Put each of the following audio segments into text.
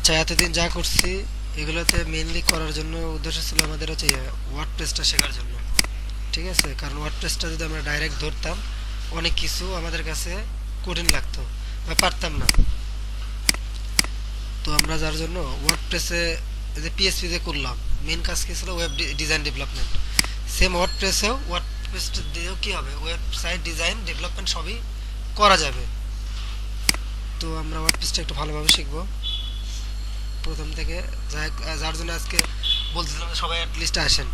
আচ্ছা, এতদিন যা করছি এগুলোতে মেইনলি করার জন্য উদ্দেশ্য ছিল আমাদের হচ্ছে ওয়ার্ডপ্রেসটা শেখার জন্য। ঠিক আছে, কারণ ওয়ার্ডপ্রেসটা যদি আমরা ডাইরেক্ট ধরতাম অনেক কিছু আমাদের কাছে কঠিন লাগতো বা পারতাম না। তো আমরা যার জন্য ওয়ার্ডপ্রেসে যে পিএসপিতে করলাম, মেন কাজ কি ছিল? Web design development. Same WordPress দিয়েও কি হবে, ওয়েবসাইট ডিজাইন ডেভেলপমেন্ট সবই করা যাবে। তো আমরা ওয়ার্ডপ্রেসটা একটু ভালোভাবে শিখবো প্রথম থেকে। যার জন্য আজকে বলতেছিলাম যে সবাই অ্যাটলিস্ট আসেন,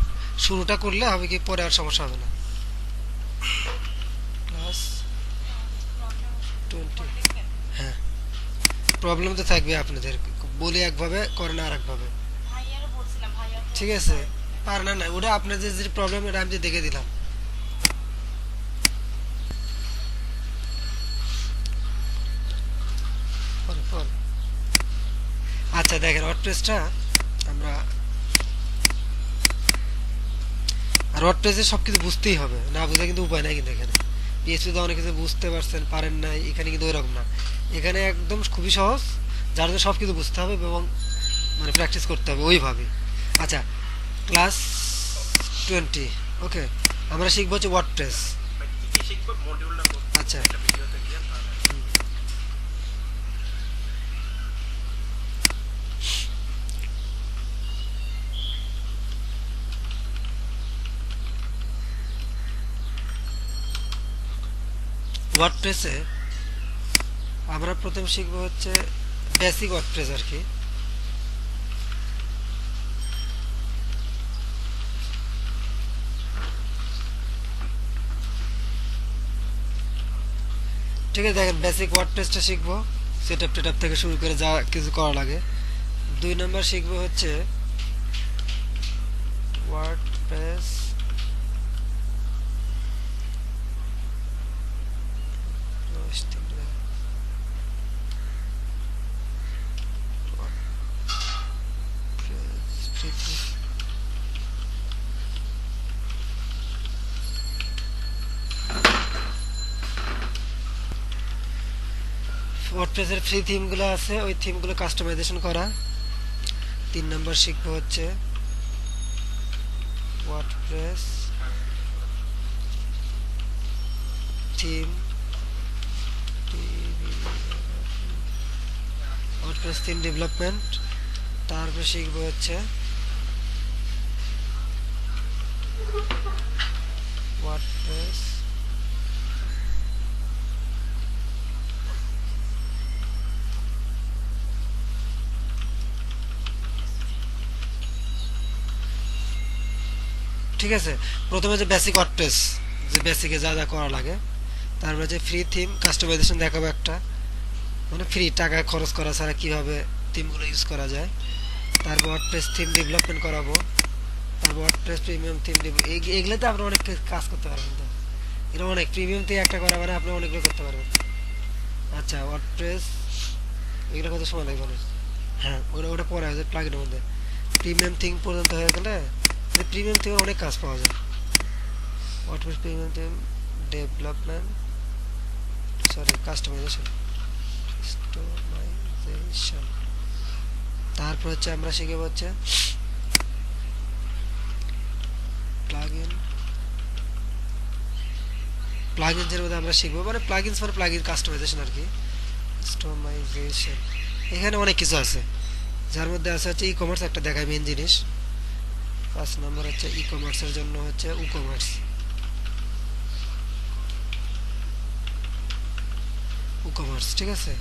শুরুটা করলে হবে কি পরে আর সমস্যা হবে না। ক্লাস 20, হ্যাঁ, প্রবলেম তো থাকবে আপনাদের, বলি একভাবে করেন আর একভাবে। ঠিক আছে, পার না না, ওটা আপনাদের যে প্রবলেম এটা আমি যে দেখে দিলাম। পরে পরে আচ্ছা দেখেন, ওয়ার্ডপ্রেসটা আমরা, আর ওয়ার্ডপ্রেসে সব কিছু বুঝতেই হবে, না বুঝে কিন্তু উপায় নাই। কিন্তু এখানে পিএইচপিতে অনেক কিছু বুঝতে পারছেন, পারেন নাই, এখানে কিন্তু ওইরকম না। এখানে একদম খুবই সহজ, যার জন্য সব কিছু বুঝতে হবে এবং মানে প্র্যাকটিস করতে হবে ওইভাবে। আচ্ছা, ক্লাস 20, ওকে, আমরা শিখবো হচ্ছে ওয়ার্ডপ্রেস। আচ্ছা, ওয়ার্ডপ্রেসে আমরা প্রথম শিখবো হচ্ছে বেসিক ওয়ার্ডপ্রেস আর কি। ঠিক আছে, দেখেন বেসিক ওয়ার্ডপ্রেসটা শিখবো, সেটআপ টেটআপ থেকে শুরু করে যা কিছু করা লাগে। 2 নম্বর শিখবো হচ্ছে ওয়ার্ডপ্রেস ওয়ার্ডপ্রেসের ফ্রি থিমগুলো আছে, ওই থিমগুলো কাস্টমাইজেশন করা। 3 নম্বর শিখবো হচ্ছে WordPress theme, WordPress theme development. তারপরে শিখবো হচ্ছে ওয়ার্ডপ্রেস ঠিক আছে। প্রথমে যে বেসিক ওয়ার্ডপ্রেস, যে বেসিকে যা যা করা লাগে, তারপরে যে ফ্রি থিম কাস্টমাইজেশন দেখাবো একটা, মানে ফ্রি টাকা খরচ করা ছাড়া কীভাবে থিমগুলো ইউজ করা যায়। তারপর ওয়ার্ডপ্রেস থিম ডেভেলপমেন্ট করাবো। তারপর ওয়ার্ডপ্রেস প্রিমিয়াম থিম এগুলোতে আপনি অনেক কাজ করতে পারবেন। তো এটা অনেক প্রিমিয়াম থেকে একটা করা মানে আপনি অনেকগুলো করতে পারবেন। আচ্ছা, ওয়ার্ডপ্রেস এগুলো কত সময় লাগবে না? হ্যাঁ, ওটা ওটা পরে আছে প্লাগিনের মধ্যে। প্রিমিয়াম থিম পর্যন্ত হয়ে গেলে প্রিমিয়াম থিমের অনেক কাজ পাওয়া যায়। WordPress premium theme development, sorry customization, তারপর হচ্ছে আমরা শিখে হচ্ছে প্লাগইন। প্লাগইনসের মধ্যে আমরা শিখবো মানে প্লাগইনস মানে প্লাগইন কাস্টমাইজেশন আর কি, কাস্টমাইজেশন। এখানে অনেক কিছু আছে, যার মধ্যে আছে হচ্ছে ই কমার্স একটা দেখায় মেন জিনিস। 5 নম্বর হচ্ছে ই কমার্সের জন্য হচ্ছে উকমার্স, উকমার্স। ঠিক আছে,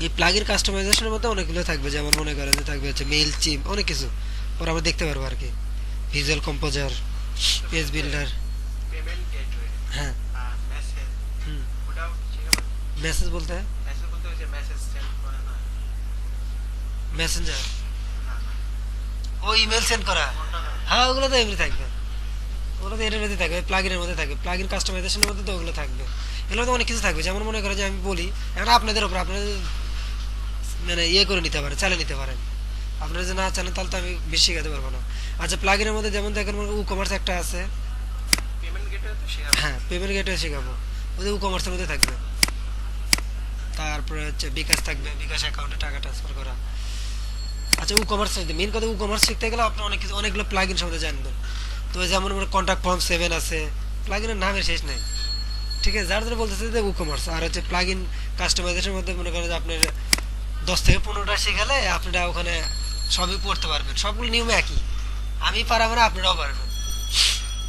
এই প্লাগইন কাস্টমাইজেশনের মধ্যে অনেকগুলো থাকবে, যেমন মনে করেন যে থাকবে হচ্ছে মেইল চিম, অনেক কিছু পরে আমরা দেখতে পারবো আর কি। Visual composer, page builder. হ্যাঁ, হুম, মেসেজ বলতে মেসেঞ্জার, ও ইমেল সেন্ড করা। হ্যাঁ, ওগুলো তো এমনি থাকবে, ওগুলো তো এটার মধ্যে থাকবে, প্লাগইনের মধ্যে থাকবে, প্লাগইন কাস্টমাইজেশনের মধ্যে তো ওগুলো থাকবে। এগুলো তো অনেক কিছু থাকবে, যেমন মনে করেন যে আমি বলি, এখন আপনাদের উপর, আপনাদের মানে ইয়ে করে নিতে পারেন, চালিয়ে নিতে পারেন। আপনারা যে না চালান তাহলে তো আমি বেশি শেখাতে পারবো না। আচ্ছা, প্লাগইনের মধ্যে যেমন দেখেন ই কমার্স একটা আছে। হ্যাঁ, পেমেন্ট গেটওয়ে শেখাবো, ওদের ই কমার্সের মধ্যে থাকবে। তারপরে হচ্ছে বিকাশ থাকবে, বিকাশ অ্যাকাউন্টে টাকা ট্রান্সফার করা। আচ্ছা, ই কমার্স শিখতে মেন কথা, ই কমার্স শিখতে গেলে আপনি অনেক কিছু, অনেকগুলো প্লাগইন সম্বন্ধে জানবেন। তো যেমন কন্ট্যাক্ট ফর্ম 7 আছে, প্লাগইনের নামের শেষ নাই। ঠিক আছে, যার জন্য বলতেছে যে ই কমার্স। আর হচ্ছে প্লাগইন কাস্টমাইজেশনের মধ্যে মনে করেন যে আপনার 10 থেকে 15টা শিখালে আপনারা ওখানে সবই পড়তে পারবেন, সবগুলো নিয়ম একই। আমি পারা মানে আপনারাও পারবেন।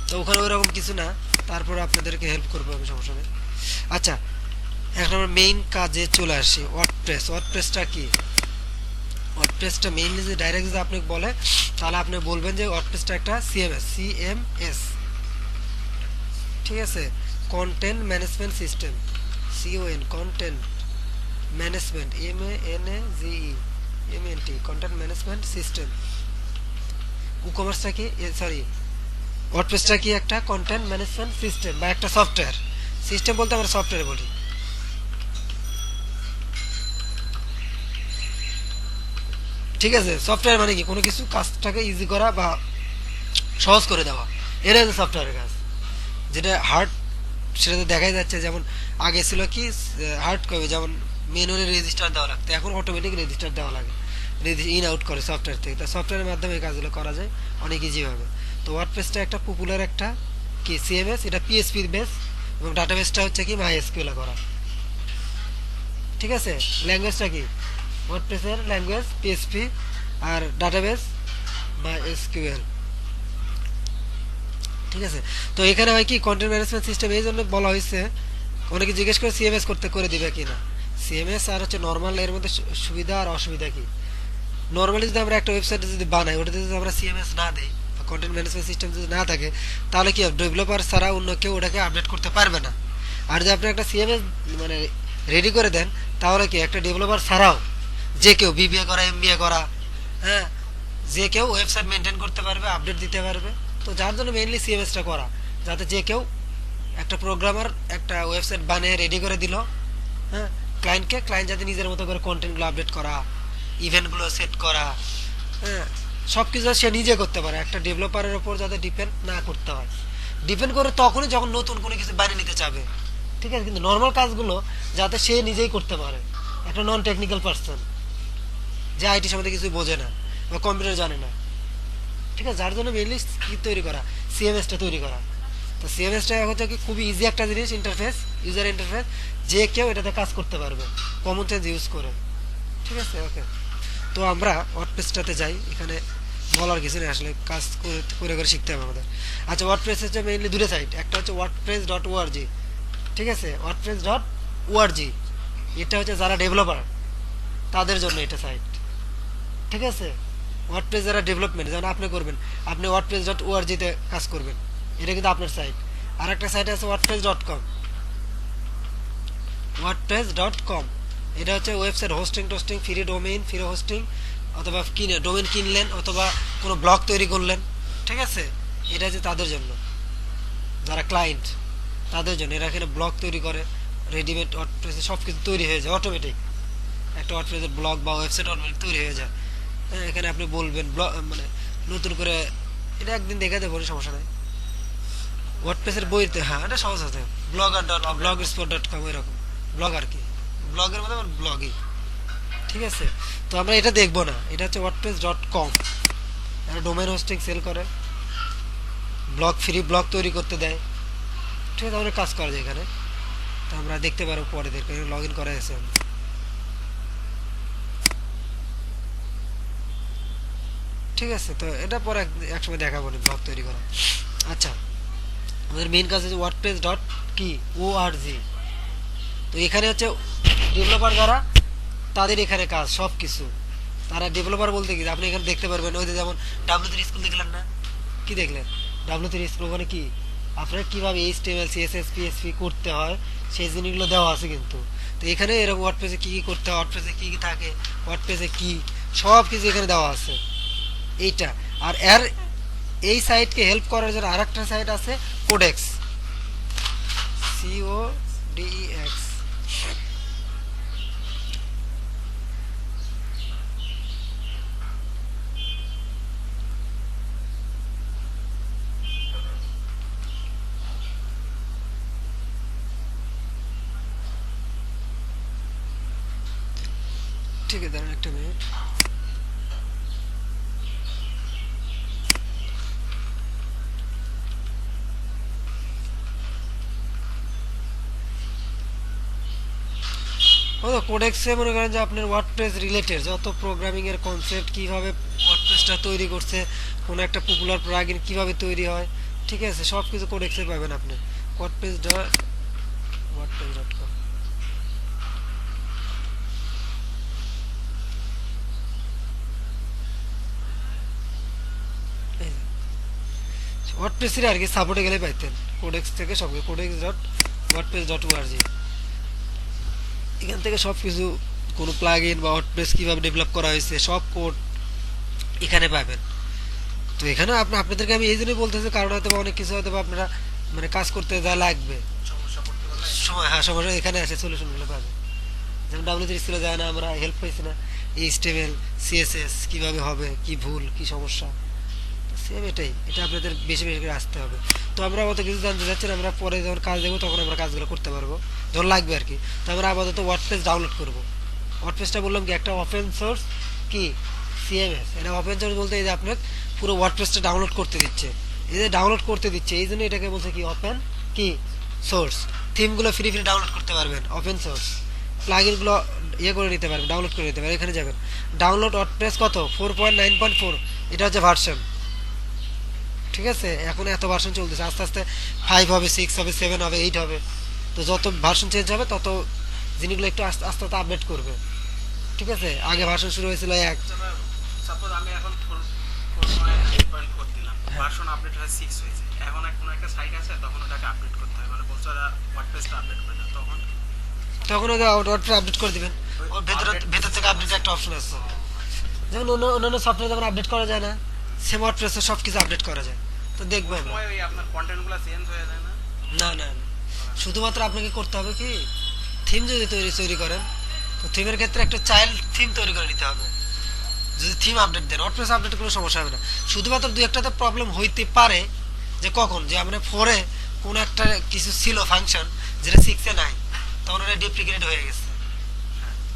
তো ওখানে ওইরকম কিছু না, তারপর আপনাদেরকে হেল্প করবো আমি, সমস্যা নেই। আচ্ছা, এখন আমরা মেইন কাজে চলে আসি। ওয়ার্ডপ্রেস, ওয়ার্ডপ্রেসটা কি? ওয়ার্ডপ্রেসটা মেইনলি যে ডাইরেক্ট যদি আপনি বলে, তাহলে আপনি বলবেন যে ওয়ার্ডপ্রেসটা একটা সিএমএস, সিএমএস, ঠিক আছে, content management system, CON, content management, MANAGE, MNT, content management system. ই কমার্সটা কি, সরি, ওয়ার্ডপ্রেসটা কি? একটা কন্টেন্ট ম্যানেজমেন্ট সিস্টেম বা একটা সফটওয়্যার। সিস্টেম বলতে আমরা সফটওয়্যার বলি। ঠিক আছে, সফটওয়্যার মানে কি? কোনো কিছু কাজটাকে ইজি করা বা সহজ করে দেওয়া, এটাই হচ্ছে সফটওয়্যারের কাজ। যেটা হার্ড সেটা তো দেখাই যাচ্ছে। যেমন আগে ছিল কি, হার্ড কপি, যেমন ম্যানুয়ালি রেজিস্টার দেওয়া লাগতো, এখন অটোমেটিক রেজিস্টার দেওয়া লাগে, ইন আউট করে সফটওয়্যার থেকে। তা সফটওয়্যারের মাধ্যমে এই কাজগুলো করা যায় অনেক ইজিভাবে। তো ওয়ার্ডপ্রেসটা একটা পপুলার একটা কি সিএমএস, এটা পিএসপির বেস, এবং ডাটাবেসটা হচ্ছে কি MySQL এ করা। ঠিক আছে, ল্যাঙ্গুয়েজটা কি? ওয়ার্ডপ্রেসের ল্যাঙ্গুয়েজ পিএসপি, আর ডাটাবেস MySQL। ঠিক আছে, তো এখানে হয় কি, কন্টেন্ট ম্যানেজমেন্ট সিস্টেম এই জন্য বলা হয়েছে। অনেকে জিজ্ঞেস করে সিএমএস করতে করে দিবে কিনা। সিএমএস আর হচ্ছে নর্মাল, এর মধ্যে সুবিধা আর অসুবিধা কি? নর্মালি যদি আমরা একটা ওয়েবসাইটে যদি বানাই, ওটাতে যদি আমরা সিএমএস না দিই, কন্টেন্ট ম্যানেজমেন্ট সিস্টেম যদি না থাকে, তাহলে কি হবে, ডেভেলপার ছাড়া অন্য কেউ ওটাকে আপডেট করতে পারবে না। আর যদি আপনি একটা সিএমএস মানে রেডি করে দেন, তাহলে কি একটা ডেভেলপার ছাড়াও যে কেউ বিবিএ করা, এমবিএ করা, হ্যাঁ, যে কেউ ওয়েবসাইট মেনটেন করতে পারবে, আপডেট দিতে পারবে। তো যার জন্য মেইনলি সিএমএসটা করা, যাতে যে কেউ, একটা প্রোগ্রামার একটা ওয়েবসাইট বানিয়ে রেডি করে দিল, হ্যাঁ, ক্লায়েন্টকে, ক্লায়েন্ট যাতে নিজের মতো করে কন্টেন্টগুলো আপডেট করা, ইভেন্টগুলো সেট করা, হ্যাঁ, সব কিছু সে নিজে করতে পারে, একটা ডেভেলপারের ওপর যাতে ডিপেন্ড না করতে হয়। ডিপেন্ড করে তখনই যখন নতুন কোনো কিছু বানিয়ে নিতে চাবে। ঠিক আছে, কিন্তু নর্মাল কাজগুলো যাতে সে নিজেই করতে পারে, একটা নন টেকনিক্যাল পার্সন, যে আইটি সম্বন্ধে কিছু বোঝে না বা কম্পিউটার জানে না। ঠিক আছে, যার জন্য মেইনলি কি তৈরি করা, সিএমএসটা তৈরি করা। তো সিএমএসটা হচ্ছে কি খুবই ইজি একটা জিনিস, ইন্টারফেস, ইউজার ইন্টারফেস, যে কেউ এটাতে কাজ করতে পারবে কমন সেন্স ইউজ করে। ঠিক আছে, ওকে। তো আমরা ওয়ার্ডপ্রেসটাতে যাই। এখানে বলার কিছু নেই, আসলে কাজ করে করে শিখতে হবে আমাদের। আচ্ছা, ওয়ার্ডপ্রেস হচ্ছে মেইনলি দুটো সাইট, একটা হচ্ছে wordpress.org। ঠিক আছে, wordpress.org, এটা হচ্ছে যারা ডেভেলপার তাদের জন্য এটা সাইট। ঠিক আছে, ওয়ার্ডপ্রেস যারা ডেভেলপমেন্ট, যেমন আপনি করবেন, আপনি wordpress.org-তে কাজ করবেন, এটা কিন্তু আপনার সাইট। আর একটা সাইট আছে wordpress.com, wordpress.com, এটা হচ্ছে ওয়েবসাইট হোস্টিং টোস্টিং, ফ্রি ডোমেইন, ফ্রি হোস্টিং, অথবা কিনে ডোমেইন কিনলেন, অথবা কোনো ব্লগ তৈরি করলেন। ঠিক আছে, এটা হচ্ছে তাদের জন্য, যারা ক্লায়েন্ট তাদের জন্য। এরা এখানে ব্লগ তৈরি করে, রেডিমেড ওয়ার্ডপ্রেসে সব কিছু তৈরি হয়ে যায় অটোমেটিক। একটা ওয়ার্ডপ্রেসের ব্লগ বা ওয়েবসাইট অটোমেটিক তৈরি হয়ে যায়। হ্যাঁ, এখানে আপনি বলবেন ব্লগ মানে নতুন করে, এটা একদিন দেখা যাবে, সমস্যা নেই। ওয়ার্ডপ্রেসের বইতে, হ্যাঁ, এটা সহজ আছে, blogger.com, এরকম ব্লগ আর কি, ব্লগের মধ্যে ব্লগই। ঠিক আছে, তো আমরা এটা দেখবো না, এটা হচ্ছে wordpress.com, এটা ডোমেইন হোস্টিং সেল করে, ব্লগ, ফ্রি ব্লগ তৈরি করতে দেয়। ঠিক আছে, অনেক কাজ করা যায় এখানে। তো আমরা দেখতে পারবো পরে, দেখতে লগ ইন করা আছে। ঠিক আছে, তো এটা পরে একসময় দেখাবো ব্লগ তৈরি করা। আচ্ছা, আমাদের মেইন কাজ হচ্ছে ওয়ার্ডপ্রেস ডট কি ওআরজি। তো এখানে হচ্ছে ডেভেলপার যারা, তাদের এখানে কাজ সব কিছু। তারা ডেভেলপার বলতে কি, আপনি এখানে দেখতে পারবেন, ওই যে যেমন ডাব্লিউ3 স্কুল দেখলেন না, কি দেখলেন? ডাব্লিউ3 স্কুল মানে কি, আপনার কীভাবে এইচটিএমএল সিএসএস পিএসপি করতে হয় সেই জিনিসগুলো দেওয়া আছে কিন্তু। তো এখানে এরকম ওয়ার্ডপ্রেসে কী কী করতে হয়, ওয়ার্ডপ্রেসে কী কী থাকে, ওয়ার্ডপ্রেসে কী, সব কিছু এখানে দেওয়া আছে এইটা। আর এর এই সাইটকে হেল্প করার জন্য আরেকটা সাইট আছে, কোডেক্স, CODEX। ঠিক আছে, দাঁড়ান একটা মিনিট। ও তো কোডেক্সে মনে করেন যে আপনার ওয়ার্ডপ্রেস রিলেটেড যত প্রোগ্রামিং এর কনসেপ্ট, কিভাবে ওয়ার্ডপ্রেসটা তৈরি করছে, কোন একটা পপুলার প্লাগইন কিভাবে তৈরি হয়, ঠিক আছে, সব কিছু কোডেক্সে পাবেন আপনি। wordpress.com। ওয়ার্ডপ্রেসের আর কি সাপোর্টে গেলে পাইতেন কোডেক্স থেকে সব, codex.wordpress.org। এখান থেকে সব কিছু, কোনো প্লাগইন বা ওয়ার্ডপ্রেস কিভাবে ডেভেলপ করা হয়েছে সব কোড এখানে পাবেন। তো এখানে আপনাদেরকে আমি এই জন্যই বলতেছি, কারণ হয়তো অনেক কিছু হয়তো আপনারা মানে কাজ করতে যা লাগবে সময়, হ্যাঁ সমস্যা এখানে আসে সলিউশনগুলো পাবে। যেমন ডাব্লিউ3 স্কুলে যায় না, আমরা হেল্প পাইছি না, এইচটিএমএল সিএসএস কিভাবে হবে, কি ভুল কি সমস্যা, সেম এটাই, এটা আপনাদের বেশি বেশি করে আসতে হবে। তো আমরা অত কিছু জানতে চাচ্ছি না, আমরা পরে যখন কাজ দেবো তখন আমরা কাজগুলো করতে পারবো যখন লাগবে আর কি। তো আমরা আপাতত ওয়ার্ডপ্রেস ডাউনলোড করবো। ওয়ার্ডপ্রেসটা বললাম কি একটা ওপেন সোর্স কি সিএমএস, এটা ওপেন সোর্স বলতে এই যে আপনার পুরো ওয়ার্ডপ্রেসটা ডাউনলোড করতে দিচ্ছে, এই যে ডাউনলোড করতে দিচ্ছে এই জন্য এটাকে বলছে কি ওপেন কি সোর্স। থিমগুলো ফ্রি ফ্রি ডাউনলোড করতে পারবেন, ওপেন সোর্স। প্লাগইনগুলো ইয়ে করে নিতে পারবেন, ডাউনলোড করে নিতে পারবেন। এখানে যাবেন ডাউনলোড ওয়ার্ডপ্রেস কত 4.9.4, এটা হচ্ছে ভার্সন, ঠিক আছে। এখন এত ভার্সন চলতেছে, আস্তে আস্তে 5 হবে, 6 হবে, 7 হবে, 8 হবে। তো যত ভার্সন চেঞ্জ হবে তত জিনিসগুলো একটু আস্তে আস্তে আপডেট করবে, ঠিক আছে। আগে ভার্সন শুরু হয়েছিল 1, সাপোজ আমি এখন 4.8.4 দিলাম, ভার্সন আপডেট হয় 6 হয়েছে, এখন কোনো একটা সাইট আছে তখন ওটাকে আপডেট করতে হয়, মানে বলছো ওয়ার্ডপ্রেসটা আপডেট করে দাও, তখন ওটা ওয়ার্ডপ্রেস আপডেট করে দিবেন। ওর ভেতর থেকে আপডেট একটা অপশন আছে, যেমন অন্যান্য সফটওয়্যার যেমন আপডেট করা যায় না, সেম ওয়ার্ডপ্রেসে সব কিছু আপডেট করা যায়। তো দেখবো আমরা। ওই আপনার কন্টেন্টগুলো চেঞ্জ হয়ে যায় না? না না না, শুধুমাত্র আপনাকে করতে হবে কি, থিম যদি তৈরি করেন, তো থিমের ক্ষেত্রে একটা চাইল্ড থিম তৈরি করে নিতে হবে। যদি থিম আপডেট দেন, ওয়ার্ডপ্রেস আপডেট কোনো সমস্যা হবে না। শুধুমাত্র দুই একটাতে প্রবলেম হইতে পারে, যে কখন, যে আমরা 4-এ কোনো একটা কিছু ছিল ফাংশন যেটা 6-এ নাই, তখন ওটা ডুপ্লিকেট হয়ে গেছে,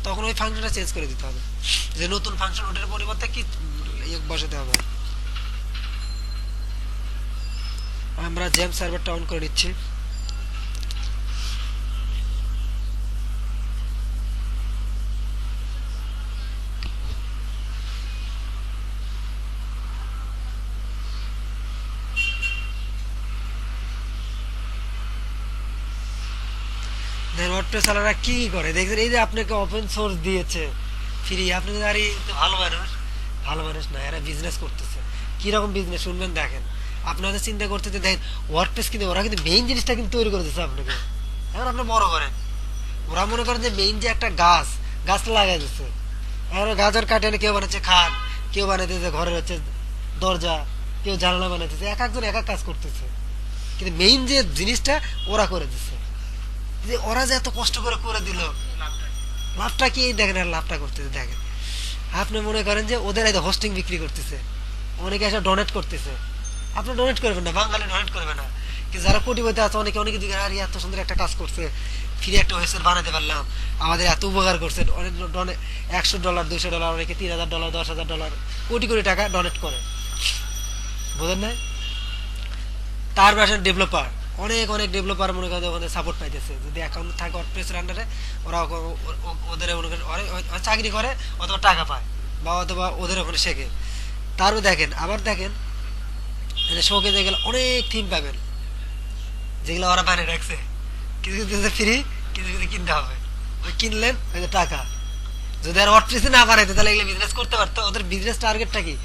তখন ওই ফাংশনটা চেঞ্জ করে দিতে হবে, যে নতুন ফাংশন ওটার পরিবর্তে কি বসাতে হবে। আমরা জেম সার্ভারটা অন করে নিচ্ছি। ওয়ার্ডপ্রেস চালারা কি করে দেখছেন, এই যে আপনাকে ওপেন সোর্স দিয়েছে ফ্রি, আপনি আরে ভালো মানুষ, ভালো মানুষ না, এরা বিজনেস করতেছে। কিরকম বিজনেস শুনবেন, দেখেন। আপনাদের চিন্তা করতে দেখেন ওয়ার্ডপ্রেস কিন্তু ওরা কিন্তু মেইন জিনিসটা কিন্তু তৈরি করে দিচ্ছে আপনাকে, এখন আপনি বড় করেন। ওরা মনে করেন যে মেইন যে একটা গাছটা লাগাই দিচ্ছে, এখন গাছের কাটে এনে কেউ বানাচ্ছে খাট, কেউ বানাইতেছে ঘরের হচ্ছে দরজা, কেউ জানালা বানাইতেছে, এক একজন এক এক কাজ করতেছে, কিন্তু মেইন যে জিনিসটা ওরা করে দিচ্ছে। যে ওরা যে এত কষ্ট করে করে দিল, লাভটা কি দেখেন, আর লাভটা করতেছে দেখেন। আপনি মনে করেন যে ওদের এই হোস্টিং বিক্রি করতেছে, অনেকে এসে ডোনেট করতেছে, আপনি ডোনেট করবেন না, বাঙালি ডোনেট করবে না, কিন্তু যারা কোটিপতি আছে অনেকে অনেকে দিকে আর এত সুন্দর একটা কাজ করছে, ফ্রি একটা ওয়েবসাইট বানাতে পারলাম, আমাদের এত উপকার করছে, অনেক $100 $200, অনেকে $3000 $10,000 কোটি কোটি টাকা ডোনেট করে, বোঝেন না। তার ভাষার ডেভেলপার অনেক অনেক ডেভেলপার মনে করেন ওখানে সাপোর্ট পাইতেছে, যদি অ্যাকাউন্ট থাকে ওয়ার্ডপ্রেসের আন্ডারে, ওরা ওদের মনে করেন চাকরি করে অথবা টাকা পায়, বা অথবা ওদের ওখানে শেখে। তারও দেখেন, আবার দেখেন শোকে যে গেলে অনেক থিম পাবেন যেগুলো ওরা বানিয়ে রাখছে, কিছু কিছু ফ্রি, কিছু কিছু কিনতে হবে, ওই কিনলেন ওই যে টাকা। যদি আর ওয়ার্ডপ্রেসে না বানাইতো তাহলে এগুলো বিজনেস করতে পারতো। ওদের বিজনেস টার্গেটটা কি,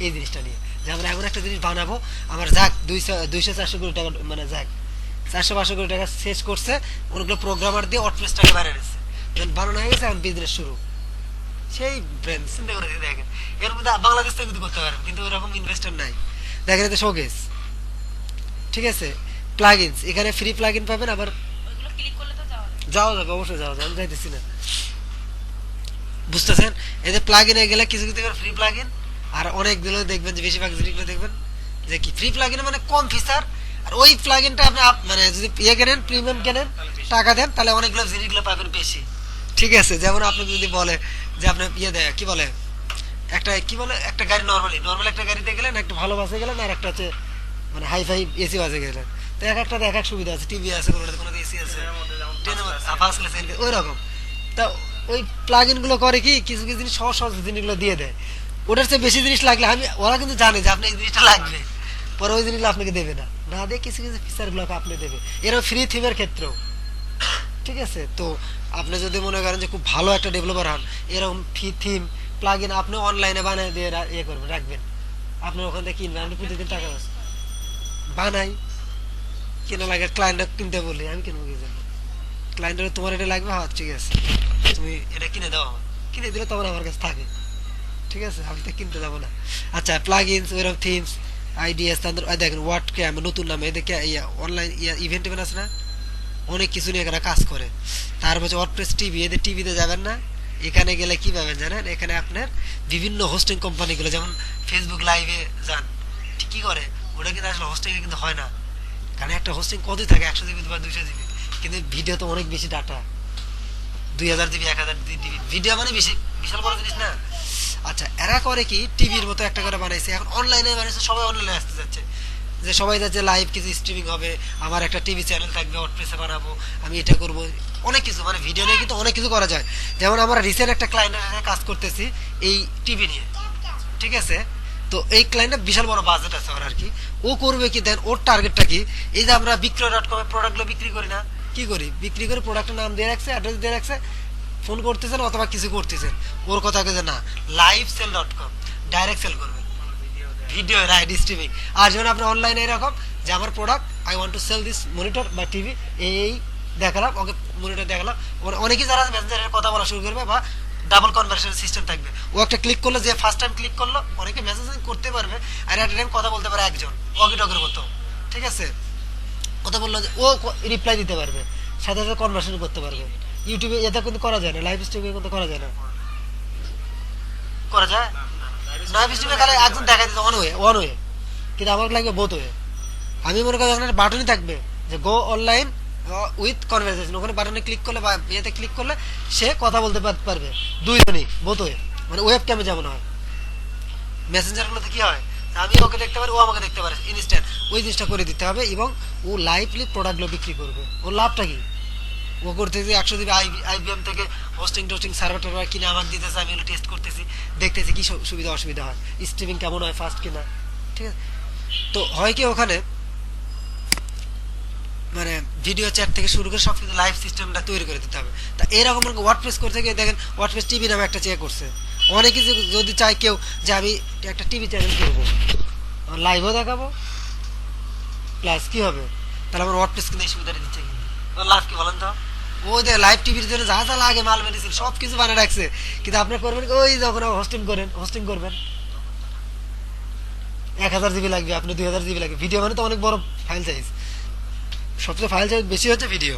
এই জিনিসটা নিয়ে, যে আমরা এমন একটা জিনিস বানাবো, আমার যাক 200-400 কোটি টাকা, মানে যাক 400-500 কোটি টাকা শেষ করছে, ওগুলো প্রোগ্রামার দিয়ে ওয়ার্ডপ্রেসটাকে বানিয়ে নিচ্ছে, যখন বানানো হয়ে গেছে এখন বিজনেস শুরু। সেই ব্রেন চিন্তা করে দেখেন, এর মধ্যে বাংলাদেশ থেকে কিন্তু করতে পারবেন, কিন্তু ওইরকম ইনভেস্টর নাই। দেখেন এতে শোকেস, ঠিক আছে, প্লাগইনস, এখানে ফ্রি প্লাগইন পাবেন, আবার যাওয়া যাবে, অবশ্যই যাওয়া যাবে, আমি যাইতেছি না, বুঝতেছেন। এতে প্লাগইনে গেলে কিছু কিছু ফ্রি প্লাগইন, আর অনেকগুলো দেখবেন যে বেশিরভাগ জিনিসগুলো দেখবেন যে কি ফ্রি প্লাগইনে মানে কম ফিচার, আর ওই প্লাগইনটা আপনি মানে যদি ইয়ে কেনেন, প্রিমিয়াম কেনেন, টাকা দেন, তাহলে অনেকগুলো জিনিসগুলো পাবেন বেশি, ঠিক আছে, যেমন আপনাকে যদি বলে যে আপনি ইয়ে দেয় কি বলে একটা কি বলে একটা গাড়ি নর্মালি একটা গাড়িতে গেলেন, একটা ভালো বাসে গেলেন, আর একটা হচ্ছে মানে হাই ফাই এসি বাসে গেলেন। তো এক একটাতে এক এক সুবিধা আছে, টিভি আছে, কোনোটাতে এসি আছে, ট্রেনের মধ্যে যেমন ট্রেনের ফার্স্ট ক্লাস ফার্স্ট ক্লাস ওই রকম। তা ওই প্লাগ গুলো করে কি কিছু কিছু জিনিস সহজ সহজ জিনিসগুলো দিয়ে দেয়। ওটার চেয়ে বেশি জিনিস লাগলে ওরা কিন্তু জানে যে আপনি এই জিনিসটা লাগবে, পরে ওই জিনিসগুলো আপনাকে দেবে না, না দিয়ে কিছু কিছু ফিচার গুলোকে আপনি দেবে। এরকম ফ্রি থিমের ক্ষেত্রেও ঠিক আছে। তো আপনি যদি মনে করেন যে খুব ভালো একটা ডেভেলপার হন, এরকম ফ্রি থিম প্লাগ ইন আপনি অনলাইনে বানিয়ে দিয়ে ইয়ে করবেন, রাখবেন, আপনার ওখান থেকে কিনবেন, আপনি প্রতিদিন টাকা বানাই কেনা লাগে, ক্লায়েন্টটা কিনতে বলি, আমি কিনবো কি জন্য? ক্লায়েন্টের তোমার এটা লাগবে, হ্যাঁ ঠিক আছে তুমি এটা কিনে দাও, আমার কিনে দিলে তখন আমার কাছে থাকে, ঠিক আছে, আমি তো কিনতে যাবো না। আচ্ছা প্লাগ ইনস ওইরকম থিমস আইডিয়াস, তাদের দেখেন ওয়ার্ড ক্যাম নতুন নামে এদেরকে অনলাইন ইভেন্ট ইভেন্ট আছে না, অনেক কিছু নিয়ে এখানে কাজ করে। তারপর হচ্ছে ওয়ার্ডপ্রেস টিভি, এদের টিভিতে যাবেন না, এখানে গেলে কি পাবেন জানেন, এখানে আপনার বিভিন্ন হোস্টিং কোম্পানিগুলো যেমন ফেসবুক লাইভে যান, ঠিক কি করে ওটা কিন্তু আসলে হোস্টিং কিন্তু হয় না, কারণ একটা হোস্টিং কতই থাকে 100 জিবি বা 200 জিবি, কিন্তু ভিডিও তো অনেক বেশি ডাটা, 2000 জিবি 1000 জিবি ভিডিও মানে বেশি বিশাল বড় জিনিস না। আচ্ছা এরা করে কি টিভির মতো একটা করে বানাইছে, এখন অনলাইনে বানাইছে, সবাই অনলাইনে আসতে যাচ্ছে, যে সবাই যাচ্ছে লাইভ কিছু স্ট্রিমিং হবে, আমার একটা টিভি চ্যানেল থাকবে, ওয়ার্ডপ্রেসে বানাবো, আমি এটা করব, অনেক কিছু মানে ভিডিও নিয়ে কিন্তু অনেক কিছু করা যায়। যেমন আমরা রিসেন্ট একটা ক্লায়েন্টের সাথে কাজ করতেছি এই টিভি নিয়ে, ঠিক আছে। তো এই ক্লায়েন্টের বিশাল বড় বাজেট আছে ওর আর কি, ও করবে কি দেন, ওর টার্গেটটা কি, এই যে আমরা বিক্রয়.com প্রোডাক্টগুলো বিক্রি করি না, কি করি বিক্রি করে প্রোডাক্টের নাম দিয়ে রাখছে, অ্যাড্রেস দিয়ে রাখছে, ফোন করতেছেন অথবা কিছু করতেছেন, ওর কথা যে না livesell.com ডাইরেক্ট সেল করবেন, ভিডিও দেয়। Video right streaming. আর যখন আপনি অনলাইনে এরকম যে আমার product I want to sell this monitor বা টিভি, এই দেখালাম ওকে, মনিটর দেখালাম, অনেকেই যারা মেসেঞ্জারের কথা বলা শুরু করবে বা ডাবল কনভার্সেশন সিস্টেম থাকবে, ও একটা ক্লিক করলো, যে ফার্স্ট টাইম ক্লিক করলো, অনেকে মেসেজিং করতে পারবে আর একটা টাইম কথা বলতে পারে একজন ওয়াকি টকের মতো, ঠিক আছে, কথা বললো যে ও রিপ্লাই দিতে পারবে, সাথে সাথে কনভার্সেশন করতে পারবে। ইউটিউবে এটা কিন্তু করা যায় না, লাইভ স্ট্রিমে কিন্তু করা যায় না, করা যায় না, না, না, লাইভ স্ট্রিমে খালি একজন দেখা দিতে ওয়ান ওয়ে, কিন্তু আমার লাগবে বোথ ওয়ে। আমি মনে করি ওখানে বাটনই থাকবে যে গো অনলাইন উইথ কনভারসেশন, ওখানে বাটনে ক্লিক করলে বা ইয়েতে ক্লিক করলে সে কথা বলতে পারবে দুইজনই বোথ ওয়ে, মানে ওয়েব ক্যামে যেমন হয় মেসেঞ্জারগুলোতে কি হয়, আমি ওকে দেখতে পারি, ও আমাকে দেখতে পারে ইনস্ট্যান্ট, ওই জিনিসটা করে দিতে হবে, এবং ও লাইভলি প্রোডাক্টগুলো বিক্রি করবে। ওর লাভটা কি, ও করতেছি 100 জিবি আইবিএম থেকে হোস্টিং টোস্টিং সার্ভার টার্ভার কিনে আমাকে দিতেছে, আমি এগুলো টেস্ট করতেছি, দেখতেছি কি সুবিধা অসুবিধা হয়, স্ট্রিমিং কেমন হয়, ফাস্ট কিনা, ঠিক আছে। তো হয় কি ওখানে মানে ভিডিও চ্যাট থেকে শুরু করে সব কিছু লাইভ সিস্টেমটা তৈরি করে দিতে হবে। তা এরকম ওয়ার্ডপ্রেস করতে গিয়ে দেখেন ওয়ার্ডপ্রেস টিভি নামে একটা চেয়ে করছে, অনেকে যদি চায় কেউ যে আমি একটা টিভি চ্যানেল করবো, লাইভও দেখাবো প্লাস কি হবে, তাহলে আমার ওয়ার্ডপ্রেস কিন্তু এই সুবিধাটা দিচ্ছে, কিন্তু লাভ কি বলেন তো, ওই যে লাইভ টিভির জন্য যা যা লাগে মাল মেডিসিন সব কিছু বানিয়ে রাখছে, কিন্তু আপনি করবেন ওই যখন হোস্টিং করবেন 1000 জিবি লাগবে, আপনি 2000 জিবি লাগবে, ভিডিও মানে তো অনেক বড় ফাইল সাইজ, সবচেয়ে ফাইল সাইজ বেশি হচ্ছে ভিডিও।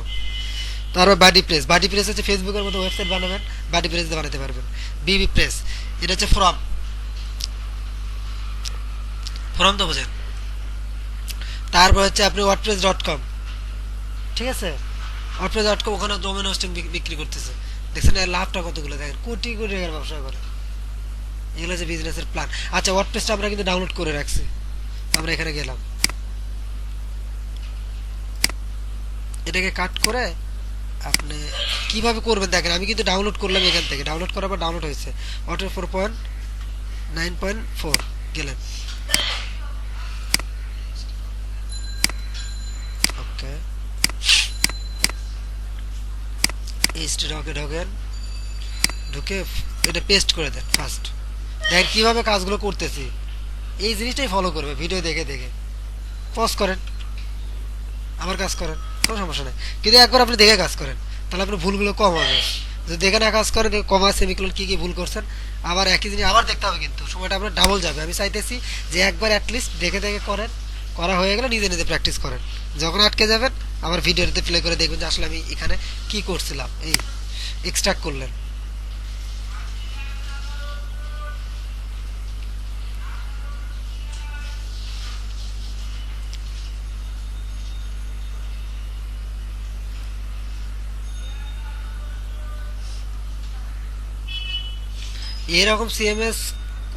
তারপর বাডি প্রেস হচ্ছে ফেসবুকের মতো ওয়েবসাইট বানাবেন, বাডি প্রেস দিয়ে বানাতে পারবেন। বিবি প্রেস এটা হচ্ছে ফ্রম তো বোঝেন। তারপর হচ্ছে আপনি ওয়ার্ডপ্রেস.com, ঠিক আছে, ওয়ার্ডপ্রেস.com ওখানে ডোমেন হোস্টিং বিক্রি করতেছে, দেখছেন এর লাভটা কতগুলো, দেখেন কোটি কোটি টাকার ব্যবসা করে, এগুলো হচ্ছে বিজনেসের প্ল্যান। আচ্ছা ওয়ার্ডপ্রেসটা আমরা কিন্তু ডাউনলোড করে রাখছি, আমরা এখানে গেলাম, এটাকে কাট করে আপনি কিভাবে করবেন দেখেন, আমি কিন্তু ডাউনলোড করলাম এখান থেকে, ডাউনলোড করার পর ডাউনলোড হয়েছে ওয়াটার 4.9.4 গেলেন, ওকে এই স্টকে ঢোকেন, ঢুকে এটা পেস্ট করে দেন ফার্স্ট, দেখেন কিভাবে কাজগুলো করতেছি, এই জিনিসটাই ফলো করবে ভিডিও দেখে দেখে, পজ করেন আবার কাজ করেন, কোনো সমস্যা নেই, কিন্তু একবার আপনি দেখে কাজ করেন, তাহলে আপনার ভুলগুলো কম হবে। যদি দেখে না কাজ করেন কমা সেমিকোলন কি কি ভুল করছেন, আবার একই জিনিস আবার দেখতে হবে, কিন্তু সময়টা আপনার ডাবল যাবে। আমি চাইতেছি যে একবার অ্যাটলিস্ট দেখে দেখে করেন, করা হয়ে গেলে নিজে নিজে প্র্যাকটিস করেন, যখন আটকে যাবেন আবার ভিডিওতে প্লে করে দেখবেন যে আসলে আমি এখানে কি করছিলাম, এই এক্সট্রাক্ট করলেন। এরকম সিএমএস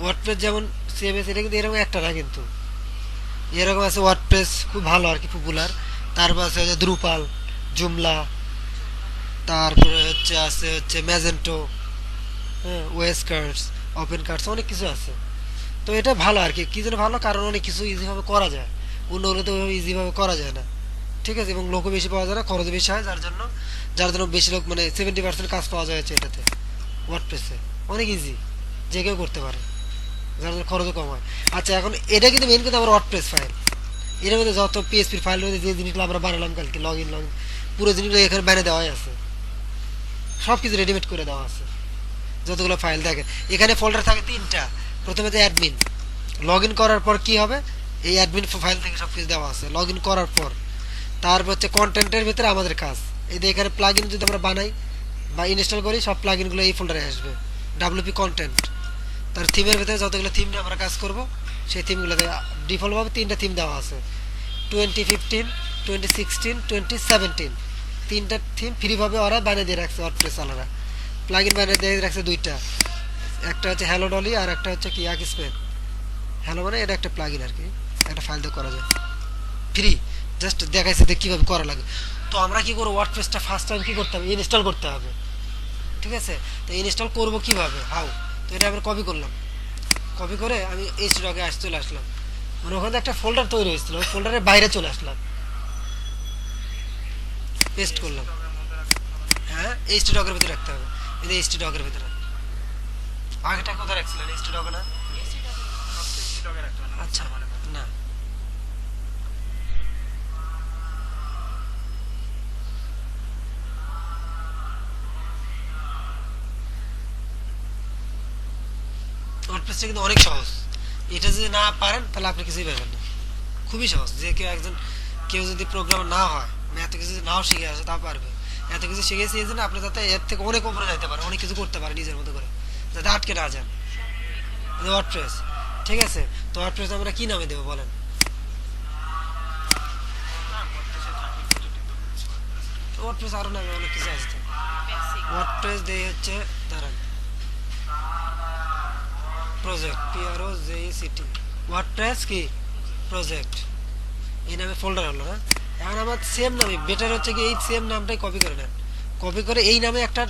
ওয়ার্ডপ্রেস যেমন সিএমএস এটা কিন্তু এরকম একটা না কিন্তু এরকম আছে ওয়ার্ডপ্রেস খুব ভালো আর কি পপুলার। তারপর আছে হচ্ছে দ্রুপাল, জুমলা, তারপরে আছে ম্যাজেন্টো, হ্যাঁ, ওয়েস্কার্টস, ওপেন কার্টস, অনেক কিছু আছে। তো এটা ভালো আর কি, কি জন্য ভালো, কারণ অনেক কিছু ইজিভাবে করা যায়, অন্যগুলো তো ইজিভাবে করা যায় না। ঠিক আছে, এবং লোকও বেশি পাওয়া যায় না, খরচ বেশি হয়, যার জন্য বেশি লোক মানে 70% কাজ পাওয়া যায় হচ্ছে এটাতে, ওয়ার্ডপ্রেসে। অনেক ইজি, যে কেউ করতে পারে, যার জন্য খরচও কম হয়। আচ্ছা, এখন এটা কিন্তু মেন কিন্তু আমার ওয়ার্ডপ্রেস ফাইল। এর মধ্যে যত পিএসপির ফাইল মধ্যে যে জিনিসগুলো আমরা বানালাম কালকে, লগ ইন পুরো জিনিসগুলো এখানে বানিয়ে দেওয়াই আছে, সব কিছু রেডিমেড করে দেওয়া আছে। যতগুলো ফাইল দেখেন এখানে ফোল্ডার থাকে 3টা। প্রথমে যে অ্যাডমিন, লগ ইন করার পর কি হবে, এই অ্যাডমিন ফাইল থেকে সব কিছু দেওয়া আছে লগ ইন করার পর। তারপর হচ্ছে কন্টেন্টের ভিতরে আমাদের কাজ, এই যে এখানে প্লাগ ইন যদি আমরা বানাই বা ইনস্টল করি, সব প্লাগ ইনগুলো এই ফোল্ডারে আসবে, ডাব্লিউপি কন্টেন্ট। তার থিমের ভিতরে যতগুলো থিম নিয়ে আমরা কাজ করব, সেই থিমগুলোতে ডিফল্টভাবে 3টা থিম দেওয়া আছে, 2015, 2016, 2017। 3টা থিম ফ্রিভাবে ওরা বানিয়ে দিয়ে রাখছে, ওয়ার্ডপ্রেস আলাদা প্লাগ ইন বানিয়ে দিয়ে রাখছে 2টা। একটা হচ্ছে হ্যালো ডলি আর একটা হচ্ছে কি ইয়াকস্পেন। হ্যালো মানে এটা একটা প্লাগ ইন আর কি, একটা ফাইল দিয়ে করা যায় ফ্রি, জাস্ট দেখাইছে যে কীভাবে করা লাগে। তো আমরা কি করবো, ওয়ার্ডপ্রেসটা ফার্স্ট টাইম কী করতে হবে, ইনস্টল করতে হবে। ঠিক আছে, তো ইনস্টল করবো কীভাবে, হাউ। তো এটা আমি কপি করলাম, কপি করে আমি এই স্টকে চলে আসলাম, মানে ওখানে একটা ফোল্ডার তৈরি হয়েছিল, ওই ফোল্ডারের বাইরে চলে আসলাম, পেস্ট করলাম। হ্যাঁ, এই স্টকের ভিতরে রাখতে হবে, এই যে এই স্টকের ভিতরে। আগেটা কোথায় রাখছিলেন, এই স্টকে না? সবচেয়ে স্টকে রাখতে হবে না, আচ্ছা, মানে না, ওয়ার্ডপ্রেসটা কিন্তু অনেক সহজ। এটা যদি না পারেন তাহলে আপনি কিছুই পারবেন না, খুবই সহজ। যে কেউ যদি প্রোগ্রামার না হয়, মানে এত কিছু যদি নাও শিখে আসে, তাও পারবে। এত কিছু শিখেছি এই জন্য আপনি যাতে এর থেকে অনেক উপরে যাইতে পারেন, অনেক কিছু করতে পারেন নিজের মতো করে, যাতে আটকে না যান। ওয়ার্ডপ্রেস, ঠিক আছে। তো ওয়ার্ডপ্রেস আমরা কি নামে দেবো বলেন? ওয়ার্ডপ্রেস আরো নামে অনেক কিছু আছে তো। ওয়ার্ডপ্রেস দেই হচ্ছে, দাঁড়ান, প্রজেক্ট, PROJECT, ওয়ার্ডপ্রেস কি প্রজেক্ট, এই নামে ফোল্ডার হলো না। এখন আমার সেম নামে বেটার হচ্ছে কি, এই সেম নামটাই কপি করে নেন, কপি করে এই নামে একটা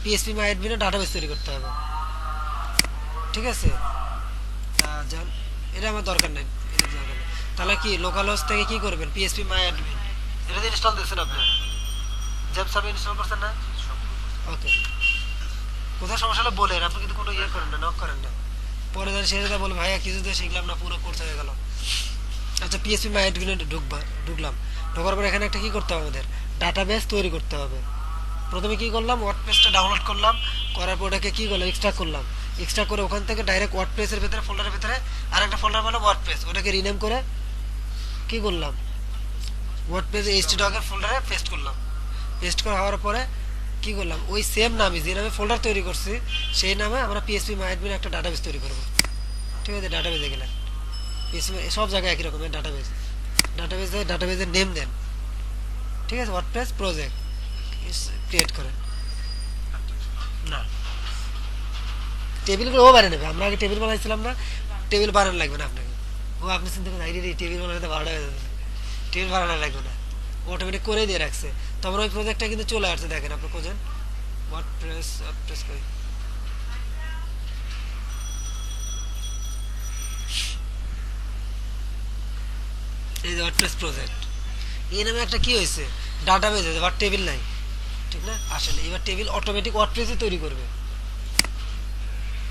পিএসপি মাই অ্যাডমিনের ডাটাবেস তৈরি করতে হবে। ঠিক আছে, যান, এটা আমার দরকার নেই, এটা দরকার নেই। তাহলে কি লোকাল হোস্ট থেকে কি করবেন, পিএসপি মাই অ্যাডমিন, এটা দিয়ে ইনস্টল দিয়েছেন আপনি, জেম সার্ভার ইনস্টল করছেন না? ওকে, কোথাও সমস্যা হলে বলেন, আপনি কিন্তু কোনো ইয়ে করেন না, নক করেন না। পরে যেন সে যেটা বলে ভাইয়া কিছু তো শিখলাম না, পুরো কোর্স হয়ে গেল। আচ্ছা, পিএসপি মাই অ্যাডমিনে ঢুকলাম, ঢোকার পর এখানে একটা কি করতে হবে, আমাদের ডাটাবেস তৈরি করতে হবে। প্রথমে কি করলাম, ওয়ার্ডপ্রেসটা ডাউনলোড করলাম, করার পর ওটাকে কি করলাম, এক্সট্রাক্ট করলাম। এক্সট্রাক্ট করে ওখান থেকে ডাইরেক্ট ওয়ার্ডপ্রেসের ভিতরে, ফোল্ডারের ভিতরে আরেকটা ফোল্ডার পেলাম ওয়ার্ডপ্রেস, ওটাকে রিনেম করে কি করলাম, ওয়ার্ডপ্রেস এইচটি.ডকের ফোল্ডারে পেস্ট করলাম। পেস্ট করা হওয়ার পরে কি করলাম, ওই সেম নামে যে নামে ফোল্ডার তৈরি করছি, সেই নামে আমরা পিএসপি মাই অ্যাডমিনে একটা ডাটাবেস তৈরি করবো। ঠিক আছে, ডাটাবেসে গেলেন, পিএসপি সব জায়গায় একই রকমের ডাটাবেসের নেম দেন। ঠিক আছে, ওয়ার্ডপ্রেস প্রজেক্ট ক্রিয়েট করেন। না, টেবিলগুলো ও বানিয়ে নেবে, আমরা আগে টেবিল বানাইছিলাম না, টেবিল বানানো লাগবে না আপনাকে। ও আপনি চিন্তা করেন আইডি টেবিল বানাতে 12টা হয়ে যাবে, টেবিল বানানো লাগবে না, অটোমেটিক করে দিয়ে রাখছে। তো আমার ওই প্রজেক্টটা কিন্তু চলে আসছে, দেখেন আপনি খোঁজেন ওয়ার্ডপ্রেস করি, এই যে ওয়ার্ডপ্রেস প্রজেক্ট, এই নামে একটা কি হয়েছে, ডাটাবেস হয়েছে, বাট টেবিল নাই। ঠিক না, আসলে এবার টেবিল অটোমেটিক ওয়ার্ডপ্রেসই তৈরি করবে।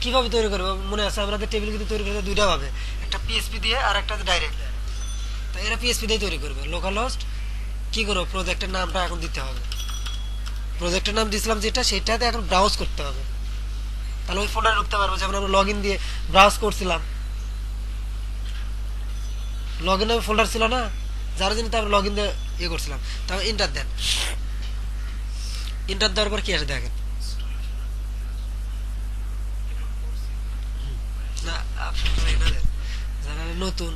কিভাবে তৈরি করবে মনে আছে, আমাদের টেবিল কিন্তু তৈরি করতে দুইটা ভাবে, একটা পিএসপি দিয়ে আর একটা ডাইরেক্ট। তো এরা পিএসপি দিয়ে তৈরি করবে। লোকাল হোস্ট কি করবো, প্রজেক্টের নামটা এখন দিতে হবে, প্রজেক্টের নাম দিয়েছিলাম যেটা, সেটাতে এখন ব্রাউজ করতে হবে, তাহলে ওই ফোল্ডারে ঢুকতে পারবো। যেমন আমরা লগ ইন দিয়ে ব্রাউজ করছিলাম, লগ ইন ফোল্ডার ছিল না, যার জন্য তো আমরা লগ ইন দিয়ে ইয়ে করছিলাম। তারপর ইন্টার দেন, ইন্টার দেওয়ার পর কি আসে দেখেন, না যারা নতুন,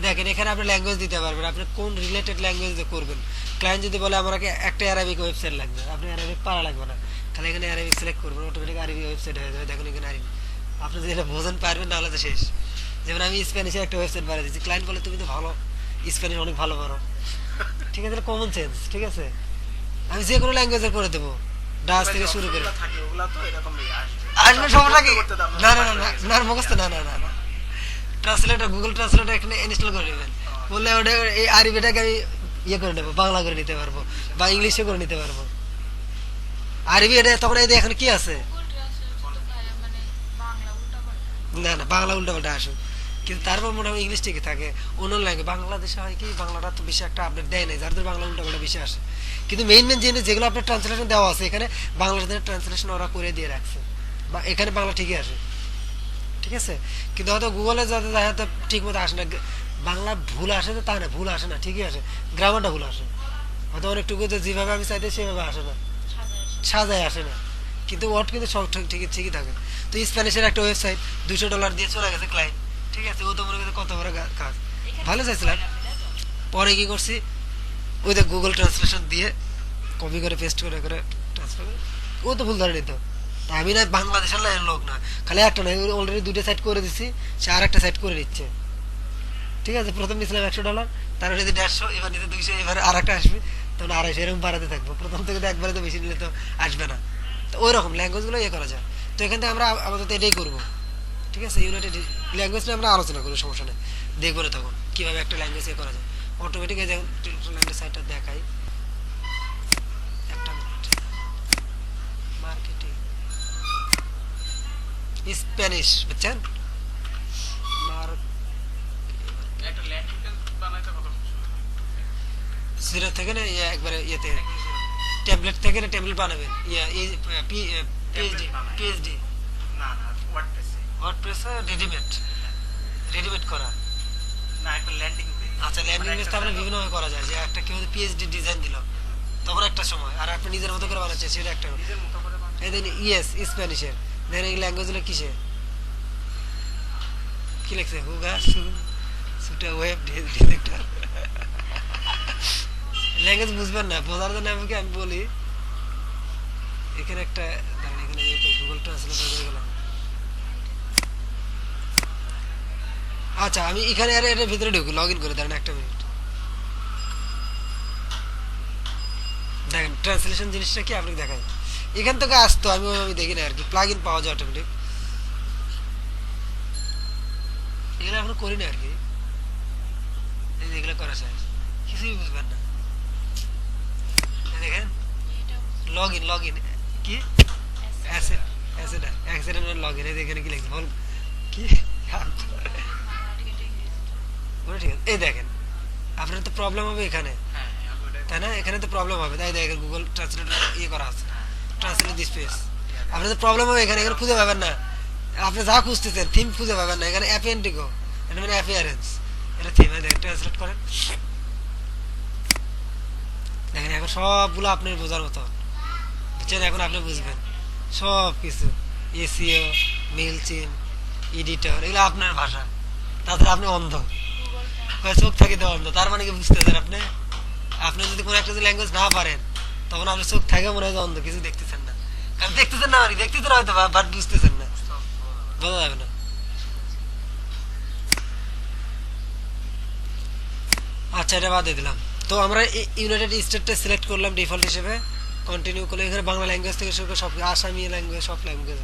দেখেন এখানে আপনি ল্যাঙ্গুয়েজ দিতে পারবেন, আপনি কোন রিলেটেড ল্যাঙ্গুয়েজ দিয়ে করবেন। ক্লায়েন্ট যদি বলে আমাকে একটা অ্যারাবিক ওয়েবসাইট লাগবে, আপনি অ্যারাবিক পারা লাগবে না, খালি এখানে অ্যারাবিক সিলেক্ট করবেন, অটোমেটিক আরবি ওয়েবসাইট হয়ে যাবে। দেখুন এখানে আপনি যদি এটা বোঝেন পারবেন, না হলে তো শেষ। যেমন আমি স্প্যানিশে একটা ওয়েবসাইট বানিয়ে দিচ্ছি, ক্লায়েন্ট বলে তুমি তো ভালো স্প্যানিশ অনেক ভালো পারো, ঠিক আছে, কমন সেন্স, ঠিক আছে, আমি যে কোনো ল্যাঙ্গুয়েজের করে দেবো, ডাচ থেকে শুরু করে। option গুলো থাকে ওগুলা তো এরকমই আসবে। আসবে, সমস্যা কি? করতে করতে তো আপনার না না না সময় না হয়ে গেছে। না, মুখস্থ না না না না, ট্রান্সলেটর, গুগল ট্রান্সলেটর এখানে ইনস্টল করে নেবেন, বললে ওটা এই আরবিটাকে আমি ইয়ে করে নেবো, বাংলা করে নিতে পারবো বা ইংলিশে করে নিতে পারবো। আরবি এটা তখন এই যে এখন কি আছে, না না বাংলা উল্টাপাল্টা আসুক, কিন্তু তারপর মোটামুটি ইংলিশ ঠিকই থাকে। অন্য ল্যাঙ্গুয়েজ বাংলাদেশে হয় কি, বাংলাটা তো বেশি একটা আপডেট দেয় নাই, যার জন্য বাংলা উল্টাপাল্টা বেশি আসে। কিন্তু মেইন মেইন জিনিস যেগুলো আপনার ট্রান্সলেশন দেওয়া আছে, এখানে বাংলাদেশের ট্রান্সলেশন ওরা করে দিয়ে রাখছে, বা এখানে বাংলা ঠিকই আসে, ঠিক আছে। কিন্তু হয়তো গুগলে যাতে হয়তো ঠিক মতো আসে না, বাংলা ভুল আসে তো তা না, ভুল আসে না, ঠিকই আসে, গ্রামারটা ভুল আসে, হয়তো অনেকটুকু যেভাবে আমি চাইতে সেভাবে আসে না, সাজায় আসে না, কিন্তু ওয়ার্ড কিন্তু সব ঠিকই ঠিকই থাকে। তো স্প্যানিশের একটা ওয়েবসাইট $200 দিয়ে চলে গেছে ক্লায়েন্ট, ঠিক আছে, ও তো মনে করছে কত বড় কাজ, ভালো চাইছিলাম। পরে কি করছি, ওই যে গুগল ট্রান্সলেশন দিয়ে কপি করে পেস্ট করে করে ট্রান্সফার করে, ও তো ভুল ধরে নিত। তা আমি না বাংলাদেশের লাইনের লোক না, খালি একটা না, অলরেডি দুটো সাইট করে দিছি, সে আর একটা সাইট করে নিচ্ছে, ঠিক আছে। প্রথম নিয়েছিলাম $100, তারপরে যদি 150, এবার নিতে 200, এবার আর একটা আসবে, তখন 250, এরকম বাড়াতে থাকবো। প্রথম থেকে তো একবারে তো বেশি নিলে তো আসবে না। তো ওই রকম ল্যাঙ্গুয়েজগুলো ইয়ে করা যায়। তো এখান থেকে আমরা আপাতত এটাই করবো, ঠিক আছে। ইউনাইটেড ল্যাঙ্গুয়েজ নিয়ে আমরা আলোচনা করবো, সমস্যা নেই, দেখবো না তখন কীভাবে একটা ল্যাঙ্গুয়েজ ইয়ে করা যায়। অটোমেটিক এই যেমন ল্যাঙ্গুয়েজ সাইটটা দেখাই, একটা মিনিট, মার্কেটিং স্প্যানিশ, বুঝছেন, একটা ল্যান্ডিং পেজ বানাইতে কত সময় লাগে? জিরো থেকে না ইয়ে একবারে ইয়েতে, ট্যাবলেট থেকে না ট্যাবলেট বানাবেন, ইয়ে পিএইচডি, পিএইচডি না না ওয়ার্ডপ্রেসে ওয়ার্ডপ্রেস রেডিমেড, রেডিমেড করা। না একটা ল্যান্ডিং পেজ। আচ্ছা, ল্যান্ডিং পেজ তো আপনার বিভিন্নভাবে করা যায়, যে একটা কেউ পিএইচডি ডিজাইন দিল তখন একটা সময়, আর আপনি নিজের মতো করে বানাচ্ছেন সেটা একটা। নিজের মতো করে বানাই। এই দেখেন ইয়েস স্প্যানিশের, দেখেন এই ল্যাঙ্গুয়েজগুলো কিসে কি লিখছে, হুগা সুটা ওয়েব ডিরেক্টর, ল্যাঙ্গুয়েজ বুঝবেন না, বোঝার জন্য আমি বলি, এখানে একটা দাঁড়ান, এখানে গুগল ট্রান্সলেটর করে গেলাম। আচ্ছা, আমি এখানে আর এর ভিতরে ঢুকি, লগ ইন করে, দাঁড়ান একটা মিনিট। দেখেন ট্রান্সলেশন জিনিসটা কি আপনাকে দেখাই, এখান থেকে আসতো, আমি দেখি না আর কি, প্লাগ ইন পাওয়া যায় অটোমেটিক, এগুলো এখন করি না আর কি, এগুলো করা যায়, কিছুই বুঝবেন না। দেখেন লগ ইন কি অ্যাসেট, অ্যাক্সিডেন্ট লগ ইন, এখানে কি লিখছে বল কি, ঠিক আছে। এই দেখেন আপনার তো প্রবলেম হবে এখানে, হ্যাঁ হ্যাঁ আমি ওটাই তাই না, এখানে তো প্রবলেম হবে, তাই দেখেন গুগল ট্রান্সলেটর ইয়ে করা আছে, ট্রান্সলেট দিস পেজ, আপনার তো প্রবলেম হবে এখানে, এখানে খুঁজে পাবেন না, আপনি যা খুঁজতেছেন থিম খুঁজে পাবেন না, এখানে অ্যাপিয়েন্টিগো, এটা মানে অ্যাপিয়ারেন্স, এটা থিম, দেখেন ট্রান্সলেট করেন, দেখেন এখন সবগুলো আপনার বোঝার মতো, বুঝছেন, এখন আপনি বুঝবেন সব কিছু, এসিও, মেইলচিম, এডিটর, এগুলো আপনার ভাষা, তাছাড়া আপনি অন্ধ, চোখ থাকিতে অন্ধ, তার মানে কি বুঝতেছেন আপনি, আপনি যদি কোনো একটা ল্যাঙ্গুয়েজ না পারেন, তখন আপনার চোখ থাকে মনে হয় অন্ধ, কিছু দেখতেছেন না, কারণ দেখতেছেন না, মানে দেখতেছেন হয়তো বাট বুঝতেছেন না, বোঝা যাবে না। আচ্ছা, এটা বাদ দিয়ে দিলাম। তো আমরা ইউনাইটেড স্টেটটা সিলেক্ট করলাম ডিফল্ট হিসেবে, কন্টিনিউ করলে এখানে বাংলা ল্যাঙ্গুয়েজ থেকে শুরু করে সব, আসামি ল্যাঙ্গুয়েজ, সব ল্যাঙ্গুয়েজ।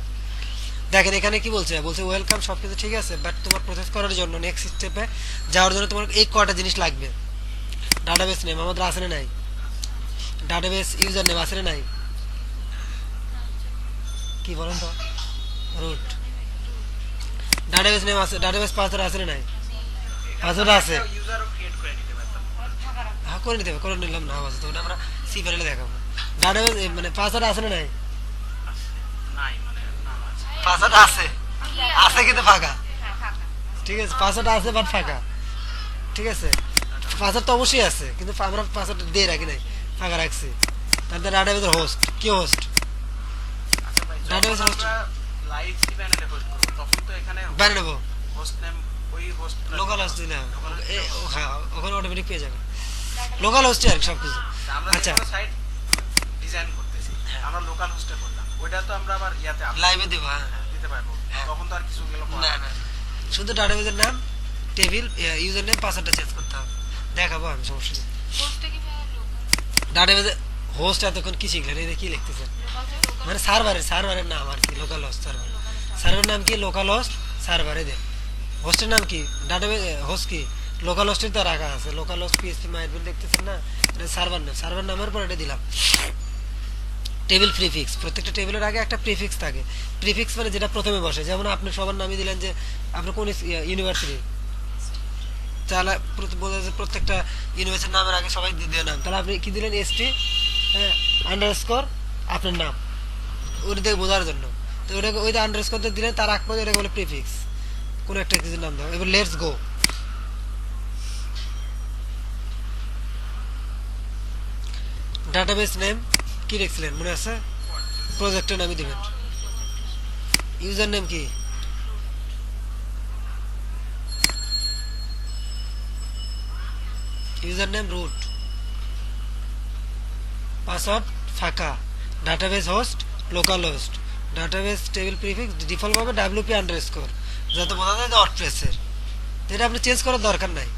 দেখেন এখানে কি বলছে, ওয়েলকাম, সব কিছু ঠিক আছে, বাট তোমার প্রসেস করার জন্য নেক্সট স্টেপে যাওয়ার জন্য তোমার এই কটা জিনিস লাগবে। ডাটাবেস নেম আমাদের আছে না নাই, ডাটাবেস ইউজার নেম আছে না নাই, কি বলেন তো, রুট, ডাটাবেস নেম আছে, ডাটাবেস পাসওয়ার্ড আছে না নাই, পাসওয়ার্ড আছে, ইউজারও ক্রিয়েট করে নিতে পারতাম। হ্যাঁ করে নিতে হবে, করে নিলাম না আওয়াজ, তো ওটা আমরা সি প্যানেলে দেখাবো। ডাটাবেস মানে পাসওয়ার্ড আছে না নাই, নাই মানে নাম আছে। পাসওয়ার্ড আছে, আছে কিন্তু ফাঁকা, ঠিক আছে, পাসওয়ার্ড আছে বাট ফাঁকা, ঠিক আছে, পাসওয়ার্ড তো অবশ্যই আছে, কিন্তু আমরা পাসওয়ার্ড দিয়ে রাখি নাই, ফাঁকা রাখছি। তারপরে ডাটাবেসের হোস্ট, কি হোস্ট, আচ্ছা ভাই, Database যখন host- আমরা লাইভ সি প্যানেলে হোস্ট করব তখন তো এখানে বানিয়ে নেবো, হোস্ট নেম ওই হোস্ট লোকাল হোস্ট দিলে হবে, হ্যাঁ ওখানে অটোমেটিক পেয়ে যাবে, লোকাল হোস্টে আর কি সব কিছু। আমরা আচ্ছা, যে সাইট ডিজাইন করতেছি আমরা লোকাল হোস্টে করলাম, ওইটা তো আমরা আবার ইয়াতে লাইভে দেবো, হ্যাঁ দিতে দিতে পারবো, হ্যাঁ। তখন তো আর কিছু গেল না না, শুধু ডাটাবেজের নাম, টেবিল, ইউজার নেম, পাসওয়ার্ডটা চেঞ্জ করতে হবে। দেখাবো আমি, সমস্যা নেই। হোস্টে কিভাবে লোকাল ডাটাবেজে হোস্ট এতক্ষণ কি শিখলেন? এই যে কি লিখতেছেন? মানে সার্ভারের নাম আর কি, লোকাল হোস্ট সার্ভার। সার্ভারের নাম কি? লোকাল হোস্ট সার্ভারে দেন। হোস্টের নাম কি? ডাটাবেজ হোস্ট কি? লোকাল হোস্টের তো রাখা আছে, লোকাল হোস্ট পিএসপি মাইডবিল দেখতেছেন না, এটা সার্ভার নাম। সার্ভার নামের পর এটা দিলাম। টেবিল প্রিফিক্স, প্রত্যেকটা টেবিলের আগে একটা প্রিফিক্স থাকে। প্রিফিক্স মানে যেটা প্রথমে বসে, যেমন আপনি সবার নামই দিলেন যে আপনি কোন ইউনিভার্সিটি, তাহলে বোঝা যাচ্ছে প্রত্যেকটা ইউনিভার্সিটির নামের আগে সবাই দিয়ে নাম, তাহলে আপনি কি দিলেন? এসটি, হ্যাঁ, আন্ডারস্কোর আপনার নাম, ওটা থেকে বোঝার জন্য। তো ওটাকে ওই যে আন্ডারস্কোর দিলেন, তার আগ পর্যন্ত এটাকে বলে প্রিফিক্স, কোনো একটা কিছুর নাম দাও। এবার লেটস গো। ডাটাবেস নেম কি লিখছিলেন মনে আছে? প্রজেক্টের নামই দিবেন। ইউজার নেম কি? ইউজার নেম রুট, পাসওয়ার্ড ফাঁকা, database host local host, database table prefix default ভাবে ডাব্লিউপি আন্ডারস্কোর, যাতে বোঝা যায় যে ওয়ার্ডপ্রেসের। এটা আপনি চেঞ্জ করার দরকার নাই,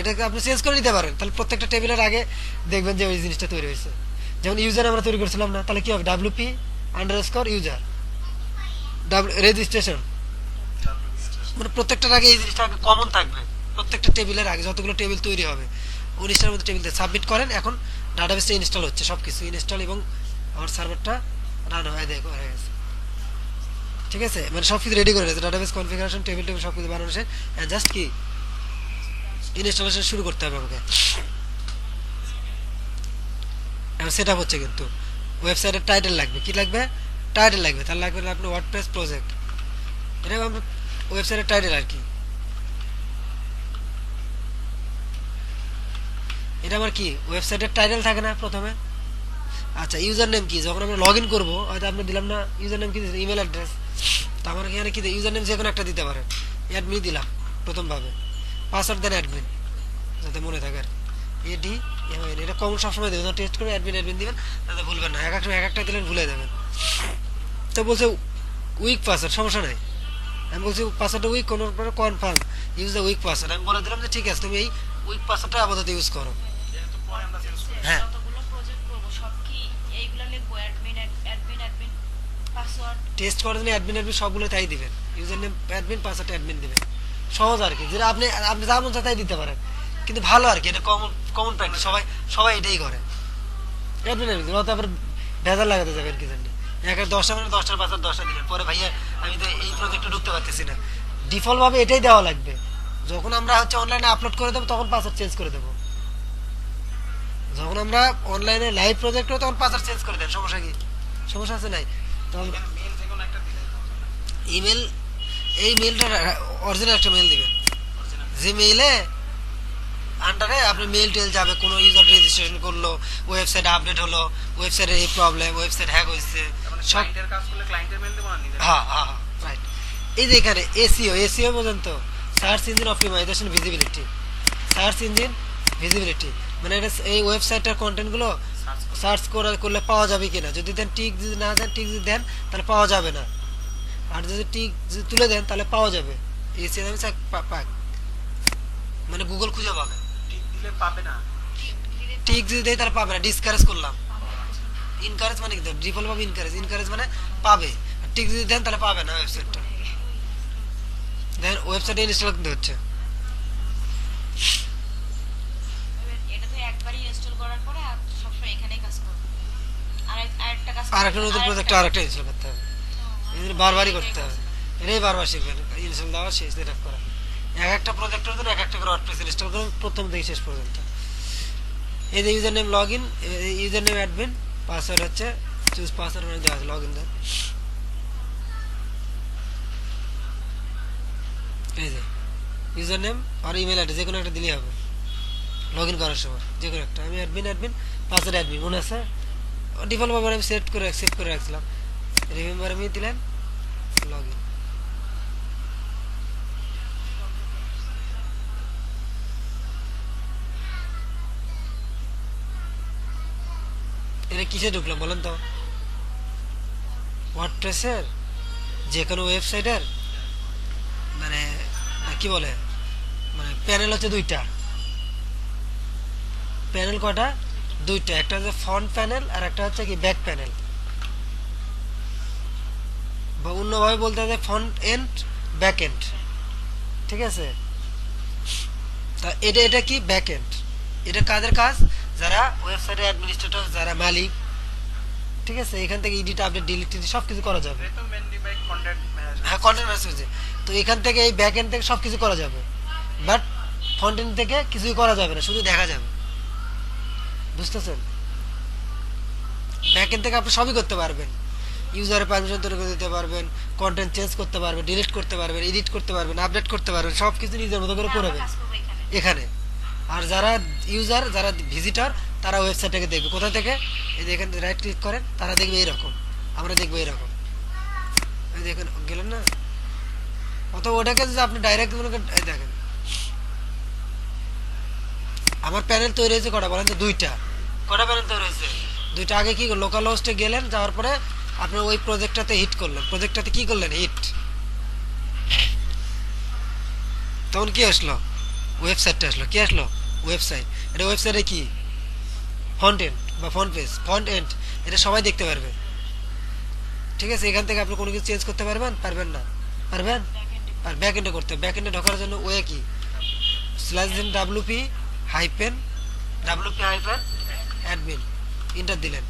এটাকে আপনি চেঞ্জ করে নিতে পারেন, তাহলে প্রত্যেকটা টেবিলের আগে দেখবেন যে ওই জিনিসটা তৈরি হয়েছে। যেমন ইউজার আমরা তৈরি করছিলাম না, তাহলে কি হবে? ডাব্লিউপি আন্ডারস্কোর ইউজার রেজিস্ট্রেশন, মানে প্রত্যেকটার আগে এই জিনিসটা কমন থাকবে। প্রত্যেকটা টেবিলের আগে যতগুলো টেবিল তৈরি হবে, 19টার মধ্যে টেবিল সাবমিট করেন। এখন ডাটাবেসটা ইনস্টল হচ্ছে, সবকিছু ইনস্টল, এবং আমার সার্ভারটা রান হয়ে দেখো হয়ে গেছে। ঠিক আছে, মানে সব কিছু রেডি করে গেছে, ডাটাবেস কনফিগারেশন, টেবিল সব কিছু বানানো শেষ। জাস্ট কি ইনস্টলেশন শুরু করতে হবে আমাকে। এখন সেট আপ হচ্ছে, কিন্তু ওয়েবসাইটের টাইটেল লাগবে। কি লাগবে? টাইটেল লাগবে। তার লাগবে আপনার ওয়ার্ডপ্রেস প্রজেক্ট, এটা আমরা ওয়েবসাইটের টাইটেল আর কি। এটা আমার কি ওয়েবসাইটের টাইটেল থাকে না প্রথমে? আচ্ছা, ইউজার নেম কি? যখন আমরা লগ ইন করবো, হয়তো আপনি দিলাম না ইউজার নেম, কি ইমেল অ্যাড্রেস, তো আমার এখানে কি ইউজার নেম যে কোনো একটা দিতে পারেন। অ্যাডমিন দিলাম প্রথমভাবে, পাসওয়ার্ড দেন অ্যাডমিন, যাতে মনে থাকে আর এডি এমআইএন, এটা কমন সবসময় দেবেন, টেস্ট করে অ্যাডমিন দিবেন, যাতে ভুলবেন না। এক একটা দিলেন ভুলে যাবেন। তো বলছে উইক পাসওয়ার্ড, সমস্যা নাই। আমি বলছি পাসওয়ার্ডটা উইক, কোনো confirm use the week password. আমি বলে দিলাম যে ঠিক আছে, তুমি এই উইক পাসওয়ার্ডটা আপাতত ইউজ করো। যেহেতু পরে আমরা চেঞ্জ করব। হ্যাঁ, যতগুলো প্রজেক্ট করবো সব কি এইগুলা লিখবো? Admin admin admin password. Test করার জন্য অ্যাডমিন সবগুলো তাই দিবেন, user name admin, password admin দিবেন। সহজ আর কি, যেটা আপনি আপনি যা মন চায় তাই দিতে পারেন, কিন্তু ভালো আর কি, এটা কমন প্র্যাকটিস, সবাই এটাই করে। অ্যাডমিন তারপর ভেজাল লাগাতে যাবেন কি জানি, এক 10টা মানে 10টার পাসওয়ার্ড 10টা দিলেন, পরে ভাইয়া আমি তো এই প্রজেক্টে ঢুকতে পারতেছি না। ডিফল্ট ভাবে এটাই দেওয়া লাগবে। যখন আমরা হচ্ছে অনলাইনে আপলোড করে দেবো, তখন পাসওয়ার্ড চেঞ্জ করে দেবো। যখন আমরা অনলাইনে লাইভ প্রজেক্ট করবো, তখন পাসওয়ার্ড চেঞ্জ করে দেন, সমস্যা কি? সমস্যা আছে নাই? তখন এখানে মেল যে কোনো একটা দিলে ইমেল, এই মেলটা অরিজিনাল একটা মেল দিবেন, অরিজিনাল। যে মেইলে আন্ডারে আপনার মেল টেল যাবে, কোনো ইউজার রেজিস্ট্রেশন করলো, ওয়েবসাইট আপডেট হলো, ওয়েবসাইটের এই প্রবলেম, ওয়েবসাইট হ্যাক হয়েছে, মানে সব। ক্লায়েন্টের কাজ করলে ক্লায়েন্টের মেল দেবো না নিজের? হ্যাঁ হ্যাঁ হ্যাঁ, রাইট। এই যে এখানে এসিও বোঝেন তো, search engine optimization visibility, search engine visibility, মানে এটা এই ওয়েবসাইটের কন্টেন্টগুলো সার্চ করলে পাওয়া যাবে কিনা। যদি দেন টিক, যদি না দেন টিক, যদি দেন তাহলে পাওয়া যাবে না, আর যদি টিক যদি তুলে দেন তাহলে পাওয়া যাবে। এসিও পাক, মানে গুগল খুঁজে পাবে। টিক দিলে পাবে না। টিক যদি দেয় তাহলে পাবে না, ডিসকারেজ করলাম। ইনকারেজ মানে কি? ডিফল্ট ভাবে ইনকারেজ মানে পাবে, আর টিক যদি দেন তাহলে পাবে না ওয়েবসাইটটা। দেন ওয়েবসাইটে ইনস্টল করতে হচ্ছে। এটা তো একবারই ইনস্টল করার পরে আর সবসময় এখানেই কাজ করবে। আরেকটা কাজ আর একটা নতুন প্রজেক্ট আরেকটা ইনস্টল করতে হবে, এই বারবারই করতে হবে। এটাই বারবার শিখবেন, ইনস্টল দেওয়া শেষ সেট আপ করা। একটা প্রজেক্টের জন্য এক একটা করে ওয়ার্ডপ্রেস ইনস্টল করুন, প্রথম থেকে শেষ পর্যন্ত। এই যে user name log in, user name admin, password হচ্ছে চুজ পাসওয়ার্ড, মানে দেওয়া আছে লগ ইন দেন। এই যে ইউজার নেম আর ইমেল আইডি যে কোনো একটা দিলেই হবে লগ ইন করার সময়, যে কোনো একটা। আমি অ্যাডমিন পাসওয়ার্ড অ্যাডমিন মনে আছে, ডিফল্ট ভাবে আমি সেভ করে রাখছিলাম। রিমেম্বার আমি দিলেন, লগ ইন। এটা কিসে ঢুকলাম বলেন তো? ওয়ার্ডপ্রেসের যে কোনো ওয়েবসাইটের মানে কি বলে মানে প্যানেল হচ্ছে দুইটা। প্যানেল কয়টা? দুইটা, একটা হচ্ছে ফ্রন্ট প্যানেল আর একটা হচ্ছে কি ব্যাক প্যানেল, বা অন্যভাবে বলতে হবে ফ্রন্ট এন্ড ব্যাক এন্ড। ঠিক আছে, তা এটা এটা কি ব্যাক এন্ড। এটা কাদের কাজ? যারা ওয়েবসাইটের অ্যাডমিনিস্ট্রেটর, যারা মালিক। ঠিক আছে, এখান থেকে এডিট আপডেট ডিলিট সব কিছু করা যাবে। এটা তো মেনলি ভাই কন্টেন্ট ম্যানেজমেন্ট। হ্যাঁ, কন্টেন্ট ম্যানেজমেন্ট। তো এখান থেকে এই ব্যাক এন্ড থেকে সব কিছু করা যাবে, বাট ফ্রন্ট এন্ড থেকে কিছুই করা যাবে না, শুধু দেখা যাবে। বুঝতেছেন? ব্যাক এন্ড থেকে আপনি সবই করতে পারবেন, ইউজারের পারমিশন তৈরি করে দিতে পারবেন, কন্টেন্ট চেঞ্জ করতে পারবেন, ডিলিট করতে পারবেন, এডিট করতে পারবেন, আপডেট করতে পারবেন, সব কিছু নিজের মতো করে আমরা করবেন কাজ করবো এখানে। এখানে। আর যারা ইউজার, যারা ভিজিটর, তারা ওয়েবসাইটটাকে দেখবে কোথা থেকে? এই যে এখানে রাইট ক্লিক করেন, তারা দেখবে এইরকম, আমরা দেখবো এইরকম। এই দেখেন গেলেন না? অথবা ওটাকে যদি আপনি ডাইরেক্ট মনে করেন, এই দেখেন আমার প্যানেল তৈরি হয়েছে কটা বলেন তো? দুইটা। কটা প্যানেল তৈরি হয়েছে? দুইটা। আগে কি লোকাল হোস্টে গেলেন, যাওয়ার পরে আপনি ওই প্রজেক্টটাতে হিট করলেন, প্রজেক্টটাতে কি করলেন? হিট। তখন কি আসলো? ওয়েবসাইটটা আসলো। কি আসলো? ওয়েবসাইট। এটা ওয়েবসাইটে কি ফ্রন্ট এন্ড বা ফ্রন্ট পেজ, ফ্রন্ট এন্ড, এটা সবাই দেখতে পারবে। ঠিক আছে, এখান থেকে আপনি কোনো কিছু চেঞ্জ করতে পারবেন? পারবেন না? পারবেন? আর ব্যাক এন্ডে করতে হবে। ব্যাক এন্ডে ঢোকার জন্য ওয়ে কি? /n wp hyphen admin inter দিলেন।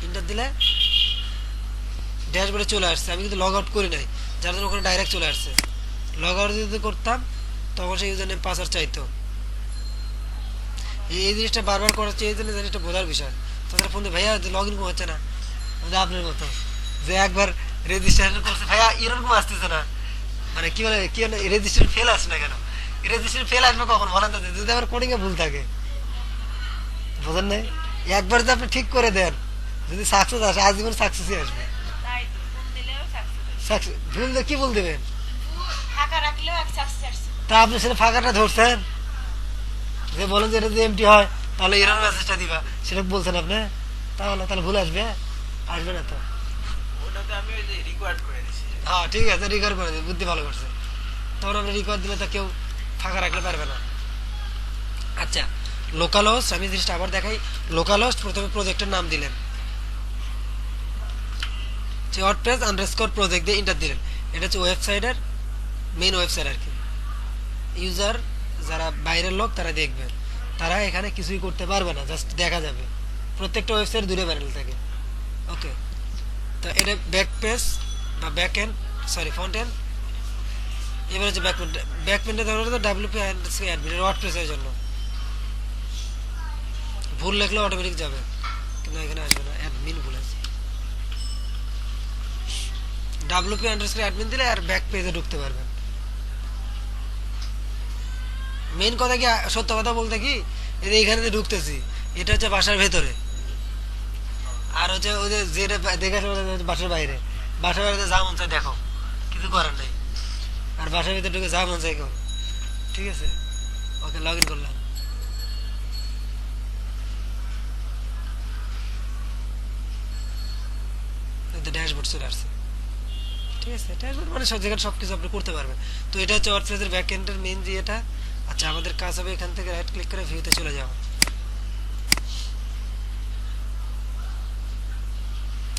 ইন্টার দিলে ড্যাশবোর্ডে চলে আসছে। আমি কিন্তু লগ আউট করি নাই, যার জন্য ওখানে ডাইরেক্ট চলে আসছে। লগ আউট যদি করতাম তখন সেই ইউজার নেম পাসওয়ার্ড চাইতো। এই জিনিসটা বারবার করার চেয়ে এই জন্য জিনিসটা বোঝার বিষয়। তাদের ফোন দিয়ে ভাইয়া লগ ইন হচ্ছে না, আপনার মতো যে একবার রেজিস্ট্রেশন করছে ভাইয়া এরকম আসতেছে না, মানে কি বলে কি রেজিস্ট্রেশন ফেল আসছে না কেন? রেজিস্ট্রেশন ফেল আসবে কখন বলেন তো? যদি আমার কোডিং এ ভুল থাকে, বোঝেন নাই? একবার যদি আপনি ঠিক করে দেন, যদি সাকসেস আসে, আজীবন সাকসেসই আসবে। তাই তো, ফোন দিলেও success। সাকসেস ভুল কি ভুল দেবেন? ফাঁকা রাখলেও এক success আসছে। তা আপনি সেটা ফাঁকাটা ধরছেন, যে বলেন যে এটা যদি এমটি হয় তাহলে এরর মেসেজটা দিবা, সেটা বলছেন আপনি, তাহলে তাহলে ভুল আসবে? আসবে না তো। ওটাতে আমি ওই যে রিকোয়ার্ড করে দিছি। হ্যাঁ ঠিক আছে, রিকভার করে দিন, বুদ্ধি ভালো করছে। তখন আপনি রিকভার দিলে তো কেউ ফাঁকা রাখলে পারবে না। আচ্ছা, লোকাল হোস্ট, আমি জিনিসটা আবার দেখাই। লোকাল হোস্ট প্রথমে প্রজেক্টের নাম দিলেন, যে ওয়ার্ডপ্রেস আন্ডারস্কোর প্রজেক্ট দিয়ে ইন্টার দিলেন। এটা হচ্ছে ওয়েবসাইটের মেইন ওয়েবসাইট আর কি। ইউজার যারা বাইরের লোক তারা দেখবে, তারা এখানে কিছুই করতে পারবে না, জাস্ট দেখা যাবে। প্রত্যেকটা ওয়েবসাইট দূরে প্যানেল থাকে। ওকে, তো এটা ব্যাক পেজ বা back end, sorry front end. এবার হচ্ছে ব্যাক পেন্ড। ব্যাক পেন্ডে ধরো তো ডাব্লিউপি অ্যাডমিন ওয়ার্ডপ্রেসের জন্য। ভুল লেখলে অটোমেটিক যাবে, কিন্তু এখানে আসবে না, অ্যাডমিন ভুল আছে। ডাব্লিউপি আন্ডারস্কোর অ্যাডমিন দিলে আর ব্যাক পেজে ঢুকতে পারবেন। মেইন কথা কি, সত্য কথা বলতে কি, এই যে এখানে যে ঢুকতেছি, এটা হচ্ছে বাসার ভেতরে, আর হচ্ছে ওই যে যেটা দেখে আসে ওটা হচ্ছে বাসার বাইরে। বাসার বাইরে যা মন চায় দেখো, কিছু করার নেই। আর বাসার ভিতরে ঢুকে যা মন চায় করো। ঠিক আছে, ওকে লগ ইন করলাম। ড্যাশবোর্ড চলে আসছে। ঠিক আছে, ড্যাশবোর্ড মানে সব জায়গায় সবকিছু আপনি করতে পারবেন। তো এটা হচ্ছে ওয়ার্ডপ্রেসের ব্যাক এন্ডের মেইন যে এটা। আচ্ছা, আমাদের কাজ হবে এখান থেকে রাইট ক্লিক করে ভিউতে চলে যাওয়া।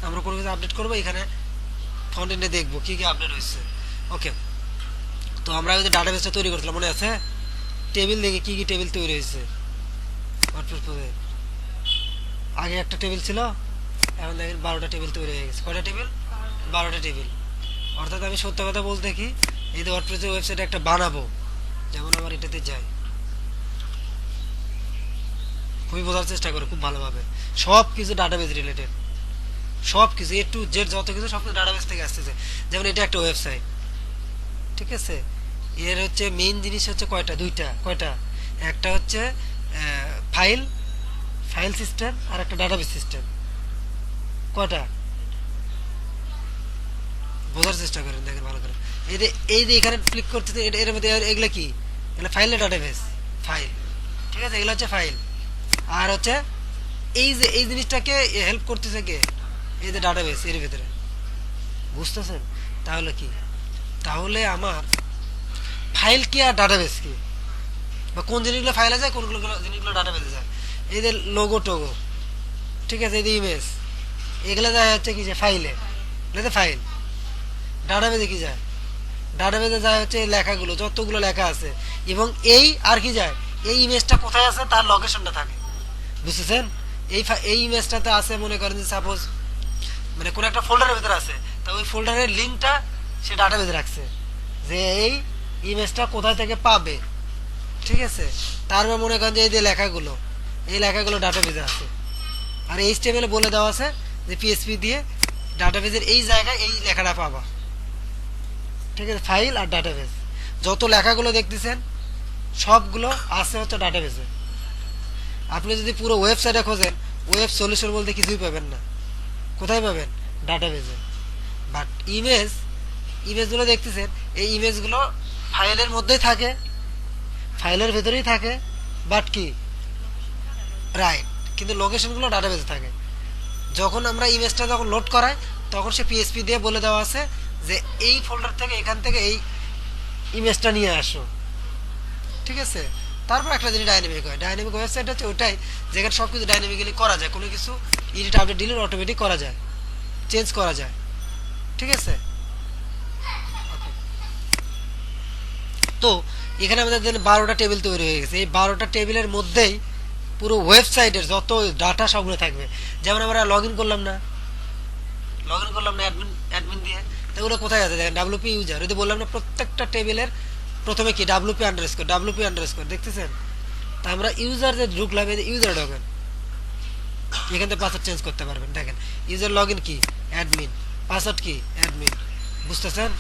আমরা কোনো কিছু আপডেট করবো, এখানে ফ্রন্ট এন্ডে দেখবো কি কি আপডেট হয়েছে। ওকে, তো আমরা ওই যে ডাটাবেসটা তৈরি করছিলাম মনে আছে? টেবিল দেখে কি কি টেবিল তৈরি হয়েছে ওয়ার্ডপ্রেস প্রজেক্ট। আগে একটা টেবিল ছিল, এখন দেখেন 12টা টেবিল তৈরি হয়ে গেছে। কয়টা টেবিল? 12টা টেবিল। অর্থাৎ আমি সত্য কথা বলতে কি, এই যে ওয়ার্ডপ্রেসের ওয়েবসাইট একটা বানাবো, যেমন আমার এটাতে যাই, খুবই বোঝার চেষ্টা করে খুব ভালোভাবে। সব কিছু ডাটাবেস রিলেটেড, সব কিছু এ টু জেড যত কিছু সব কিছু ডাটাবেস থেকে আসতেছে। যেমন এটা একটা ওয়েবসাইট, ঠিক আছে? এর হচ্ছে মেইন জিনিস হচ্ছে কয়টা? দুইটা। কয়টা? একটা হচ্ছে ফাইল ফাইল সিস্টেম, আর একটা ডাটাবেস সিস্টেম। কয়টা? বোঝার চেষ্টা করেন, দেখেন ভালো করে। এই যে এখানে ক্লিক করতেছে, এর মধ্যে এগুলো কি? এগুলো ফাইল না ডাটাবেস? ফাইল। ঠিক আছে, এগুলো হচ্ছে ফাইল। আর হচ্ছে এই যে এই জিনিসটাকে হেল্প করতেছে কে? এই যে ডাটাবেস, এর ভিতরে বুঝতেছেন? তাহলে কি, তাহলে আমার ফাইল কি আর ডাটাবেস কি, বা কোন জিনিসগুলো ফাইলে যায় কোনগুলো জিনিসগুলো ডাটাবেসে যায়। এই যে লোগো টোগো, ঠিক আছে, এই যে ইমেজ, এগুলো যায় হচ্ছে কি যে ফাইলে, এটা ফাইল। ডাটাবেসে কি যায়, ডাটাবেসে যায় হচ্ছে এই লেখাগুলো, যতগুলো লেখা আছে, এবং এই আর কি যায়, এই ইমেজটা কোথায় আছে তার লোকেশনটা থাকে, বুঝতেছেন? এই ইমেজটাতে আছে, মনে করেন যে সাপোজ মানে কোন একটা ফোল্ডারের ভিতরে আছে, তা ওই ফোল্ডারের লিঙ্কটা সে ডাটাবেসে রাখছে যে এই ইমেজটা কোথায় থেকে পাবে, ঠিক আছে। তারপর মনে করেন যে এই যে লেখাগুলো, এই লেখাগুলো ডাটাবেসে আছে, আর এইচটিএমএল এ বলে দেওয়া আছে যে পিএসপি দিয়ে ডাটাবেসের এই জায়গায় এই লেখাটা পাবা, ঠিক আছে। ফাইল আর ডাটাবেস, যত লেখাগুলো দেখতেছেন সবগুলো আছে হচ্ছে ডাটাবেসে। আপনি যদি পুরো ওয়েবসাইটে খোঁজেন, ওয়েব সলিউশন বলতে কিছুই পাবেন না, কোথায় পাবেন, ডাটাবেসে। বাট ইমেজগুলো দেখতেছেন, এই ইমেজগুলো ফাইলের মধ্যেই থাকে, ফাইলের ভেতরেই থাকে, বাট কি, রাইট, কিন্তু লোকেশনগুলো ডাটাবেসে থাকে। যখন আমরা ইমেজটা যখন লোড করাই তখন সে পিএসপি দিয়ে বলে দেওয়া আছে যে এই ফোল্ডার থেকে, এখান থেকে এই ইমেজটা নিয়ে আসো, ঠিক আছে। তারপর একটা জিনিস ডাইনামিক হয়, ডাইনামিক ওয়েবসাইট হচ্ছে ওটাই যেখানে সব কিছু ডাইনামিক্যালি করা যায়, কোনো কিছু এডিট আপডেট ডিলিট অটোমেটিক করা যায়, চেঞ্জ করা যায়, ঠিক আছে। তো এখানে আমাদের 12টা টেবিল তৈরি হয়ে গেছে, এই 12টা টেবিলের মধ্যেই পুরো ওয়েবসাইটের যত ডাটা সবগুলো থাকবে। যেমন আমরা লগ ইন করলাম না অ্যাডমিন দিয়ে, তো ওগুলো কোথায় আছে দেখেন, ডাব্লিউপি ইউজার, যদি বললাম না প্রত্যেকটা টেবিলের প্রথমে কি ডাব্লিউপি আন্ডারস্কোর দেখতেছেন। তা আমরা ইউজার যে ঢুকলাম, এই ইউজার ঢোকেন, এখান থেকে পাসওয়ার্ড চেঞ্জ করতে পারবেন। দেখেন ইউজার লগ ইন কি অ্যাডমিন, পাসওয়ার্ড কি অ্যাডমিন, বুঝতেছেন?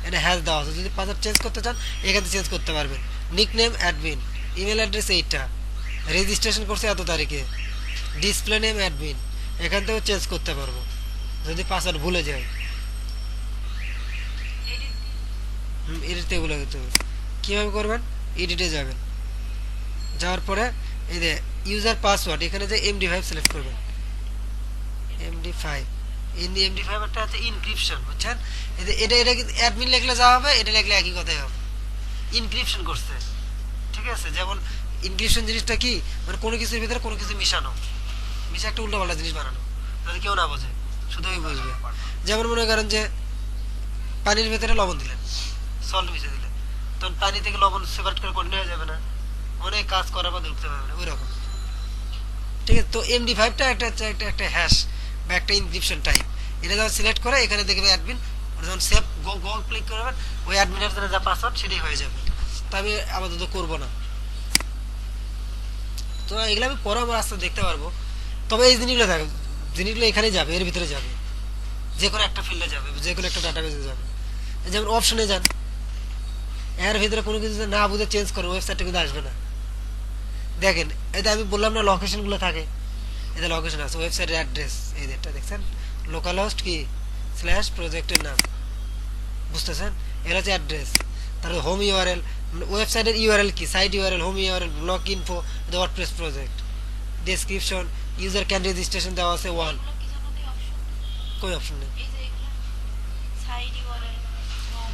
এটা হ্যাশ দেওয়া আছে, যদি পাসওয়ার্ড চেঞ্জ করতে চান এখান থেকে চেঞ্জ করতে পারবেন। নিকনেম অ্যাডমিন, ইমেল অ্যাড্রেস এইটা, রেজিস্ট্রেশন করছে এত তারিখে, ডিসপ্লে নেম অ্যাডমিন, এখান থেকেও চেঞ্জ করতে পারবো যদি পাসওয়ার্ড ভুলে যাই। এডিটে ভুলে যেতে হবে, কীভাবে করবেন, এডিটে যাবেন, যাওয়ার পরে এই যে ইউজার পাসওয়ার্ড, এখানে যে MD5 সিলেক্ট করবেন, MD5 একটা হচ্ছে ইনক্রিপশন, বুঝছেন? এটা কিন্তু অ্যাডমিন লিখলে যা হবে এটা লিখলে একই কথাই হবে, ইনক্রিপশন করছে, ঠিক আছে। যেমন ইনক্রিপশন জিনিসটা কি, মানে কোনো কিছুর ভিতরে কোনো কিছু মিশে একটা উল্টোপাল্টা জিনিস বানানো, যাতে কেউ না বোঝে, শুধু ওই বুঝবে। যেমন মনে করেন যে পানির ভিতরে লবণ দিলেন, সল্ট মিশিয়ে দিলেন, তখন পানি থেকে লবণ সেপারেট করে কন্টিনিউ হয়ে যাবে না, অনেক কাজ করার পর ঢুকতে পারবে না, ওই রকম, ঠিক আছে। তো MD5টা একটা হ্যাশ বা একটা ইনক্রিপশন টাইপ, এটা যখন সিলেক্ট করে এখানে দেখবে অ্যাডমিন, যখন সেভ গো ক্লিক করবেন ওই অ্যাডমিনের জন্য যা পাসওয়ার্ড সেটাই হয়ে যাবে। তো আমি আপাতত করবো না, তো এগুলো আমি পরে আমার রাস্তা দেখতে পারবো। তবে এই জিনিসগুলো এখানে যাবে, এর ভিতরে যাবে, যে কোনো একটা ফিল্ডে যাবে, যে কোনো একটা ডাটাবেসে যাবে। যেমন অপশনে যান, এর ভিতরে কোনো কিছু না বুঝে চেঞ্জ করে ওয়েবসাইটটা কিন্তু আসবে না। দেখেন এতে আমি বললাম না লোকেশনগুলো থাকে, এতে লোকেশন আছে, ওয়েবসাইটের অ্যাড্রেস, এই যেটা দেখছেন লোকাল হোস্ট কি স্ল্যাশ প্রজেক্টের নাম, বুঝতেছেন? এর হচ্ছে অ্যাড্রেস। তারপরে হোম ইউআরএল, ওয়েবসাইটের ইউআরএল কি, site URL, home URL, block info, WordPress project, description, user can registration দেওয়া আছে 1, কই অপশন নেই,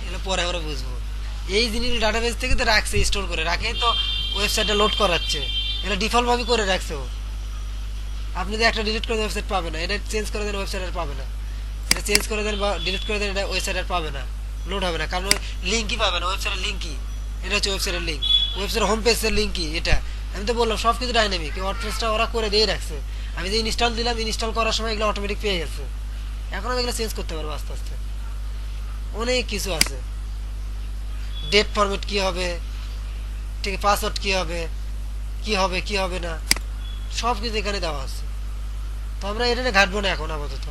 এগুলো পরে আমরা বুঝবো। এই জিনিসগুলো ডাটাবেস থেকে তো রাখছে, স্টোর করে রাখে, তো ওয়েবসাইটে লোড করাচ্ছে, এটা ডিফল্ট ভাবে করে রাখছে ও। আপনি যদি একটা ডিলিট করে ওয়েবসাইট পাবে না, এটা চেঞ্জ করে দেন ওয়েবসাইট আর পাবে না, এটা চেঞ্জ করে দেন বা ডিলিট করে দেন এটা ওয়েবসাইট আর পাবে না, লোড হবে না, কারণ লিঙ্কই পাবে না, ওয়েবসাইটের লিঙ্ক কি, এটা হচ্ছে ওয়েবসাইটের লিঙ্ক, ওয়েবসাইটের হোম পেজের লিঙ্ক কি, এটা আমি তো বললাম সব কিছু ডাইনামিক, ওয়ার্ডপ্রেসটা ওরা করে দিয়ে রাখছে, আমি যে ইনস্টল দিলাম, ইনস্টল করার সময় এগুলো অটোমেটিক পেয়ে গেছে, এখন আমি এগুলো চেঞ্জ করতে পারবো আস্তে আস্তে, অনেক কিছু আছে। ডেট ফরম্যাট কি হবে, ঠিক আছে, পাসওয়ার্ড কি হবে কি হবে না, সব কিছু এখানে দেওয়া আছে। তো আমরা এটা নিয়ে ঘাটবো না এখন আপাতত,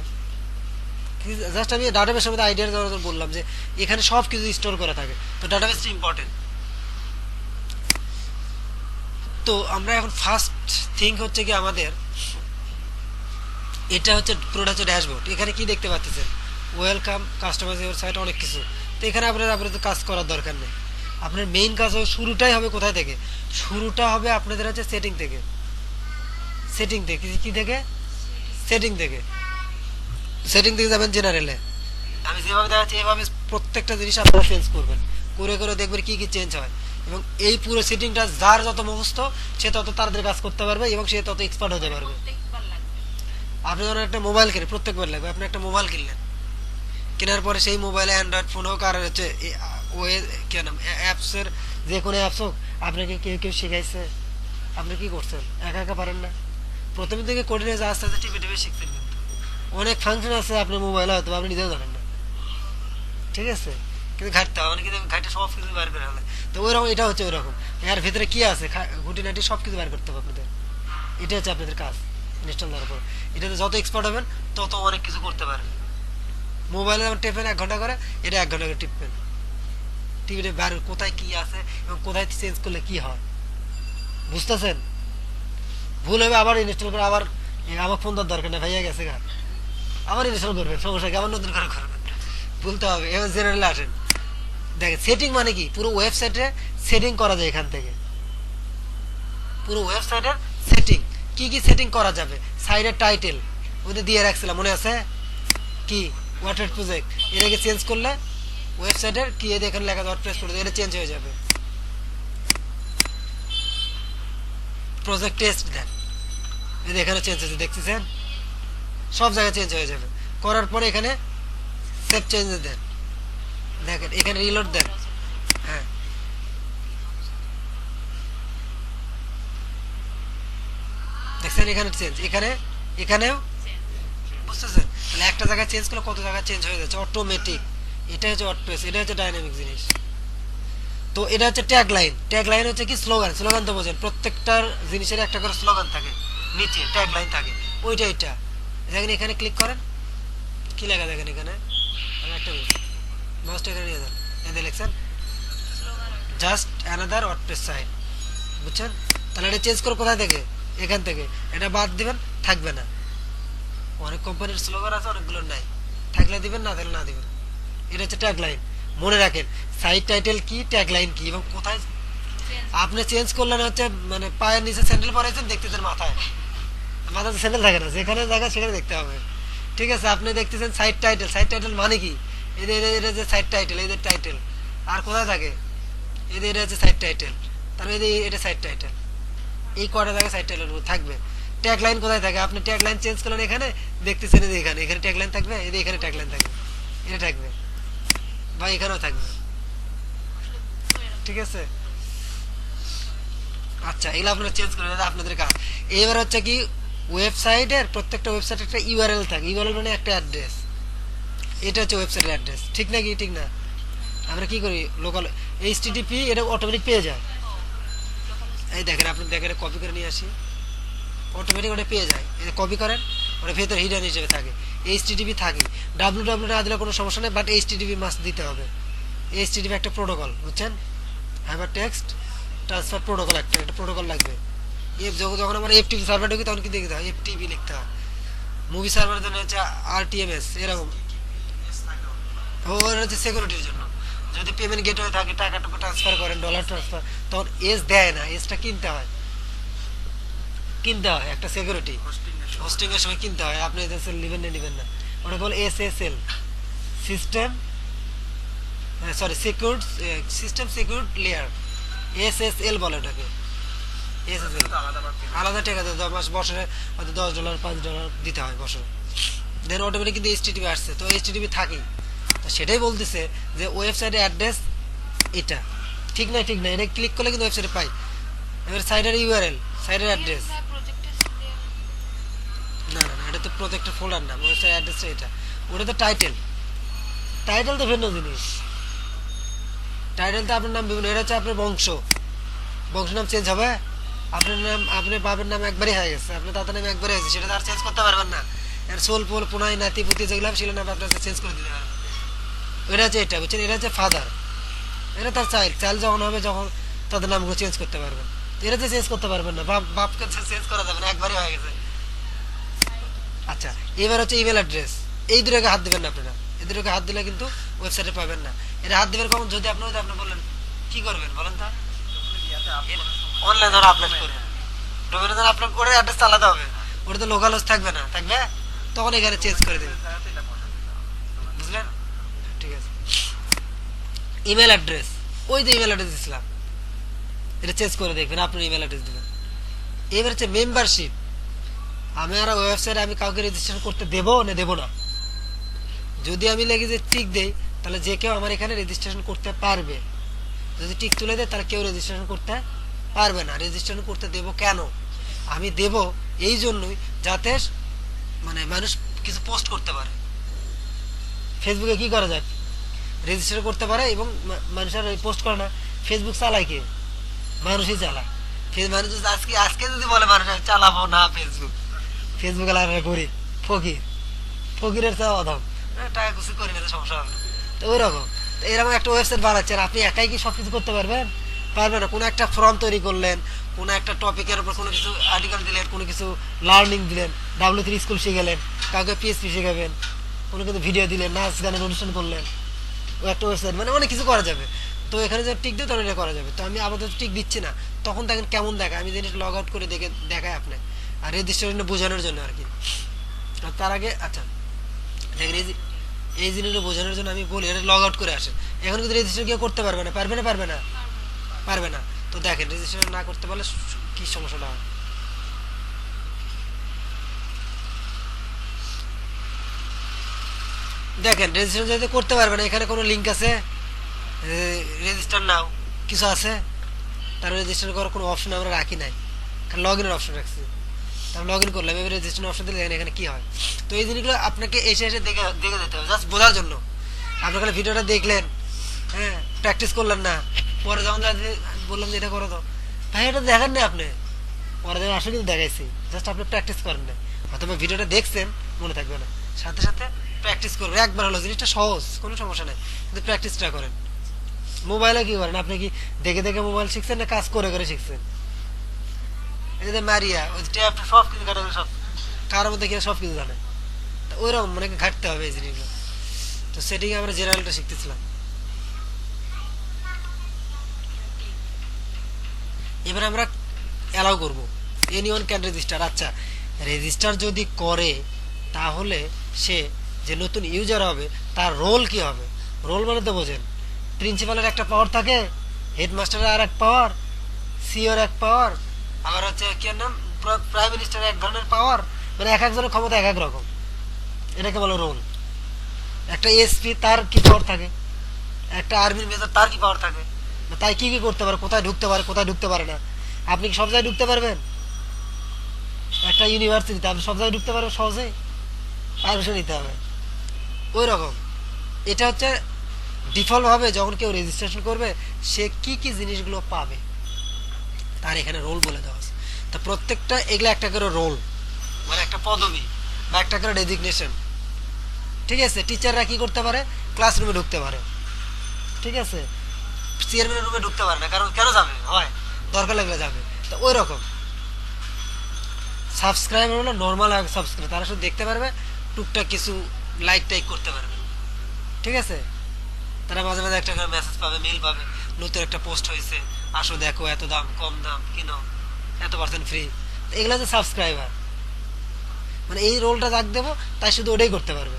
জাস্ট আমি ডাটাবেসের মধ্যে আইডিয়া দেওয়ার জন্য বললাম যে এখানে সব কিছু স্টোর করা থাকে, তো ডাটাবেসটা ইম্পর্টেন্ট। তো আমরা এখন ফার্স্ট থিঙ্ক হচ্ছে কি আমাদের, এটা হচ্ছে পুরোটা হচ্ছে ড্যাশবোর্ড, এখানে কি দেখতে পাচ্ছেন, ওয়েলকাম, কাস্টমাইজ ইউর সাইট, অনেক কিছু। তো এখানে আপনাদের তো কাজ করার দরকার নেই, আপনার মেইন কাজ হবে, শুরুটাই হবে কোথায় থেকে, শুরুটা হবে আপনাদের হচ্ছে সেটিং থেকে কি থেকে, সেটিং থেকে যাবেন জেনারেলে, আমি যেভাবে দেখাচ্ছি এভাবে প্রত্যেকটা জিনিস আপনারা চেঞ্জ করবেন, করে করে দেখবেন কি কি চেঞ্জ হয়। এবং এই পুরো সেটিংটা যার যত মুখস্থ সে তত তাড়াতাড়ি কাজ করতে পারবে এবং সে তত এক্সপার্ট হতে পারবে। প্রত্যেকবার লাগবে। আপনি যখন একটা মোবাইল কিনে প্রত্যেকবার লাগবে, আপনি একটা মোবাইল কিনলেন, কেনার পরে সেই মোবাইলে অ্যান্ড্রয়েড ফোন হোক আর হচ্ছে ওয়ে কি নাম অ্যাপসের যে কোনো অ্যাপস হোক, আপনাকে কেউ কেউ শিখাইছে? আপনি কি করছেন? একা একা পারেন না, প্রথমে থেকে করে নিয়ে আস্তে আস্তে টিপে টিপে শিখছেন। কিন্তু অনেক ফাংশন আছে আপনার মোবাইলে হয়তো আপনি নিজেও জানেন না, ঠিক আছে? কিন্তু ঘাটতে হবে, মানে কিন্তু ঘাটে সব কিছু বার করে হলে তো ওইরকম, এটা হচ্ছে ওইরকম। এর ভিতরে কি আছে খুঁটিনাটি সব কিছু বার করতে হবে আপনাদের। এটা হচ্ছে আপনাদের কাজ ইনস্টল দেওয়ার পর। এটাতে যত এক্সপার্ট হবেন তত অনেক কিছু করতে পারবেন। মোবাইলে যেমন টেপেন 1 ঘন্টা করে, এটা 1 ঘন্টা করে টিপবেন, টিভিতে বার কোথায় কি আছে এবং কোথায় চেঞ্জ করলে কি হয়, বুঝতেছেন? ভুল হবে আবার ইনস্টল করে, আবার আমার ফোন দেওয়ার দরকার নেই, ভাইয়া গেছে গা, আবার ইনস্টল করবেন, সমস্যা কি, আবার নতুন করে করবেন, ভুলতে হবে। এবার জেনারেলে আসেন, দেখেন সেটিং মানে কি, পুরো ওয়েবসাইটে সেটিং করা যায়। এখান থেকে পুরো ওয়েবসাইটের সেটিং, কি কি সেটিং করা যাবে। সাইডের টাইটেল ওদের দিয়ে রাখছিলাম, মনে আছে কি, ওয়াটার প্রজেক্ট, এটাকে চেঞ্জ করলে ওয়েবসাইটের কি এখানে লেখা ওয়ার্ডপ্রেস প্রজেক্ট, এটা চেঞ্জ হয়ে যাবে। প্রজেক্ট টেস্ট দেন, এই এখানে চেঞ্জ হয়েছে, দেখতেছেন সব জায়গায় চেঞ্জ হয়ে যাবে। করার পরে এখানে সেভ চেঞ্জ দেন, দেখেন এখানে রিলোড দেন, হ্যাঁ দেখছেন এখানে চেঞ্জ, এখানেও বুঝতেছেন? তাহলে একটা জায়গায় চেঞ্জ করলে কত জায়গায় চেঞ্জ হয়ে যাচ্ছে অটোমেটিক। এটা হচ্ছে ওয়ার্ডপ্রেস, এটা হচ্ছে ডাইনামিক জিনিস। তো এটা হচ্ছে ট্যাগ লাইন। ট্যাগ লাইন হচ্ছে কি, স্লোগান। স্লোগান তো বোঝেন, প্রত্যেকটার জিনিসের একটা করে স্লোগান থাকে, নিচে ট্যাগ লাইন থাকে, ওইটা এটা দেখেন। এখানে ক্লিক করেন, কি লেখা দেখেন এখানে, আমি একটা মাউসটা এখানে নিয়ে যান, এখানে লিখছেন জাস্ট অ্যানাদার ওয়ার্ডপ্রেস সাইট, বুঝছেন? তাহলে এটা চেঞ্জ করে কোথায় থেকে, এখান থেকে। এটা বাদ দিবেন, থাকবে না। অনেক কোম্পানির স্লোগান আছে, অনেকগুলো নাই, থাকলে দিবেন, না থাকলে না দিবেন। এটা হচ্ছে ট্যাগ লাইন। মনে রাখেন সাইট টাইটেল কি, ট্যাগ লাইন কি এবং কোথায় আপনি চেঞ্জ করলেন। হচ্ছে মানে পায়ের নিচে স্যান্ডেল পরাইছেন, দেখতেছেন মাথায় স্যান্ডেল থাকে না, যেখানে জায়গা সেখানে দেখতে হবে, ঠিক আছে? আপনি দেখতেছেন সাইট টাইটেল। সাইট টাইটেল মানে কি, এদের এটা যে সাইট টাইটেল, এদের টাইটেল। আর কোথায় থাকে, এদের এটা হচ্ছে সাইট টাইটেল, তারপরে এটা সাইট টাইটেল। এই কটা জায়গায় সাইট টাইটেল থাকবে। ট্যাগ লাইন কোথায় থাকে, আপনি ট্যাগ লাইন চেঞ্জ করলেন, এখানে দেখতেছেন এই যে এখানে ট্যাগ লাইন থাকবে, এই যে এখানে ট্যাগ লাইন থাকবে, এটা থাকবে বা এখানেও থাকবে, ঠিক আছে? আচ্ছা, এগুলো আপনারা চেঞ্জ করে দেন, আপনাদের কাজ। এবার হচ্ছে কি, ওয়েবসাইটের প্রত্যেকটা ওয়েবসাইটে একটা ইউআরএল থাকে। ইউআরএল মানে একটা অ্যাড্রেস, এটা হচ্ছে ওয়েবসাইটের অ্যাড্রেস, ঠিক না কি, ঠিক না? আমরা কি করি, লোকাল এইচটিটিপি এটা অটোমেটিক পেয়ে যায়। এই দেখেন, আপনি দেখেন কপি করে নিয়ে আসি, অটোমেটিক ওটা পেয়ে যায়। কপি করেন, ওটা ভেতরে হিডেন হিসেবে থাকে, এইচটিটিপি থাকে। ডাব্লিউডাব্লিউ না দিলে কোনো সমস্যা নেই, বাট এইচটিটিপি মাস্ট দিতে হবে। এইচটিটিপি একটা প্রোটোকল, বুঝছেন? হাইপার টেক্সট ট্রান্সফার প্রোটোকল, একটা প্রোটোকল লাগবে। যখন আমরা এফটিপি সার্ভার ঢুকি তখন কি দেখতে হয়, এফটিপি লিখতে হয়। মুভি সার্ভারের জন্য হচ্ছে আরটিএমএস, এরকম। ওর হচ্ছে সিকিউরিটির জন্য। যদি পেমেন্ট গেটওয়ে থাকে, টাকা ট্রান্সফার করেন, ডলার ট্রান্সফার, তখন এস দেয় না, এসটা কিনতে হয়, একটা সিকিউরিটি। হোস্টিং এর সময় কিনতে হয়, আপনি নেবেন না নেবেন না, ওটা বলে SSL, system sorry secured system secured layer, SSL বলে ওটাকে। এসএসএল আলাদা টাকা দেয়, বছরে হয়তো $10 $5 দিতে হয় বছরে। দেন অটোমেটিক কিন্তু এইচটিটিপি আসছে, তো এইচটিটিপি থাকেই। তো সেটাই বলতেছে যে ওয়েবসাইটের অ্যাড্রেস এটা, ঠিক না, ঠিক না? এটা ক্লিক করলে কিন্তু ওয়েবসাইটে পাই। এবার সাইটের ইউআরএল, সাইটের অ্যাড্রেস, না না না, এটা তো প্রত্যেকটা ফোল্ডার নাম, ওয়েবসাইট অ্যাড্রেসটা এটা। ওটা তো টাইটেল, টাইটেল তো ভিন্ন জিনিস। টাইটেল তো আপনার নাম বিভিন্ন, এটা হচ্ছে আপনার বংশ নাম চেঞ্জ হবে। আপনার নাম, আপনি বাবার নাম একবারই হয়ে গেছে, আপনার দাদার নাম একবারই হয়েছে, সেটা তো আর চেঞ্জ করতে পারবেন না। আর সোল পোল পুনাই নাতি পুতি যেগুলো সেগুলো নাম আপনার চেঞ্জ করে দিতে পারবেন। এটা হচ্ছে এটা, বুঝছেন? এটা হচ্ছে ফাদার, এটা তার চাইল্ড যখন হবে, যখন তাদের নামগুলো চেঞ্জ করতে পারবেন। এটা তো চেঞ্জ করতে পারবেন না, বাপকে চেঞ্জ করা যাবে না, একবারই হয়ে গেছে। আচ্ছা, এবার হচ্ছে ইমেল অ্যাড্রেস। এই দুটোকে হাত দিবেন না আপনারা, এই দুটোকে হাত দিলে কিন্তু ওয়েবসাইটে পাবেন না। এটা হাত দিবেন কখন, যদি আপনি বললেন কি করবেন বলেন তা, অনলাইন ধরো আপলোড করবেন, ডোমেনে ধরো আপলোড করে অ্যাড্রেস আলাদা হবে, ওটা তো লোকাল হোস্ট থাকবে না, থাকবে তখন এখানে চেঞ্জ করে দেবেন, বুঝলেন? ইমেল অ্যাড্রেস, ওই যে ইমেল অ্যাড্রেস দিছিলাম, এটা চেঞ্জ করে দেখবেন, আপনার ইমেল অ্যাড্রেস দেবেন। এবার হচ্ছে মেম্বারশিপ, আমি আর ওয়েবসাইটে আমি কাউকে রেজিস্ট্রেশন করতে দেবো না দেবো না। যদি আমি লেগে যে টিক দেই, তাহলে যে কেউ আমার এখানে রেজিস্ট্রেশন করতে পারবে। যদি টিক তুলে দেয়, তাহলে কেউ রেজিস্ট্রেশন করতে পারবে না। রেজিস্ট্রেশন করতে দেবো কেন? আমি দেব এই জন্যই, যাতে মানে মানুষ কিছু পোস্ট করতে পারে। ফেসবুকে কি করা যায়, রেজিস্টার করতে পারে, এবং মানুষের পোস্ট করে না। ফেসবুক চালায় কে? মানুষই চালায়। মানুষ আজকে আজকে যদি বলে মানুষ আমি চালাবো না ফেসবুক, ফেসবুকে লাগানো গরিব ফকির, ফকিরের চেয়ে অধম, টাকা কিছু করি না, তো সমস্যা হবে না। তো ওই রকম এরকম একটা ওয়েবসাইট বানাচ্ছেন, আপনি একাই কি সবকিছু করতে পারবেন? পারবেন না। কোনো একটা ফর্ম তৈরি করলেন, কোনো একটা টপিকের উপর কোনো কিছু আর্টিকেল দিলেন, কোনো কিছু লার্নিং দিলেন, W3 স্কুল শিখালেন, কাউকে PHP শেখাবেন, কোনো কিছু ভিডিও দিলেন, নাচ গানের অনুষ্ঠান করলেন, ও একটা ওয়েবসাইট, মানে অনেক কিছু করা যাবে। তো এখানে যে টিক দিই, তখন এটা করা যাবে। তো আমি আপাতত টিক দিচ্ছি না, তখন দেখেন কেমন দেখায়। আমি জিনিস লগ আউট করে দেখে দেখাই আপনি, আর রেজিস্ট্রেশন বোঝানোর জন্য আর কি। আর তার আগে আচ্ছা দেখেন, এই জিনিসটা বোঝানোর জন্য আমি বলি এটা লগ আউট করে আসেন। এখন কিন্তু রেজিস্ট্রেশন কেউ করতে পারবে না, পারবে না, পারবে না, পারবে না। তো দেখেন রেজিস্ট্রেশন না করতে পারলে কি সমস্যাটা হয়। দেখেন রেজিস্ট্রেশন যাতে করতে পারবে না, এখানে কোনো লিঙ্ক আছে, রেজিস্টার নাও কিছু আছে, তার রেজিস্টার করার কোনো অপশন আমরা রাখি নাই, কারণ লগ ইনের অপশন রাখছি। তারপর লগ ইন করলাম, এবার রেজিস্ট্রেশন অপশন দিলে এখানে কি হয়। তো এই জিনিসগুলো আপনাকে এসে এসে দেখে দেখে যেতে হবে, জাস্ট বোঝার জন্য। আপনি খালি ভিডিওটা দেখলেন, হ্যাঁ, প্র্যাকটিস করলেন না, পরে যখন বললাম যে এটা করো, তো ভাই এটা দেখেন না আপনি, পরে যখন আসলে কিন্তু দেখাইছি, জাস্ট আপনি প্র্যাকটিস করেন না। হয়তো ভিডিওটা দেখছেন, মনে থাকবে না, সাথে সাথে প্র্যাকটিস করবেন। একবার হলো, জিনিসটা সহজ, কোনো সমস্যা নেই, কিন্তু প্র্যাকটিসটা করেন। মোবাইলে কি করেন আপনি? কি দেখে দেখে মোবাইল শিখছেন না কাজ করে করে শিখছেন? এই যে মারিয়া ওই ট্যাপ সব কিছু ঘাটে, সব কারোর মধ্যে কিনা সব কিছু জানে। তো ওইরকম মানে ঘাটতে হবে এই জিনিসগুলো। তো সেটিং আমরা জেনারেলটা শিখতেছিলাম। এবার আমরা অ্যালাউ করবো এনিওয়ান ক্যান রেজিস্টার। আচ্ছা, রেজিস্টার যদি করে, তাহলে সে যে নতুন ইউজার হবে তার রোল কি হবে? রোল মানে তো বোঝেন, প্রিন্সিপালের একটা পাওয়ার থাকে, হেডমাস্টারের আর এক পাওয়ার, সিওর এক পাওয়ার, আবার হচ্ছে কি নাম, প্রাইম মিনিস্টারের এক ধরনের পাওয়ার, মানে এক একজনের ক্ষমতা এক এক রকম। এটাকে বলো রোল। একটা এসপি তার কি পাওয়ার থাকে, একটা আর্মির মেজর তার কি পাওয়ার থাকে, তাই কি কি করতে পারে, কোথায় ঢুকতে পারে, কোথায় ঢুকতে পারে না। আপনি কি সব জায়গায় ঢুকতে পারবেন? একটা ইউনিভার্সিটিতে আপনি সব জায়গায় ঢুকতে পারবেন সহজেই? পারমিশন নিতে হবে। ওই রকম এটা হচ্ছে ডিফল্ট ভাবে যখন কেউ রেজিস্ট্রেশন করবে, সে কি কি জিনিসগুলো পাবে তার এখানে রোল বলে দেওয়া আছে। তো প্রত্যেকটা এগুলো একটা করে রোল, মানে একটা পদবি বা একটা করে ডেজিগনেশন। ঠিক আছে, টিচাররা কি করতে পারে? ক্লাসরুমে ঢুকতে পারে, ঠিক আছে, চেয়ারম্যানের রুমে ঢুকতে পারে না, কারণ কেন যাবে, হয় দরকার লাগলে যাবে। তো ওই রকম সাবস্ক্রাইবার হলো নর্মাল সাবস্ক্রাইব, তারা শুধু দেখতে পারবে, টুকটাক কিছু লাইক টাইক করতে পারবে, ঠিক আছে। তারা মাঝে মাঝে একটা করে মেসেজ পাবে, মেল পাবে, নতুন একটা পোস্ট হয়েছে, আসো দেখো, এত দাম, কম দাম, কিনো, এত% ফ্রি। এগুলো হচ্ছে সাবস্ক্রাইবার, মানে এই রোলটা যাক দেবো তাই শুধু ওটাই করতে পারবে।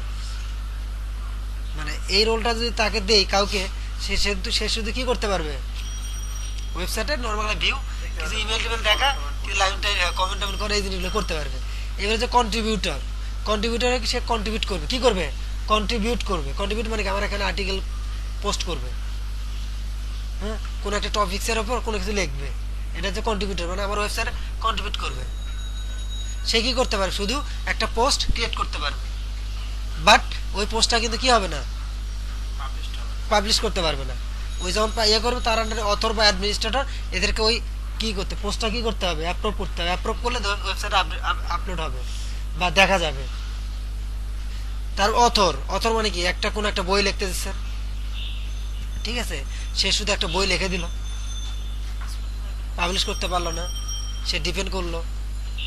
মানে এই রোলটা যদি তাকে দেই কাউকে, সে শুধু কি করতে পারবে, ওয়েবসাইটে নর্মাল ভিউ, কিছু ইমেল টিমেল দেখা, কিছু লাইভ কমেন্ট টমেন্ট করে, এই জিনিসগুলো করতে পারবে। এবারে যে কন্ট্রিবিউটর, কন্ট্রিবিউটরে সে কন্ট্রিবিউট করবে, কি করবে, কন্ট্রিবিউট করবে। কন্ট্রিবিউট মানে কি, আমার এখানে আর্টিকেল পোস্ট করবে, হ্যাঁ, কোনো একটা টপিক্সের ওপর কোনো কিছু লিখবে, এটা হচ্ছে কন্ট্রিবিউটর, মানে আমার ওয়েবসাইটে কন্ট্রিবিউট করবে। সে কি করতে পারে, শুধু একটা পোস্ট ক্রিয়েট করতে পারবে, বাট ওই পোস্টটা কিন্তু কি হবে না, পাবলিশ করতে পারবে না। ওই যখন ইয়ে করবে, তার আন্ডারে অথর বা অ্যাডমিনিস্ট্রেটর, এদেরকে ওই কি করতে, পোস্টটা কি করতে হবে, অ্যাপ্রুভ করতে হবে। অ্যাপ্রুভ করলে ওয়েবসাইটে আপলোড হবে বা দেখা যাবে। তার অথর মানে কি, একটা কোন একটা বই লিখতে দিচ্ছেন, ঠিক আছে, সে শুধু একটা বই লিখে দিল, পাবলিশ করতে পারলো না, সে ডিপেন্ড করলো,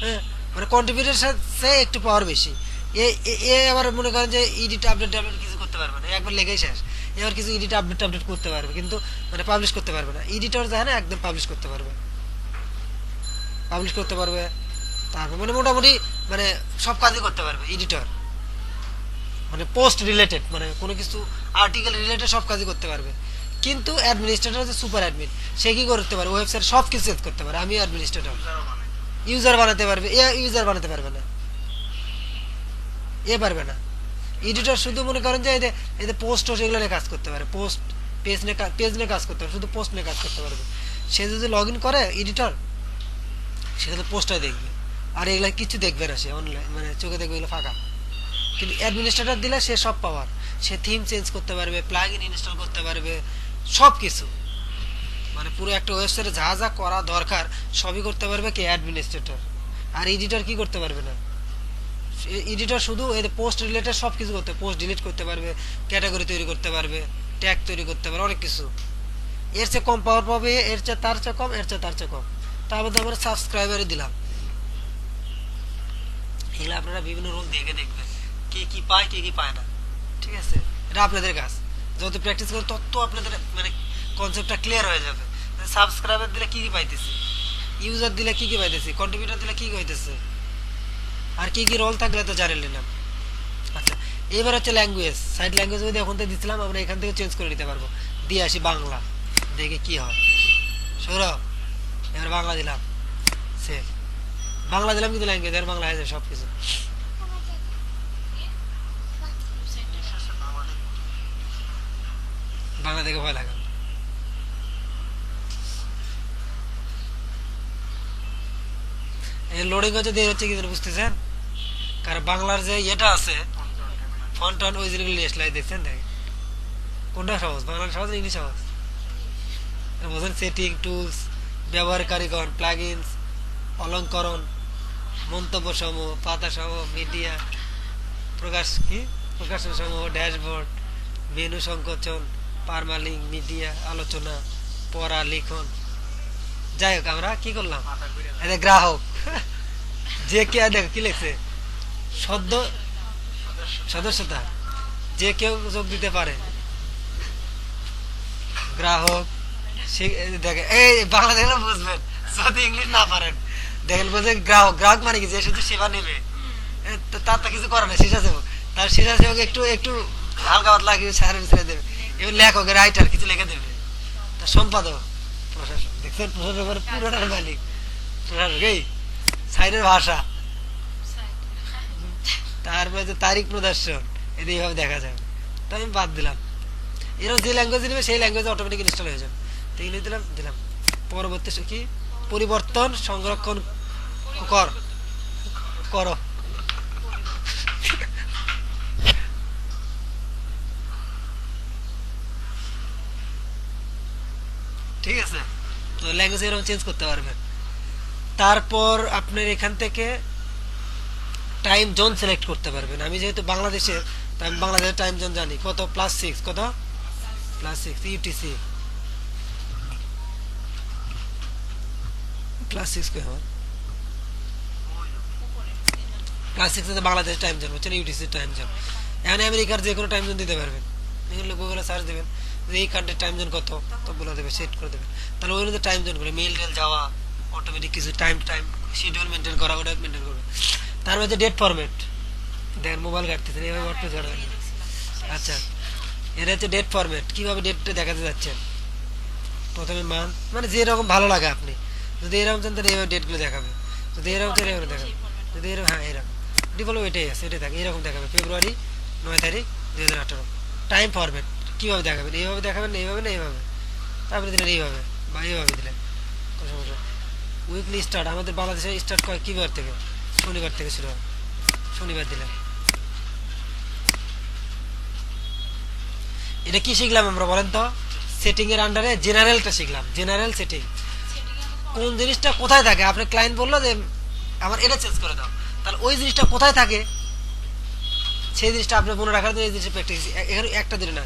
হ্যাঁ, মানে কন্ট্রিবিউটার সাথে একটু পাওয়ার বেশি। এ আবার মনে করেন যে এডিট আপডেট কিছু করতে পারবে না, একবার লেগেই শেষ। এবার কিছু এডিট আপডেট করতে পারবে, কিন্তু মানে পাবলিশ করতে পারবে না। এডিটর যায় না, একদম পাবলিশ করতে পারবে, তারপর মানে মোটামুটি মানে সব কাজই করতে পারবে এডিটর, মানে পোস্ট রিলেটেড, মানে কোনো কিছু আর্টিকেল রিলেটেড সব কাজই করতে পারবে। কিন্তু অ্যাডমিনিস্ট্রেটর হচ্ছে সুপার অ্যাডমিন, সে কি করতে পারে ওয়েবসাইট সব কিছু চেঞ্জ করতে পারে। আমি অ্যাডমিনিস্ট্রেটর, ইউজারও বানাই। ইউজার বানাতে পারবে, এ ইউজার বানাতে পারবে না, এ পারবে না। এডিটর শুধু মনে করেন যে এতে পোস্ট সেগুলো নিয়ে কাজ করতে পারে, পোস্ট পেজ নিয়ে কাজ করতে পারে, শুধু পোস্ট নিয়ে কাজ করতে পারবে। সে যদি লগ ইন করে এডিটর, সে শুধু পোস্টটাই দেখবে, আর এগুলা কিছু দেখবে না, সে অনলাইন মানে চোখে দেখবে এগুলো ফাঁকা। কিন্তু অ্যাডমিনিস্ট্রেটর দিলে সে সব পাওয়ার, সে থিম চেঞ্জ করতে পারবে, প্লাগ ইন ইনস্টল করতে পারবে, সব কিছু, মানে পুরো একটা ওয়েবসাইটে যা যা করা দরকার সবই করতে পারবে কি অ্যাডমিনিস্ট্রেটর। আর এডিটর কি করতে পারবে না, এডিটর শুধু এদের পোস্ট রিলেটেড সব কিছু করতে, পোস্ট ডিলিট করতে পারবে, ক্যাটাগরি তৈরি করতে পারবে, ট্যাগ তৈরি করতে পারবে, অনেক কিছু। এর চেয়ে কম পাওয়ার পাবে, এর চেয়ে তার চেয়ে কম, এর চেয়ে তার চেয়ে কম। তার মধ্যে আমরা সাবস্ক্রাইবারই দিলাম। এগুলো আপনারা বিভিন্ন রোল দেখে দেখবেন কে কি পায় কে কি পায় না, ঠিক আছে? এটা আপনাদের কাজ, যত প্র্যাকটিস করেন তত আপনাদের মানে কনসেপ্টটা ক্লিয়ার হয়ে যাবে। সাবস্ক্রাইবার দিলে কি কি পাইতেছি, ইউজার দিলে কি কি পাইতেছি, কন্ট্রিবিউটর দিলে কি কি পাইতেছে, আর কি কি রোল থাকলে তো জানেন নিলাম। আচ্ছা, এবার হচ্ছে ল্যাঙ্গুয়েজ, সাইড ল্যাঙ্গুয়েজ যদি এখন থেকে দিচ্ছিলাম, আমরা এখান থেকে চেঞ্জ করে নিতে পারবো। দিয়ে আসি বাংলা, দেখে কি হয়। সৌরভ, এবার বাংলা দিলাম, সে বাংলা দিলাম, কিন্তু ল্যাঙ্গুয়েজ আর বাংলা আছে সব কিছু। শেষে বাংলাদেশ বাংলা দেখে ভয় লাগে। লোডিং হচ্ছে দিয়ে হচ্ছে কি যেন বুঝতেছেন, কারণ বাংলার যে ইয়েটা আছে ফন্ট ওই জিনিসগুলো এসলাই দেখছেন, দেখ কোনটা সহজ, বাংলা সহজ ইংলিশ সহজ বুঝেন? সেটিং, টুলস, ব্যবহারকারীগণ, প্লাগইনস, অলঙ্করণ, মন্তব্য সমূহ, পাতা সমূহ, মিডিয়া, প্রকাশন সমূহ, ড্যাশবোর্ড, মেনু সংকোচন, পারমালিঙ্ক, মিডিয়া, আলোচনা, পড়া, লিখন। যাই হোক, আমরা কি করলাম, মাথা ঘুরে যায়। এটা গ্রাহক যে কে দেখ কি লিখছে, সদ্য সদস্যতা, যে কেউ যোগ দিতে পারে, গ্রাহক। দেখেন এই বাংলা দেখলে বুঝবেন, যদি ইংলিশ না পারেন দেখেন বুঝে গ্রাহক, গ্রাহক মানে কি যে শুধু সেবা নেবে, তার তো কিছু করে না, শিশা সেবক, তার শিশা সেবক একটু একটু হালকা পাতলা কিছু সাহায্য ছেড়ে দেবে, এবার লেখক রাইটার কিছু লিখে দেবে, তার সম্পাদক প্রশাসন, দেখছেন প্রশাসক পুরোটার মালিক প্রশাসক, এই সাইডের ভাষা, তারপরে যে তারিখ প্রদর্শন, এটা এইভাবে দেখা যাবে। তো আমি বাদ দিলাম, এরকম যে ল্যাঙ্গুয়েজ নেবে সেই ল্যাঙ্গুয়েজ অটোমেটিক ইনস্টল হয়ে যাবে। তো ইংলিশ দিলাম দিলাম, পরবর্তী কি পরিবর্তন সংরক্ষণ কর করো, ঠিক আছে? তো ল্যাঙ্গুয়েজ এরকম চেঞ্জ করতে পারবেন। তারপর আপনার এখান থেকে টাইম জোন সিলেক্ট করতে পারবেন। আমি যেহেতু বাংলাদেশের, তাই আমি বাংলাদেশের টাইম জোন জানি, কত +6, কত +6 ইউটিসি, +6 কই আমার +6 হচ্ছে বাংলাদেশের টাইম জোন, হচ্ছে ইউটিসি টাইম জোন। এখন আমেরিকার যে কোনো টাইম জোন দিতে পারবেন, এগুলো গুগলে সার্চ দেবেন যে এই কান্ট্রির টাইম জোন কত, তো বলে দেবে, সেট করে দেবে। তাহলে ওই অনুযায়ী টাইম জোন করে মেল টেল যাওয়া, অটোমেটিক কিছু টাইম শিডিউল মেনটেন করা, ওটা মেনটেন করবে। তার মধ্যে ডেট ফরম্যাট, দেখেন মোবাইল ঘাটতেছেন এইভাবে ওয়ার্ডপ্রেস ঘাটবেন। আচ্ছা, এটা হচ্ছে ডেট ফরম্যাট, কিভাবে ডেটটা দেখাতে যাচ্ছেন। প্রথমে মান, মানে যেরকম ভালো লাগে আপনি, যদি এরকম চান তাহলে এইভাবে ডেটগুলো দেখাবে, যদি এরকম চান এরকম দেখাবে, যদি এরকম, হ্যাঁ এরকম ডিফল্ট এটাই আছে, এটাই থাকে, এরকম দেখাবে ফেব্রুয়ারি 9 তারিখ 2018। টাইম ফরম্যাট কীভাবে দেখাবেন, এইভাবে দেখাবেন না এইভাবে না এইভাবে, তারপরে দিলেন এইভাবে বা এইভাবে দিলেন, কোনো সমস্যা। উইকলি স্টার্ট, আমাদের বাংলাদেশে স্টার্ট করে কী বার থেকে, শনিবার থেকে শুরু হয়, শনিবার দিলেন। এটা কি শিখলাম আমরা বলেন তো, সেটিং এর আন্ডারে জেনারেলটা শিখলাম, জেনারেল সেটিং, কোন জিনিসটা কোথায় থাকে। আপনার ক্লায়েন্ট বললো যে আমার এটা চেঞ্জ করে দাও, তাহলে ওই জিনিসটা কোথায় থাকে সেই জিনিসটা আপনি মনে রাখার জন্য এই জিনিসটা প্র্যাকটিস। এখানে একটা দিন না,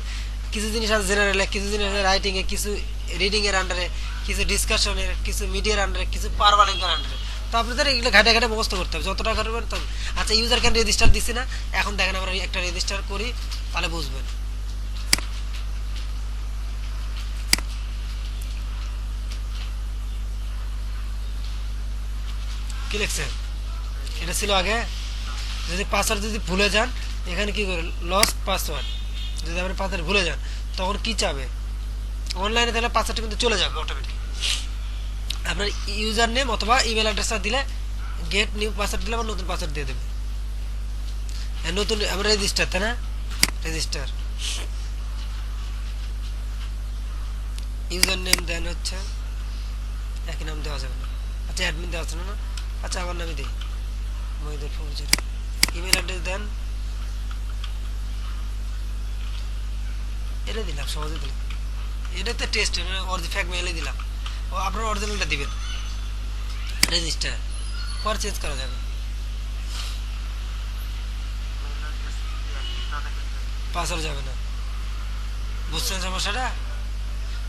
কিছু জিনিস আছে জেনারেলে, কিছু জিনিস আছে রাইটিংয়ে, কিছু রিডিং এর আন্ডারে, কিছু ডিসকাশনের, কিছু মিডিয়ার আন্ডারে, কিছু পারমালিঙ্কের আন্ডারে। তো আপনাদের এগুলো ঘাটে ঘাটে মুখস্থ করতে হবে, যতটা করবেন তত। আচ্ছা, ইউজার ক্যান রেজিস্টার দিচ্ছি না, এখন দেখেন আমরা একটা রেজিস্টার করি, তাহলে বুঝবেন। কি লিখছেন, এটা ছিল আগে, যদি পাসওয়ার্ড যদি ভুলে যান, এখানে কি করে লস্ট পাসওয়ার্ড, যদি আপনি পাসওয়ার্ড ভুলে যান তখন কি চাবে, অনলাইনে তাহলে পাসওয়ার্ডটা কিন্তু চলে যাবে অটোমেটিক। আপনার ইউজার নেম অথবা ইমেল অ্যাড্রেসটা দিলে গেট নিউ পাসওয়ার্ড দিলে আবার নতুন পাসওয়ার্ড দিয়ে দেবে। নতুন আমরা রেজিস্টার, তাই না? রেজিস্টার ইউজার নেম দেন হচ্ছে একই নাম দেওয়া যাবে না। আচ্ছা অ্যাডমিন দেওয়া আছে না? আচ্ছা আমার নামই দিই, মহিদুল ফৌজি। ইমেল অ্যাড্রেস দেন, এটা দিলাম, সহজে দিলাম। এটা তো টেস্ট, ফ্যাক মেলে দিলাম। ও আপনার অরিজিনালটা দিবেন। রেজিস্টার পর চেঞ্জ করা যাবে, পাসওয়ার্ড যাবে না। বুঝছেন সমস্যাটা?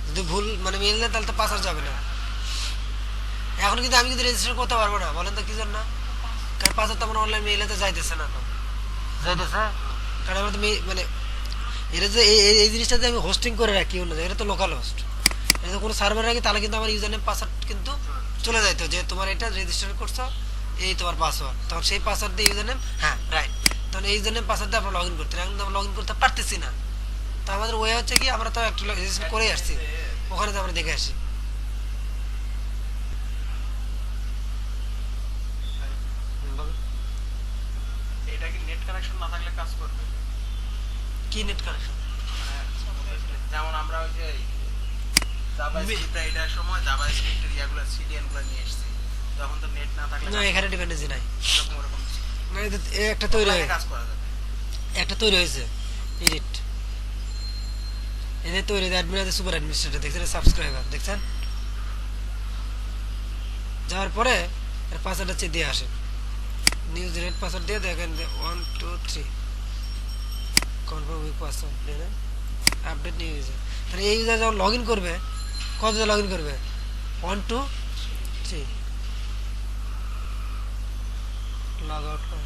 যদি ভুল মানে মেল দেন তাহলে তো পাসওয়ার্ড যাবে না। এখন কিন্তু আমি কিন্তু রেজিস্টার করতে পারবো না, বলেন তো কি জন্য? কারণ পাসওয়ার্ড তো আমার অনলাইন মেইলে তো যাইতেছে না, যাইতেছে। কারণ আমরা তো মানে এটা যে এই জিনিসটা যে আমি হোস্টিং করে রাখি অন্য জায়গায়, এটা তো লোকাল হোস্ট। এটা তো কোনো সার্ভারে রাখি তাহলে কিন্তু আমার ইউজার নেম পাসওয়ার্ড কিন্তু চলে যাইতো যে তোমার এটা রেজিস্টার করছো, এই তোমার পাসওয়ার্ড। তখন সেই পাসওয়ার্ড দিয়ে ইউজার নেম, হ্যাঁ রাইট, তখন এই ইউজার নেম পাসওয়ার্ড দিয়ে আমরা লগ ইন করতে, এখন আমরা লগ ইন করতে পারতেছি না। তো আমাদের ওয়ে হচ্ছে কি, আমরা তো একটা রেজিস্টার করে আসছি, ওখানে তো আমরা দেখে আসি। এটা কি নেট কানেকশন না থাকলে কাজ করবে? কি নেট কানেকশন? যেমন আমরা ওই যে জাভাস্ক্রিপ্ট এটার সময় জাভাস্ক্রিপ্টের ইয়াগুলো সিডিএন গুলো নিয়ে এসেছি, তখন তো নেট না থাকলে না এখানে ডিপেন্ডেন্সি নাই। এরকম ওরকম না একটা তৈরি হয়ে কাজ করা যাবে। একটা তৈরি হয়েছে এডিট, এদের তৈরি অ্যাডমিন আছে, সুপার অ্যাডমিনিস্ট্রেটর দেখছেন, সাবস্ক্রাইবার দেখছেন। যাওয়ার পরে এর পাসওয়ার্ডটা চেয়ে দিয়ে আসেন, নিউ জেনারেট পাসওয়ার্ড দিয়ে দেখেন 1 2 3 কনফার্ম উইথ পাসওয়ার্ড দিয়ে দেন, আপডেট নিউ ইউজার। তাহলে এই ইউজার যখন লগ ইন করবে, কত লগ ইন করবে? 1 2 3 লগ আউট করে।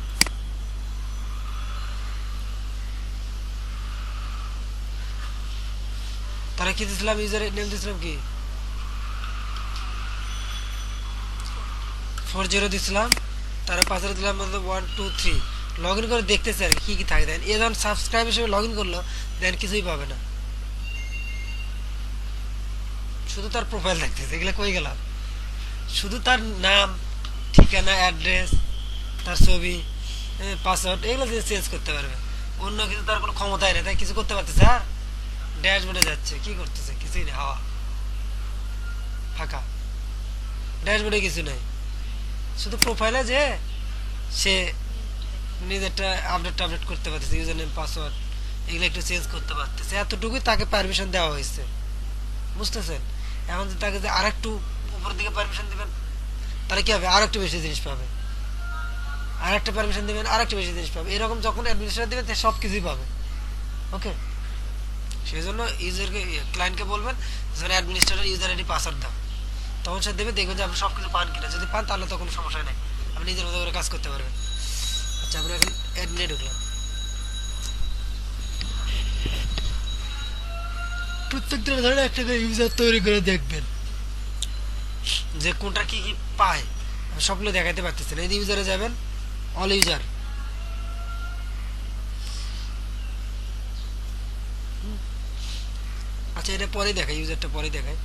তাহলে কি দিয়েছিলাম? ইউজার নেম দিয়েছিলাম কি 40 দিয়েছিলাম, তার পাসওয়ার্ড দিলাম 1 2 3। লগ ইন করে দেখতেছে আর কি কি থাকে। দেন এ যখন সাবস্ক্রাইব হিসেবে লগ ইন করলো, দেন কিছুই পাবে না, শুধু তার প্রোফাইল দেখতেছে। এগুলো কই গেলাম? শুধু তার নাম, ঠিকানা, অ্যাড্রেস, তার ছবি, পাসওয়ার্ড, এগুলো চেঞ্জ করতে পারবে। অন্য কিছু তার কোনো ক্ষমতাই নেই, তাই কিছু করতে পারতেছে। আর ড্যাশবোর্ডে যাচ্ছে, কি করতেছে? কিছুই নেই, হাওয়া ফাঁকা, ড্যাশবোর্ডে কিছু নেই। শুধু প্রোফাইলে যে সে নিজেরটা আপডেট করতে পারতেছে, ইউজার নেম পাসওয়ার্ড এগুলো একটু চেঞ্জ করতে পারতেছে, এতটুকুই তাকে পারমিশন দেওয়া হয়েছে। বুঝতেছেন? এখন যদি তাকে যে আরেকটু উপর দিকে পারমিশন দিবেন, তাহলে কি হবে? আর একটু বেশি জিনিস পাবে। আর একটা পারমিশন দিবেন, আর একটু বেশি জিনিস পাবে। এরকম যখন অ্যাডমিনিস্ট্রেটর দিবেন, সব কিছুই পাবে। ওকে, সেই জন্য ইউজারকে, ক্লায়েন্টকে বলবেন যখন অ্যাডমিনিস্ট্রেটর ইউজার আইডি পাসওয়ার্ড দাও, তখন সে দেবে, দেখবেন যে আপনি সব কিছু পান কিনা। যদি পান তাহলে তো কোনো সমস্যা নেই, আপনি নিজের মতো করে কাজ করতে পারবেন। আচ্ছা, আমরা এখন অ্যাডমিনে ঢুকলাম। প্রত্যেকটা ধরনের একটা করে ইউজার তৈরি করে দেখবেন যে কোনটা কি কি পায়। আমি সবগুলো দেখাতে পারতেছি না। এই ইউজারে যাবেন, অল ইউজার, আচ্ছা এটা পরে দেখাই, ইউজারটা পরে দেখাই,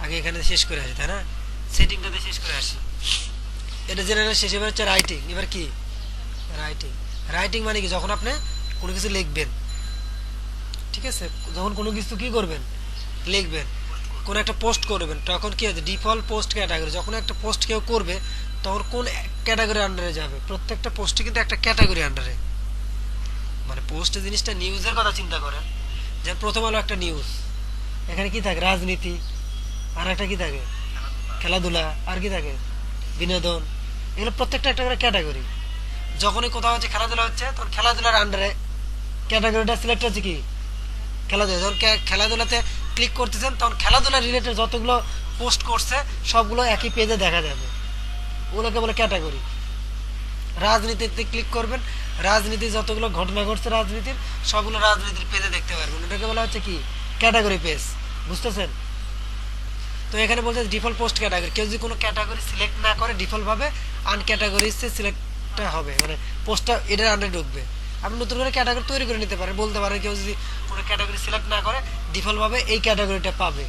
আগে এখানে শেষ করে আসি, তাই না? সেটিংটাতে শেষ করে আসি। এটা জেনারেল শেষ। এবার হচ্ছে রাইটিং। এবার কি রাইটিং? রাইটিং মানে কি? যখন আপনি কোনো কিছু লিখবেন, ঠিক আছে, যখন কোনো কিছু কি করবেন, লিখবেন, কোনো একটা পোস্ট করবেন, তখন কি হচ্ছে ডিফল্ট পোস্ট ক্যাটাগরি। যখন একটা পোস্ট কেউ করবে, তখন কোন ক্যাটাগরি আন্ডারে যাবে? প্রত্যেকটা পোস্টে কিন্তু একটা ক্যাটাগরি আন্ডারে, মানে পোস্ট জিনিসটা নিউজের কথা চিন্তা করেন। যে প্রথম হলো একটা নিউজ, এখানে কি থাকে? রাজনীতি, আর একটা কি থাকে? খেলাধুলা, আর কি থাকে? বিনোদন। এগুলো প্রত্যেকটা একটা করে ক্যাটাগরি। যখনই কোথাও হচ্ছে খেলাধুলা হচ্ছে, তখন খেলাধুলার আন্ডারে ক্যাটাগরিটা সিলেক্ট হচ্ছে কি? খেলাধুলা। যখন খেলাধুলাতে ক্লিক করতেছেন, তখন খেলাধুলা রিলেটেড যতগুলো পোস্ট করছে সবগুলো একই পেজে দেখা যাবে, ওগুলোকে বলে ক্যাটাগরি। রাজনীতিতে ক্লিক করবেন, রাজনীতি যতগুলো ঘটনা ঘটছে রাজনীতির, সবগুলো রাজনীতির পেজে দেখতে পারবেন, ওটাকে বলা হচ্ছে কি? Category page. বুঝতেছেন? তো এখানে বলছে ডিফল্ট পোস্ট ক্যাটাগরি। কেউ যদি কোনো ক্যাটাগরি সিলেক্ট না করে, ডিফল্ট ভাবে আনক্যাটাগরিজে সিলেক্টটা হবে, মানে পোস্টটা এটার আন্ডারে ঢুকবে। আপনি নতুন করে ক্যাটাগরি তৈরি করে নিতে পারেন, বলতে পারেন কেউ যদি কোনো ক্যাটাগরি সিলেক্ট না করে, ডিফল্ট ভাবে এই ক্যাটাগরিটা পাবে।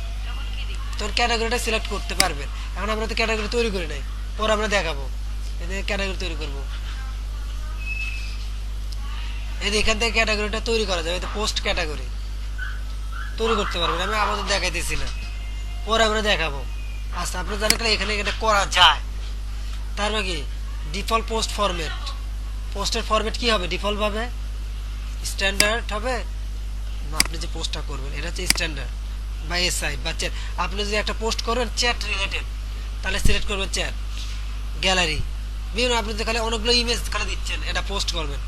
তখন ক্যাটাগরিটা সিলেক্ট করতে পারবেন। এখন আমরা তো ক্যাটাগরি তৈরি করি নাই, পরে আমরা দেখাবো এদের ক্যাটাগরি তৈরি করব। এই যে এখান থেকে ক্যাটাগরিটা তৈরি করা যাবে, পোস্ট ক্যাটাগরি তৈরি করতে পারবেন। আমি আমাদের দেখাইতেছি না, পরে আমরা দেখাবো। আচ্ছা, আপনি জানেন এখানে এটা করা যায়। তারপর কি ডিফল্ট পোস্ট ফরম্যাট, পোস্টের ফরম্যাট কি হবে ডিফল্ট ভাবে স্ট্যান্ডার্ড হবে না। আপনি যে পোস্টটা করবেন এটা হচ্ছে স্ট্যান্ডার্ড বা এসআই বা চ্যাট। আপনি যদি একটা পোস্ট করবেন চ্যাট রিলেটেড, তাহলে সিলেক্ট করবেন চ্যাট, গ্যালারি, বিভিন্ন। আপনি তো খালি অনেকগুলো ইমেজ খালি দিচ্ছেন, এটা পোস্ট করবেন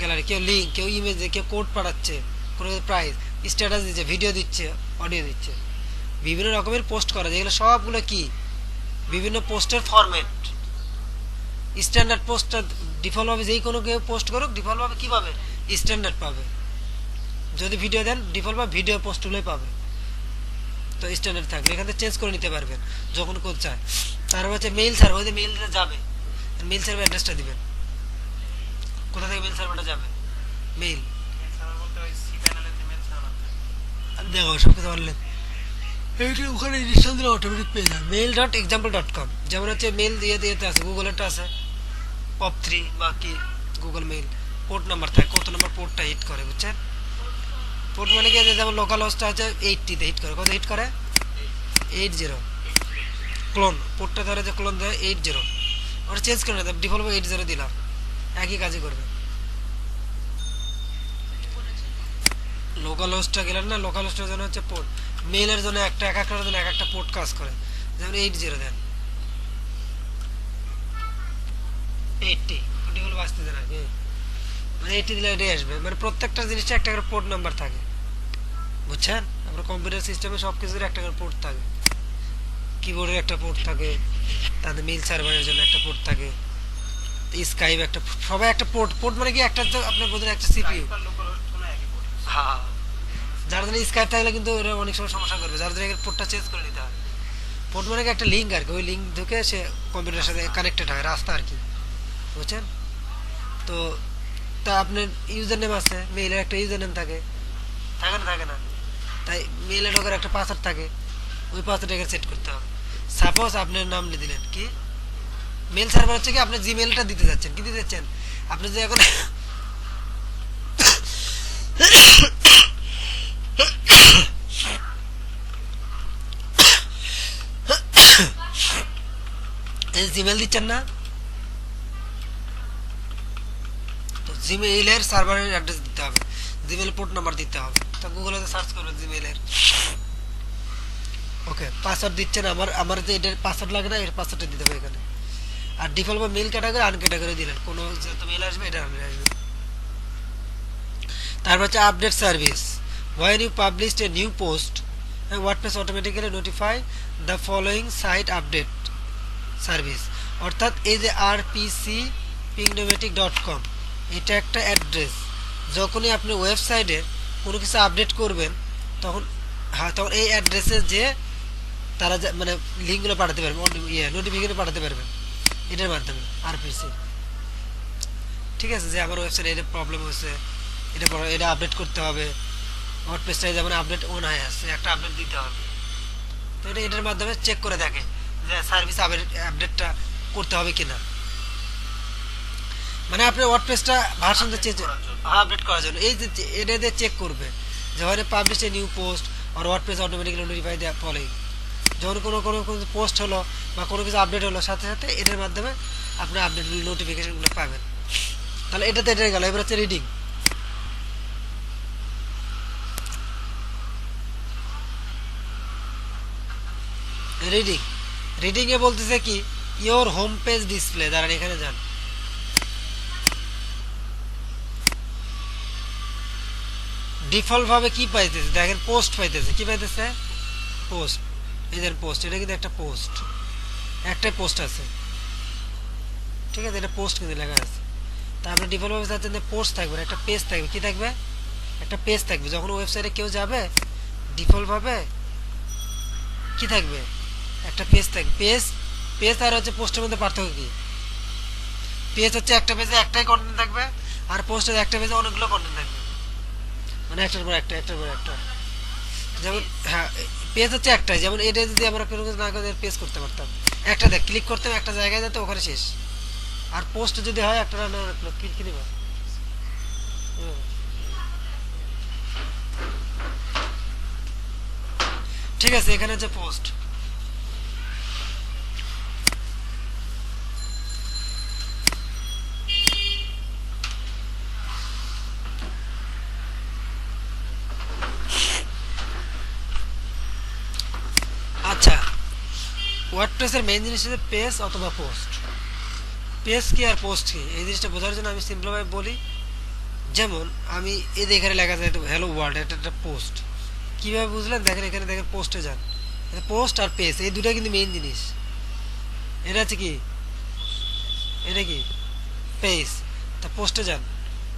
গ্যালারি। কেউ লিঙ্ক, কেউ ইমেজ, কেউ কোড পাঠাচ্ছে, কোনো প্রাইস, স্ট্যাটাস দিচ্ছে, ভিডিও দিচ্ছে, অডিও দিচ্ছে, বিভিন্ন রকমের পোস্ট করা যায়। এগুলো সবগুলো কি বিভিন্ন পোস্টের ফরম্যাট। স্ট্যান্ডার্ড পোস্টটা ডিফল্টভাবে যেই কোনো কেউ পোস্ট করুক ডিফল্টভাবে কী পাবে, স্ট্যান্ডার্ড পাবে। যদি ভিডিও দেন ডিফল্টভাবে ভিডিও পোস্টগুলোই পাবে। তো স্ট্যান্ডার্ড থাকবে, এখান থেকে চেঞ্জ করে নিতে পারবেন যখন কোন চায়। তারপর হচ্ছে মেইল সার্ভার, ওই যে মেইল যাবে, মেইল সার্ভার অ্যাড্রেসটা দিবেন। কোথা থেকে মেইল সার্ভারটা যাবে, মেইল সার্ভার বলতে ওই সি প্যানেলে যে মেল সার্ভার থাকে। দেখো সব কিছু অনলাইন, এইটা ওখানে ইনস্টল দিলে অটোমেটিক পেয়ে যাবে। mail.example.com, যেমন হচ্ছে মেল দিয়ে দিয়েতে আছে, গুগলেরটা আছে POP3 বা কি গুগল মেইল। পোর্ট নাম্বার থাকে, কত নাম্বার পোর্টটা হিট করে, বুঝছেন? পোর্ট মানে কি, যেমন লোকাল হোস্টটা আছে 80-তে হিট করে, কত হিট করে 80, ক্লোন পোর্টটা ধরে যে ক্লোন দেয় 80, ওটা চেঞ্জ করে না, ডিফল্ট 80 দিলাম, একই কাজই করবে। লোকাল হোস্টটা গেলেন না, লোকাল হোস্টের জন্য হচ্ছে পোর্ট, মেইলের জন্য একটা এক একটার জন্য এক একটা পোর্ট কাজ করে। যেমন 80 দেন, 80 ডিফল্ট বাঁচতে দেন আগে, মানে 80 দিলে এটাই আসবে। মানে প্রত্যেকটা জিনিসটা একটা করে পোর্ট নাম্বার থাকে, বুঝছেন? আমরা কম্পিউটার সিস্টেমে সব কিছুর একটা করে পোর্ট থাকে, কিবোর্ডের একটা পোর্ট থাকে, তাদের মেইল সার্ভারের জন্য একটা পোর্ট থাকে, স্কাইপ একটা, সবাই একটা পোর্ট। পোর্ট মানে কি একটা, আপনার বোঝেন একটা সিপিইউ। লোকাল হোস্ট কোনো একই পোর্ট। হ্যাঁ, যার জন্য স্কাইপ থাকলে কিন্তু ওরা অনেক সময় সমস্যা করবে, যার জন্য পোর্টটা চেঞ্জ করে নিতে হবে। পোর্ট মানে কি একটা লিঙ্ক আর কি, ওই লিঙ্ক ঢুকে সে কম্পিউটারের সাথে কানেক্টেড হয়, রাস্তা আর কি, বুঝছেন? তো তা আপনার ইউজার নেম আছে, মেইলের একটা ইউজার নেম থাকে, থাকে না থাকে না, তাই মেইলে ঢোকার একটা পাসওয়ার্ড থাকে, ওই পাসওয়ার্ডটা এখানে সেট করতে হবে। সাপোজ আপনার নাম দিলেন কি, মেল সার্ভার হচ্ছে কি আপনি জিমেলটা দিতে যাচ্ছেন, কি দিতে যাচ্ছেন আপনি যে এখন জিমেল দিচ্ছেন না, তো জিমেইলের সার্ভারের অ্যাড্রেস দিতে হবে, জিমেল পোর্ট নাম্বার দিতে হবে। তো গুগলে সার্চ করবেন জিমেইলের, ওকে পাসওয়ার্ড দিচ্ছেন। আমার যে এটার পাসওয়ার্ড লাগে না, এর পাসওয়ার্ডটা দিতে হবে এখানে। আর ডিফল্ট বা মেল ক্যাটাগরি আনক্যাটাগরি দিলেন, কোনো যেহেতু মেল আসবে এটা আসবে। তারপর হচ্ছে update service, when you publish a new post WordPress automatically notify the following site update service। অর্থাৎ এই যে rpc.pingdomatic.com এটা একটা অ্যাড্রেস, যখনই আপনি ওয়েবসাইটে কোনো কিছু আপডেট করবেন তখন তখন এই অ্যাড্রেসে যে তারা মানে লিঙ্কগুলো পাঠাতে পারবেন, নোটিফিকেশন পাঠাতে পারবেন এটার মাধ্যমে আরপিসি। ঠিক আছে, যে আমার ওয়েবসাইটে এটা প্রবলেম হয়েছে, এটা আপডেট করতে হবে, ওয়ার্ডপ্রেসটাই যেমন আপডেট অন হয়ে আছে, একটা আপডেট দিতে হবে। তো এটার মাধ্যমে চেক করে দেখে যে সার্ভিস আপডেটটা করতে হবে কিনা। মানে আপনি ওয়ার্ডপ্রেসটা ভার্সন আপডেট করার জন্য এই যে এটা দিয়ে চেক করবে যে হয় পাবলিশ এ নিউ পোস্ট আর ওয়ার্ডপ্রেস অটোমেটিক্যালি নোটিফাই দেওয়া ফলোইং। যখন কোনো পোস্ট হলো বা কোনো কিছু আপডেট হলো, সাথে সাথে এটার মাধ্যমে আপনি আপডেট নোটিফিকেশনগুলো পাবেন। তাহলে এটাতে এটা গেল। এবার হচ্ছে রিডিং। রিডিং এ বলতেছে কি ইওর হোম পেজ ডিসপ্লে, দাঁড়ান এখানে যান, ডিফল্ট ভাবে কি পাইতেছে দেখেন, পোস্ট পাইতেছে। কি পাইতেছে? পোস্ট। এই যে পোস্ট, এটা কিন্তু একটা পোস্ট, একটাই পোস্ট আছে, ঠিক আছে, এটা পোস্ট কিন্তু লেখা আছে। তারপরে ডিফল্ট ভাবে চাচ্ছেন যে পোস্ট থাকবে, একটা পেজ থাকবে। কি থাকবে? একটা পেজ থাকবে। যখন ওয়েবসাইটে কেউ যাবে ডিফল্ট ভাবে কি থাকবে? একটা পেজ থাকবে। পেজ আর হচ্ছে পোস্টের মধ্যে পার্থক্য কি? পেজ হচ্ছে একটা পেজে একটাই কন্টেন্ট থাকবে, আর পোস্টে একটা পেজে অনেকগুলো কন্টেন্ট থাকবে, মানে একটার পর একটা, একটার পর একটা। যেমন হ্যাঁ, পেজ হচ্ছে একটাই, যেমন এটা যদি আমরা কোনো কিছু না করে পেজ করতে পারতাম, একটা দেখ ক্লিক করতাম একটা জায়গায় যেত ওখানে শেষ। আর পোস্ট যদি হয় একটা রান্না কি নিবা। ঠিক আছে, এখানে হচ্ছে পোস্ট। আচ্ছা, ওয়ার্ডপ্রেসের মেইন জিনিস হচ্ছে পেজ অথবা পোস্ট। পেজ কি আর পোস্ট কি এই জিনিসটা বোঝার জন্য আমি সিম্পলভাবে বলি। যেমন আমি এই যে এখানে লেখা যায় হ্যালো ওয়ার্ল্ড, এটা একটা পোস্ট। কীভাবে বুঝলেন? দেখেন এখানে দেখেন পোস্টে যান, পোস্ট আর পেজ এই দুটা কিন্তু মেইন জিনিস। এটা হচ্ছে কি, এটা কি পেজ। তা পোস্টে যান,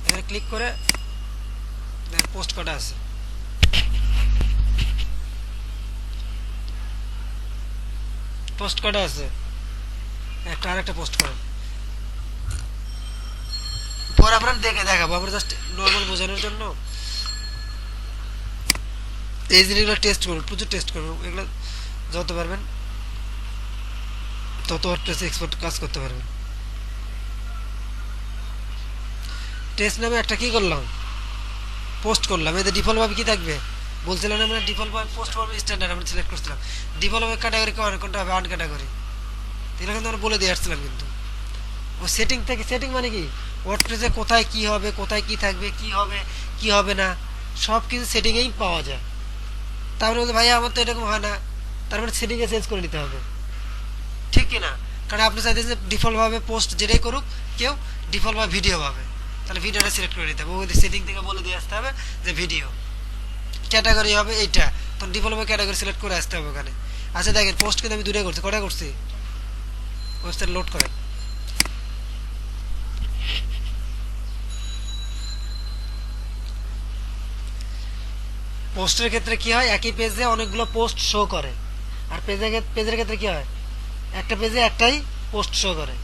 এখানে ক্লিক করে দেখেন পোস্ট কটা আছে। পোস্ট কটা আছে, একটা আর একটা পোস্ট করেন। পরে আমরা দেখাবো, আমরা জাস্ট নর্মাল বোঝানোর জন্য এই জিনিসগুলো টেস্ট করুন, প্রচুর টেস্ট করুন। এগুলো যত পারবেন তত ওয়ার্ডপ্রেসে এক্সপোর্ট কাজ করতে পারবেন। টেস্ট নামে একটা কি করলাম, পোস্ট করলাম। এতে ডিফল্ট ভাবে কি থাকবে বলছিলাম আমরা, ডিফল্ট ভাবে পোস্ট ফর্ম স্ট্যান্ডার্ড আমরা সিলেক্ট করছিলাম। ডিফল্ট ভাবে ক্যাটাগরি কোনটা হবে, আন ক্যাটাগরি, এগুলো কিন্তু আমরা বলে দিয়ে আসছিলাম। কিন্তু ও সেটিং থেকে, সেটিং মানে কি ওয়ার্ডপ্রেসে কোথায় কি হবে, কোথায় কি থাকবে, কি হবে কি হবে না, সব কিছু সেটিংয়েই পাওয়া যায়। তারপরে বলতে ভাইয়া আমার তো এরকম হয় না, তার মানে সেটিংয়ে চেঞ্জ করে নিতে হবে, ঠিক কি না? কারণ আপনি চাইতেছেন যে ডিফল্টভাবে পোস্ট যেটাই করুক কেউ ডিফল্টভাবে ভিডিও পাবে, তাহলে ভিডিওটা সিলেক্ট করে নিতে হবে। ওই সেটিং থেকে বলে দিয়ে আসতে হবে যে ভিডিও ক্যাটাগরি হবে এইটা, তখন ডিফল্টভাবে ক্যাটাগরি সিলেক্ট করে আসতে হবে ওখানে। আচ্ছা দেখেন পোস্ট কিন্তু আমি দুটোই করছি, কটা করছি, ওয়েবসাইট লোড করেন। পোস্টের ক্ষেত্রে কি হয়, একই পেজে অনেকগুলো পোস্ট শো করে। আর পেজের ক্ষেত্রে কি হয়, একটা পেজে একটাই পোস্ট শো করে।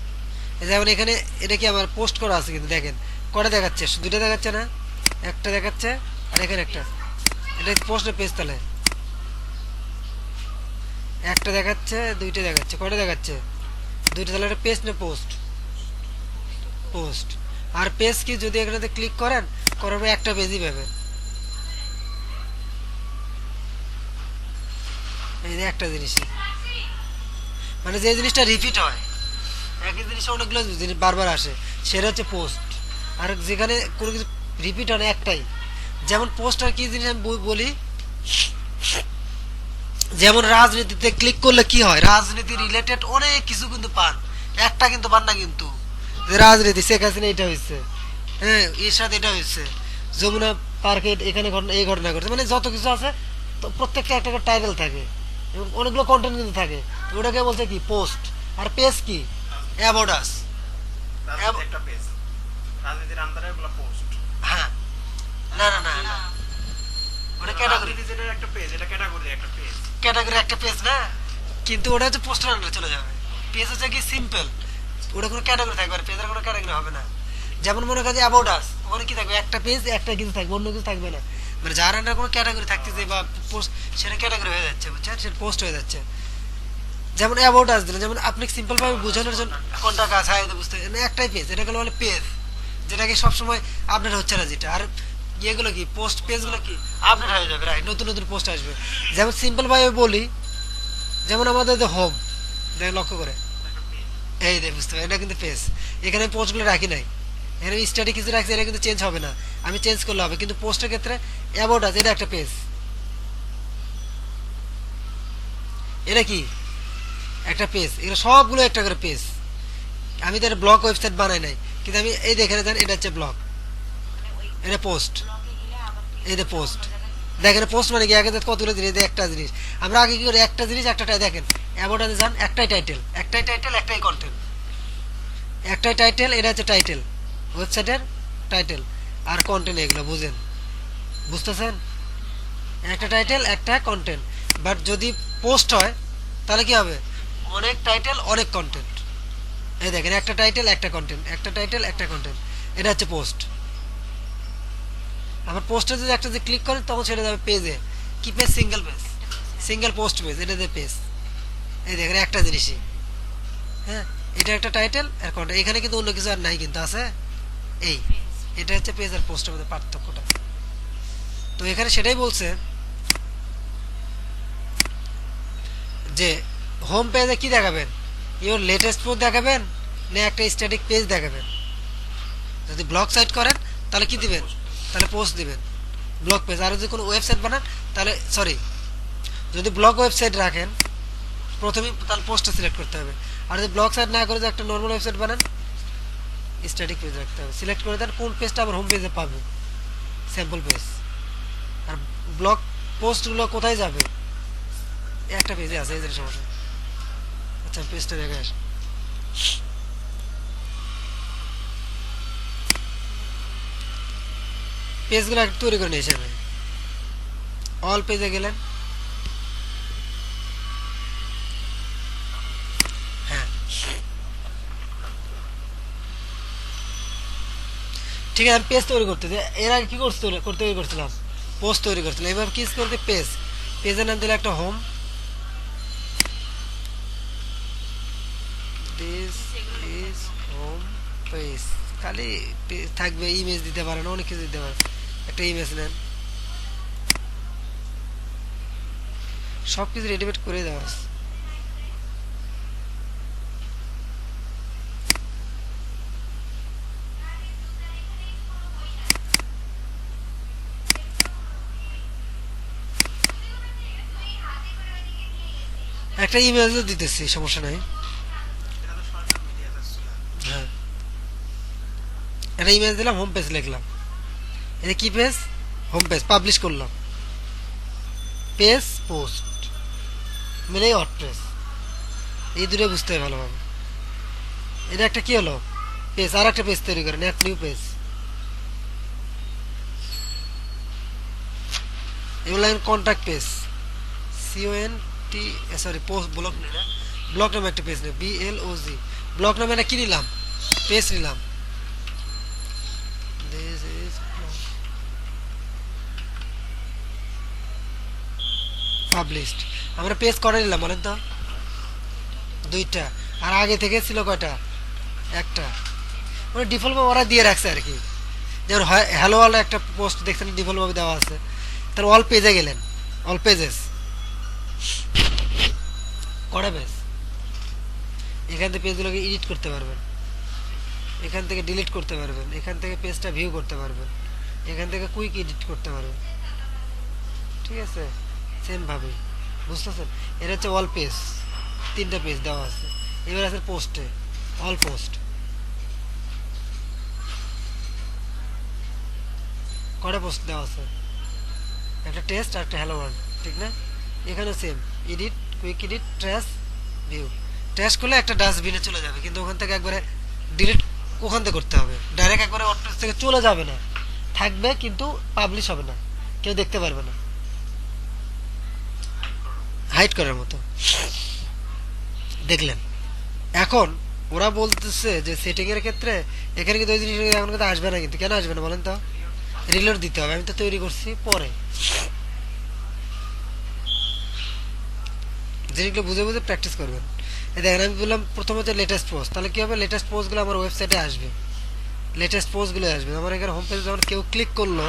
যেমন এখানে এটা কি আমার পোস্ট করা আছে, কিন্তু দেখেন কটা দেখাচ্ছে, দুটো দেখাচ্ছে না, একটা দেখাচ্ছে আর এখানে একটা, এটা পোস্টের পেজ। তাহলে একটা দেখাচ্ছে দুইটা দেখাচ্ছে, কটা দেখাচ্ছে, দুইটা। তাহলে এটা পেজ না পোস্ট, পোস্ট। আর পেজ কি যদি এখানে ক্লিক করেন, করার পর একটা পেজই পাবেন, এই যে একটা জিনিসই, মানে যে জিনিসটা রিপিট হয়, একই জিনিস অনেকগুলো জিনিস বারবার আসে, সেটা হচ্ছে পোস্ট। আর যেখানে কোনো কিছু রিপিট হয় না একটাই, যেমন পোস্ট আর কি জিনিস আমি বলি। যেমন রাজনীতিতে ক্লিক করলে কি হয়, রাজনীতি রিলেটেড অনেক কিছু কিন্তু পান, একটা কিন্তু পান না কিন্তু। যে রাজনীতি শেখ হাসিনা এটা হয়েছে, হ্যাঁ এর সাথে এটা হয়েছে, যমুনা পার্কে এখানে ঘটনা, এই ঘটনা ঘটছে, মানে যত কিছু আছে তো প্রত্যেকটা একটা করে টাইটেল থাকে এবং অনেকগুলো কন্টেন্ট কিন্তু থাকে, ওটাকে বলছে কি পোস্ট। আর পেজ কি, অ্যাবাউট আস, একটা পেজ রাজনীতির আন্ডারে এগুলো পোস্ট। হ্যাঁ না না না না, ওটা ক্যাটাগরি, রাজনীতির একটা পেজ, এটা ক্যাটাগরি একটা পেজ, ক্যাটাগরি একটা পেজ না, কিন্তু ওটা হচ্ছে পোস্টার আন্ডারে চলে যাবে। পেজ হচ্ছে কি সিম্পল, ওটা কোনো ক্যাটাগরি থাকবে, আর পেজের কোনো ক্যাটাগরি হবে না। যেমন মনে করেন অ্যাবাউট আস, ওখানে কি থাকবে, একটা পেজ একটা কিছু থাকবে, অন্য কিছু থাকবে না। মানে যার আন্ডারে কোনো ক্যাটাগরি থাকতেছে বা পোস্ট, সেটা ক্যাটাগরি হয়ে যাচ্ছে, বুঝছেন, সেটা পোস্ট হয়ে যাচ্ছে। যেমন অ্যাবাউট আস দিলেন, যেমন আপনি সিম্পল ভাবে বোঝানোর জন্য কোনটা কাজ হয় বুঝতে, একটাই পেজ, এটাকে বলে পেজ, যেটাকে সবসময় আপডেট হচ্ছে না যেটা। আর ইয়েগুলো কি পোস্ট, পেজগুলো কি আপডেট হয়ে যাবে, রাইট, নতুন নতুন পোস্ট আসবে। যেমন সিম্পল ভাবে বলি, যেমন আমাদের হোম, দেখেন লক্ষ্য করে, এই দেখ বুঝতে পারি, এটা কিন্তু পেজ। এখানে পোস্টগুলো রাখি নাই, এখানে স্ট্যাটিক কিছু রাখছি, এটা কিন্তু চেঞ্জ হবে না, আমি চেঞ্জ করলে হবে। কিন্তু পোস্টের ক্ষেত্রে অ্যাবাউট আছে, এটা একটা পেজ, এটা কি একটা পেজ, এগুলো সবগুলো একটা করে পেজ। আমি তো ব্লগ ওয়েবসাইট বানাই নাই, কিন্তু আমি এই দেখে যান, এটা হচ্ছে ব্লগ, এটা পোস্ট, ব্লগে গেলে আবার এই যে পোস্ট। দেখেন পোস্ট মানে কি, আগে কতগুলো জিনিস, একটা জিনিস আমরা আগে কি করি, একটা জিনিস একটা দেখেন অ্যাবাউট আছে যান, একটাই টাইটেল, একটাই টাইটেল, একটাই কন্টেন্ট, একটাই টাইটেল, এটা হচ্ছে টাইটেল, ওয়েবসাইটের টাইটেল আর কন্টেন্ট, এগুলো বুঝেন, বুঝতেছেন, একটা টাইটেল একটা কন্টেন্ট। বাট যদি পোস্ট হয় তাহলে কি হবে, অনেক টাইটেল অনেক কন্টেন্ট। এই দেখেন একটা টাইটেল একটা কন্টেন্ট, একটা টাইটেল একটা কন্টেন্ট, এটা হচ্ছে পোস্ট। আবার পোস্টে যদি একটা যে ক্লিক করেন তখন ছেড়ে যাবে পেজে, কি page, single page, single post page, এটা যে পেজ, এই দেখেন একটা জিনিসই। হ্যাঁ, এটা একটা টাইটেল আর কন্টেন্ট, এখানে কিন্তু অন্য কিছু আর নাই, কিন্তু আছে এই, এটা হচ্ছে পেজ আর পোস্টের মধ্যে পার্থক্যটা। তো এখানে সেটাই বলছে যে হোম পেজে কি দেখাবেন, ইওর লেটেস্ট পোস্ট দেখাবেন না একটা স্ট্যাটিক পেজ দেখাবেন। যদি ব্লগ সাইট করেন তাহলে কি দিবেন, তাহলে পোস্ট দিবেন ব্লগ পেজ। আর যদি কোনো ওয়েবসাইট বানান তাহলে সরি, যদি ব্লগ ওয়েবসাইট রাখেন প্রথমে তাহলে পোস্টটা সিলেক্ট করতে হবে। আর যদি ব্লগ সাইট না করে যে একটা নর্মাল ওয়েবসাইট বানান, স্ট্যাটিক পেজ রাখতে হবে। সিলেক্ট করে দেন কোন পেজটা আবার হোম পেজে পাবে, স্যাম্পল পেজ। আর ব্লগ পোস্টগুলো কোথায় যাবে, একটা পেজে আছে, এই যে সমস্যা। আচ্ছা পেজটা দেখে আসি। পেজগুলো একটু তৈরি করে নিয়েছি আমি। অল পেজে গেলেন, হ্যাঁ ঠিক আছে। আমি পেজ তৈরি করতে, এর আগে কি তৈরি করছিলাম, পোস্ট তৈরি করছিলাম। এবার কি করতে, পেজ, পেজের নাম দিলে একটা home, this is home page. খালি থাকবে, ইমেজ দিতে পারেন, অনেক কিছু দিতে পারেন। একটা ইমেজ নেন, সব কিছু রেডিমেড করে দেওয়া আছে। একটা ইমেজও দিতেছি, সমস্যা নাই। এটা তো সরকার মিডিয়াতে চলে আসবে। হ্যাঁ, একটা ইমেজ দিলাম, হোম পেজ লিখলাম। এটা কি পেজ, হোম পেজ, পাবলিশ করলাম। পেজ পোস্ট মিলেই ওয়ার্ডপ্রেস, এই দুটো বুঝতে হবে ভালোভাবে। এটা একটা কি হলো, পেজ। আর একটা পেজ তৈরি করেন, এক নিউ পেজ। এগুলো contact page, CONT, sorry post, block নেই না, ব্লক নামে একটা পেজ নেই, BLOG। ব্লক নামে এটা কি নিলাম, পেজ নিলাম। This is published। আমরা পেজ করে নিলাম বলেন তো, দুইটা। আর আগে থেকে ছিল কয়টা, একটা। মানে ডিফল্ট ভাবে ওরা দিয়ে রাখছে আর কি। যেমন হ্যালো ওয়াল একটা পোস্ট দেখছেন ডিফল্ট ভাবে দেওয়া আছে, তার অল পেজে গেলেন, অল পেজেস, কটা পেজ, এখান থেকে পেজগুলোকে এডিট করতে পারবেন, এখান থেকে ডিলিট করতে পারবেন, এখান থেকে পেজটা ভিউ করতে পারবেন, এখান থেকে কুইক এডিট করতে পারবেন। ঠিক আছে, সেম ভাবে, বুঝতেছেন? এটা হচ্ছে অল পেজ, তিনটা পেজ দেওয়া আছে। এবার আছে পোস্টে, অল পোস্ট, কটা পোস্ট দেওয়া আছে, একটা টেস্ট আর একটা হ্যালো ওয়ার্ল্ড, ঠিক না? এখানেও same, edit, quick edit, trace, view. Trace করলে একটা ডাস্টবিনে চলে যাবে, কিন্তু ওখান থেকে একবারে ডিলিট ওখান থেকে করতে হবে, ডাইরেক্ট একবারে ওয়ার্ডপ্রেস থেকে চলে যাবে না, থাকবে কিন্তু পাবলিশ হবে না, কেউ দেখতে পারবে না, হাইড করার মতো। দেখলেন? এখন ওরা বলতেছে যে সেটিং এর ক্ষেত্রে এখানে কিন্তু ওই জিনিস এখন কিন্তু আসবে না, কিন্তু কেন আসবে না বলেন তো? রিলোড দিতে হবে, আমি তো তৈরি করছি পরে। জিনিসগুলো বুঝে বুঝে প্র্যাকটিস করবেন। এই দেখেন আমি বললাম প্রথমত লেটেস্ট পোস্ট, তাহলে কি হবে, লেটেস্ট পোস্টগুলো আমার ওয়েবসাইটে আসবে, লেটেস্ট পোস্টগুলো আসবে আমার এখানে হোম পেজে। যখন কেউ ক্লিক করলো,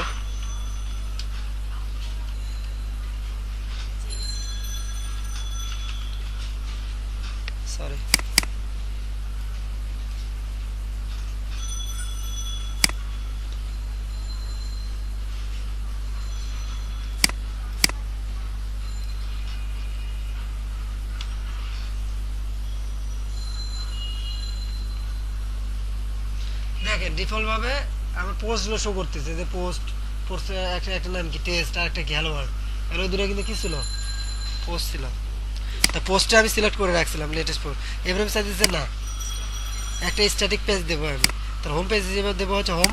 সরি দেখেন ডিফল্ট ভাবে আমার পোস্টগুলো শো করতেছে, যে পোস্ট, পোস্টের একটা নাম কি টেস্ট, আর একটা কি হ্যালো ওয়ার্ল্ড, আর ওই দুটো কিন্তু কি ছিল, পোস্ট ছিল। তা পোস্টে আমি সিলেক্ট করে রাখছিলাম লেটেস্ট পোস্ট। এবার আমি চাইতেছি না একটা স্ট্যাটিক পেজ দেবো আমি, তার হোম পেজ হিসেবে দেবো হচ্ছে হোম।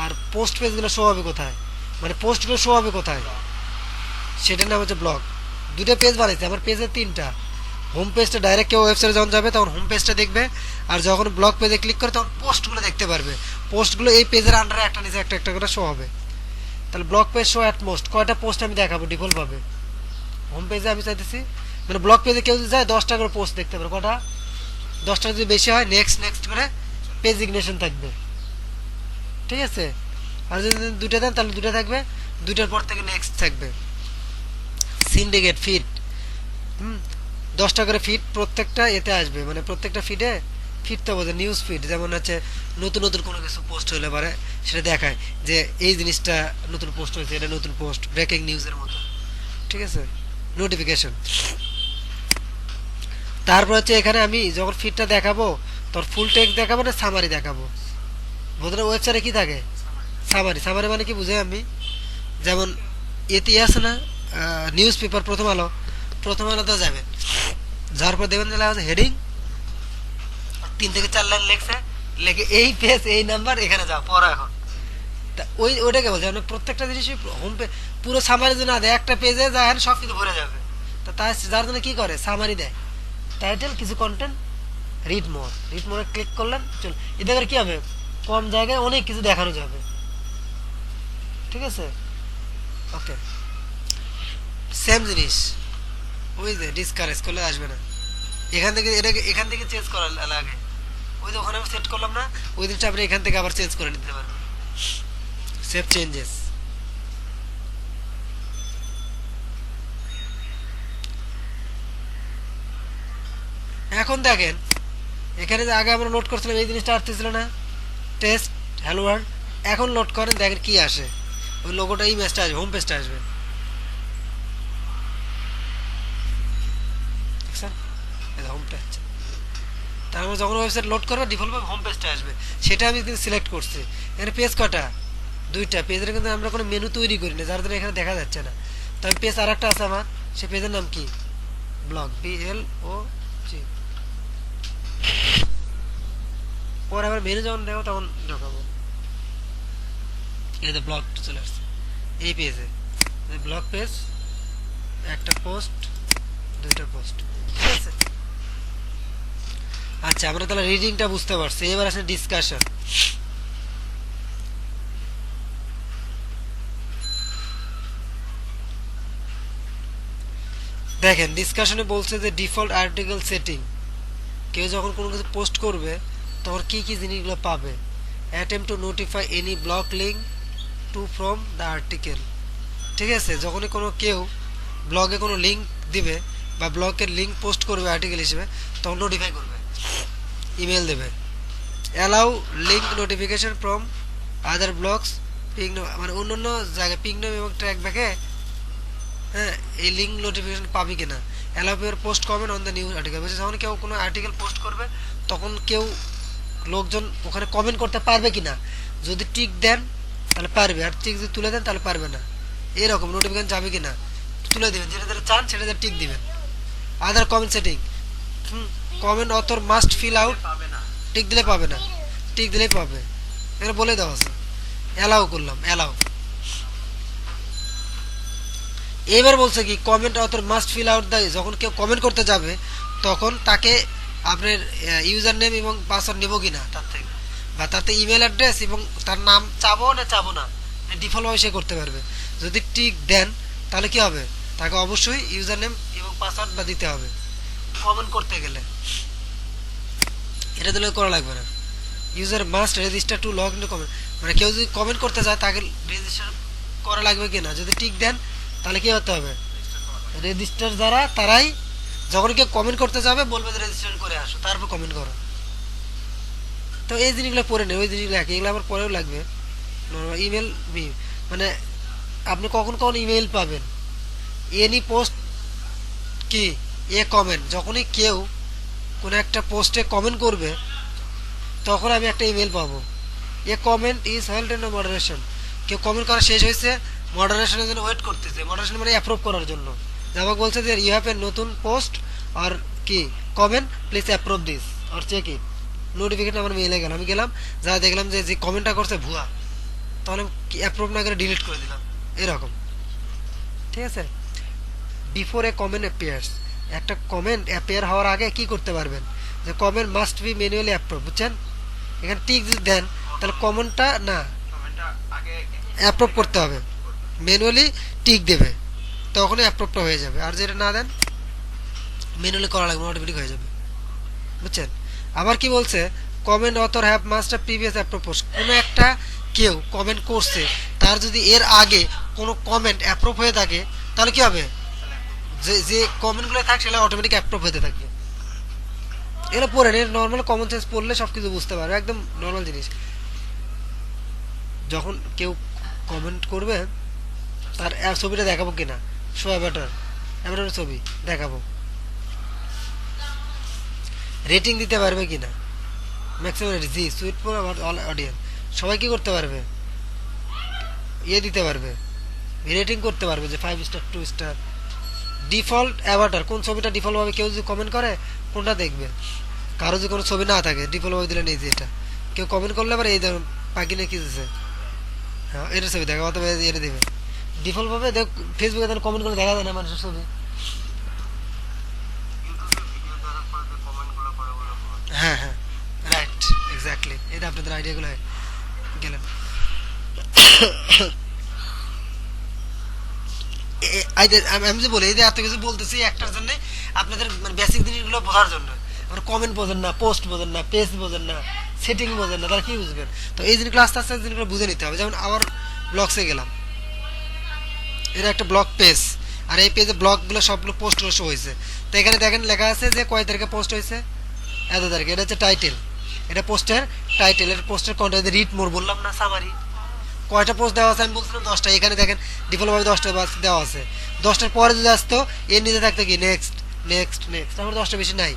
আর পোস্ট পেজগুলো শো হবে কোথায়, মানে পোস্টগুলো শো হবে কোথায়, সেটার নাম হচ্ছে ব্লগ। দুটো পেজ বানাইছে আমার, পেজের তিনটা। হোম পেজটা ডাইরেক্ট কেউ ওয়েবসাইটে যখন যাবে তখন হোম পেজটা দেখবে, আর যখন ব্লগ পেজে ক্লিক করে তখন পোস্টগুলো দেখতে পারবে। পোস্টগুলো এই পেজের আন্ডারে একটা নিচে একটা একটা করে শো হবে। তাহলে blog page show at most কয়টা পোস্ট আমি দেখাবো ডিফল্টভাবে, হোম পেজে আমি চাইতেছি মানে ব্লগ পেজে কেউ যদি যায় 10টা করে পোস্ট দেখতে পারে, কটা 10টা যদি বেশি হয় নেক্সট নেক্সট করে পেজ ইগনিশন থাকবে, ঠিক আছে। আর যদি দুটো দেন তাহলে দুটো থাকবে, দুটার পর থেকে নেক্সট থাকবে। সিন্ডিকেট ফিড, 10টা করে ফিড প্রত্যেকটা এতে আসবে, মানে প্রত্যেকটা ফিডে ফিড তো বোঝে নিউজ ফিড, যেমন হচ্ছে নতুন নতুন কোনো কিছু পোস্ট হলে পারে সেটা দেখায় যে এই জিনিসটা নতুন পোস্ট হয়েছে, এটা নতুন পোস্ট, ব্রেকিং নিউজের মতো, ঠিক আছে, নোটিফিকেশন। তারপর হচ্ছে এখানে আমি যখন ফিডটা দেখাবো তোর ফুল টেক্সট দেখাবো না সামারি দেখাবো, বোধহয় ওয়েবসাইটে কি থাকে সামারি। সামারি মানে কি বুঝে আমি, যেমন এতে আছে না নিউজ পেপার প্রথম আলো, প্রথম আলোতে যাবেন, যাওয়ার পর দেবেন যে হেডিং 3 থেকে 4 লাইন লেখছে, লেখে এই পেজ এই নাম্বার এখানে যাও পড়ো এখন। তা ওইটাকে বলছে মানে প্রত্যেকটা জিনিসই হোম পেজ পুরো সামারি যদি না দেয়, একটা পেজে যায় সব কিছু ভরে যাবে। তা তাই যার জন্য কি করে সামারি দেয়, টাইটেল কিছু কন্টেন্ট, রিড মোর, রিড মোরে ক্লিক করলেন চল, এতে করে কি হবে কম জায়গায় অনেক কিছু দেখানো যাবে, ঠিক আছে। ওকে, সেম জিনিস ওই যে ডিসকারেজ করলে আসবে না, এখান থেকে এটাকে এখান থেকে চেঞ্জ করা লাগে, ওই যে ওখানে আমি সেট করলাম না, ওই জিনিসটা আপনি এখান থেকে আবার চেঞ্জ করে নিতে পারবেন, সেভ চেঞ্জেস। এখন দেখেন এখানে যে আগে আমরা লোড করছিলাম এই জিনিসটা আসতেছিল না, টেস্ট হ্যালো ওয়ার্ল্ড, এখন লোড করেন দেখেন কি আসে, ওই লোগোটা এই ম্যাচটা আসবে, হোম পেজটা আসবে, দেখছেন এটা হোম পেজ। তারপর যখন ওয়েবসাইট লোড করবে ডিফল্টভাবে হোম পেজটা আসবে, সেটা আমি কিন্তু সিলেক্ট করছি। এখানে পেজ কটা, 2টা, পেজের কিন্তু আমরা কোনো মেনু তৈরি করি না যার জন্য এখানে দেখা যাচ্ছে না। তবে পেজ আর একটা আছে আমার, সে পেজের নাম কি ব্লগ, BLOG, পরে আবার মেনু যখন দেবো তখন ঢোকাবো। এই যে ব্লগ চলে আসছে এই পেজে, ব্লগ পেজ, একটা পোস্ট, 2টা পোস্ট, ঠিক আছে। আচ্ছা আমরা তাহলে রিডিংটা বুঝতে পারছি, এবার আসলে ডিসকাশন। দেখেন ডিসকাশনে বলছে যে ডিফল্ট আর্টিকেল সেটিং, কেউ যখন কোনো কিছু পোস্ট করবে তখন কি কি জিনিসগুলো পাবে, attempt to notify any block link to from the article, ঠিক আছে। যখনই কোনো কেউ ব্লগে কোনো লিঙ্ক দিবে বা ব্লগের লিঙ্ক পোস্ট করবে আর্টিকেল হিসেবে তখন নোটিফাই করবে, ইমেল দেবে। Allow link notification from other blogs, ping মানে অন্য অন্য জায়গায় পিং নেম এবং ট্র্যাক ব্যাকে, হ্যাঁ এই লিঙ্ক নোটিফিকেশন পাবি কিনা। Allow your post comment on the news article, বলছে যখন কেউ কোনো আর্টিকেল পোস্ট করবে তখন কেউ লোকজন ওখানে কমেন্ট করতে পারবে কিনা, যদি টিক দেন তাহলে পারবে, আর টিক যদি তুলে দেন তাহলে পারবে না, এরকম নোটিফিকেশন যাবে কিনা তুলে দেবেন, যেটা যেটা চান সেটা টিক দিবেন। Other comment setting, comment author must fill out, পাবে না, টিক দিলে পাবে না, টিক দিলেই পাবে, এটা বলে দেওয়া আছে। অ্যালাউ করলাম, অ্যালাউ। এবার বলছে কি comment author must fill out the, যখন কেউ কমেন্ট করতে যাবে তখন তাকে আপনার ইউজার নেম এবং পাসওয়ার্ড নেবো কিনা তার থেকে, বা তাতে ইমেল অ্যাড্রেস এবং তার নাম চাবো না, ডিফল্টভাবে সে করতে পারবে। যদি টিক দেন তাহলে কি হবে, তাকে অবশ্যই ইউজার নেম এবং পাসওয়ার্ড বা দিতে হবে কমেন্ট করতে গেলে, এটা দিলে করা লাগবে না। User must register to log in to comment, মানে কেউ যদি কমেন্ট করতে চায় তাকে রেজিস্টার করা লাগবে কিনা, যদি টিক দেন তাহলে কি হতে হবে, রেজিস্টার যারা তারাই যখন কেউ কমেন্ট করতে যাবে বলবে যে রেজিস্টার করে আসো তারপর কমেন্ট করো। তো এই জিনিসগুলো পরে নেই, ওই জিনিসগুলো একই, এগুলো আবার পরেও লাগবে। ইমেল মানে আপনি কখন কখন ইমেল পাবেন, এনি পোস্ট কি এ কমেন্ট, যখনই কেউ কোনো একটা পোস্টে কমেন্ট করবে তখন আমি একটা ইমেল পাবো, a comment is held in moderation, কেউ কমেন্ট করা শেষ হয়েছে মডারেশনের জন্য ওয়েট করতেছে, মডারেশন মানে অ্যাপ্রুভ করার জন্য, আমাকে বলছে যে ইউ হ্যাভ এ নতুন পোস্ট আর কি কমেন্ট প্লিজ অ্যাপ্রুভ দিস আর চেক ইট, নোটিফিকেশন আমার মেইলে গেল, আমি গেলাম যা দেখলাম যে কমেন্টটা করছে ভুয়া, তাহলে অ্যাপ্রুভ না করে ডিলিট করে দিলাম, এরকম, ঠিক আছে। বিফোর এ কমেন্ট অ্যাপিয়ার্স, একটা কমেন্ট অ্যাপিয়ার হওয়ার আগে কি করতে পারবেন, যে comment must be manually approve, বুঝছেন, এখানে টিক যদি দেন তাহলে কমেন্টটা না কমেন্টটা আগে অ্যাপ্রুভ করতে হবে, ম্যানুয়ালি টিক দেবে, তখনই অ্যাপ্রুভটা হয়ে যাবে। আর যেটা না দেন ম্যানুয়ালি করা লাগবে, অটোমেটিক হয়ে যাবে, বুঝছেন? আবার কি বলছে, comment author have must previous approve post. কোনো একটা কেউ কমেন্ট করছে, তার যদি এর আগে কোনো কমেন্ট অ্যাপ্রুভ হয়ে থাকে তাহলে কি হবে, যে যে কমেন্টগুলো থাকে সেগুলো অটোমেটিক অ্যাপ্রুভ হতে থাকবে। এগুলো পড়েন, এর নর্মাল কমন সেন্স পড়লে সব কিছু বুঝতে পারবে, একদম নর্মাল জিনিস। যখন কেউ কমেন্ট করবে তার ছবিটা দেখাবো কিনা, শো অ্যাভাটার, অ্যাভাটার ছবি দেখাবো, রেটিং দিতে পারবে কিনা, maximum rating, G sweet for our all audience, সবাই কি করতে পারবে, ইয়ে দিতে পারবে, রেটিং করতে পারবে যে 5 স্টার 2 স্টার। ডিফল্ট অ্যাভাটার, কোন ছবিটা ডিফল্টভাবে কেউ যদি কমেন্ট করে কোনটা দেখবে, কারো যদি কোনো ছবি না থাকে ডিফল্টভাবে দিলে নেই, যে এটা কেউ কমেন্ট করলে আবার এই ধরুন পাখি নিয়ে কি দিচ্ছে, হ্যাঁ এটার ছবি দেখা, অথবা এটা দেবে ডিফল্টভাবে। দেখ ফেসবুকে তাহলে কমেন্ট করে দেখা যায় না মানুষের ছবি। হ্যাঁ হ্যাঁ রাইট, এক্স্যাক্টলি, এটা আপনাদের আইডিয়াগুলো গেলেন। আমি যে বলি এই যে এত কিছু বলতেছি একটার জন্য, আপনাদের মানে বেসিক জিনিসগুলো বোঝার জন্য। আপনার কমেন্ট বোঝেন না, পোস্ট বোঝেন না, পেজ বোঝেন না, সেটিং বোঝেন না, তাহলে কি বুঝবেন? তো এই জিনিসগুলো আস্তে আস্তে জিনিসগুলো বুঝে নিতে হবে। যেমন আমার ব্লগসে গেলাম, এটা একটা ব্লগ পেজ, আর এই পেজে ব্লগগুলো সবগুলো পোস্ট শো হয়েছে। তো এখানে দেখেন লেখা আছে যে কয় তারিখে পোস্ট হয়েছে, এত তারিখে। এটা হচ্ছে টাইটেল, এটা পোস্টের টাইটেল, এটা পোস্টের কন্টেন্ট, রিড মোর বললাম না, সামারি। কয়টা পোস্ট দেওয়া আছে আমি বলছিলাম 10টা, এখানে দেখেন ডিফল্টভাবে 10টা দেওয়া আছে। 10টার পরে যদি আসতো এর নিচে থাকতো কি নেক্সট নেক্সট নেক্সট, আমার 10টা বেশি নাই,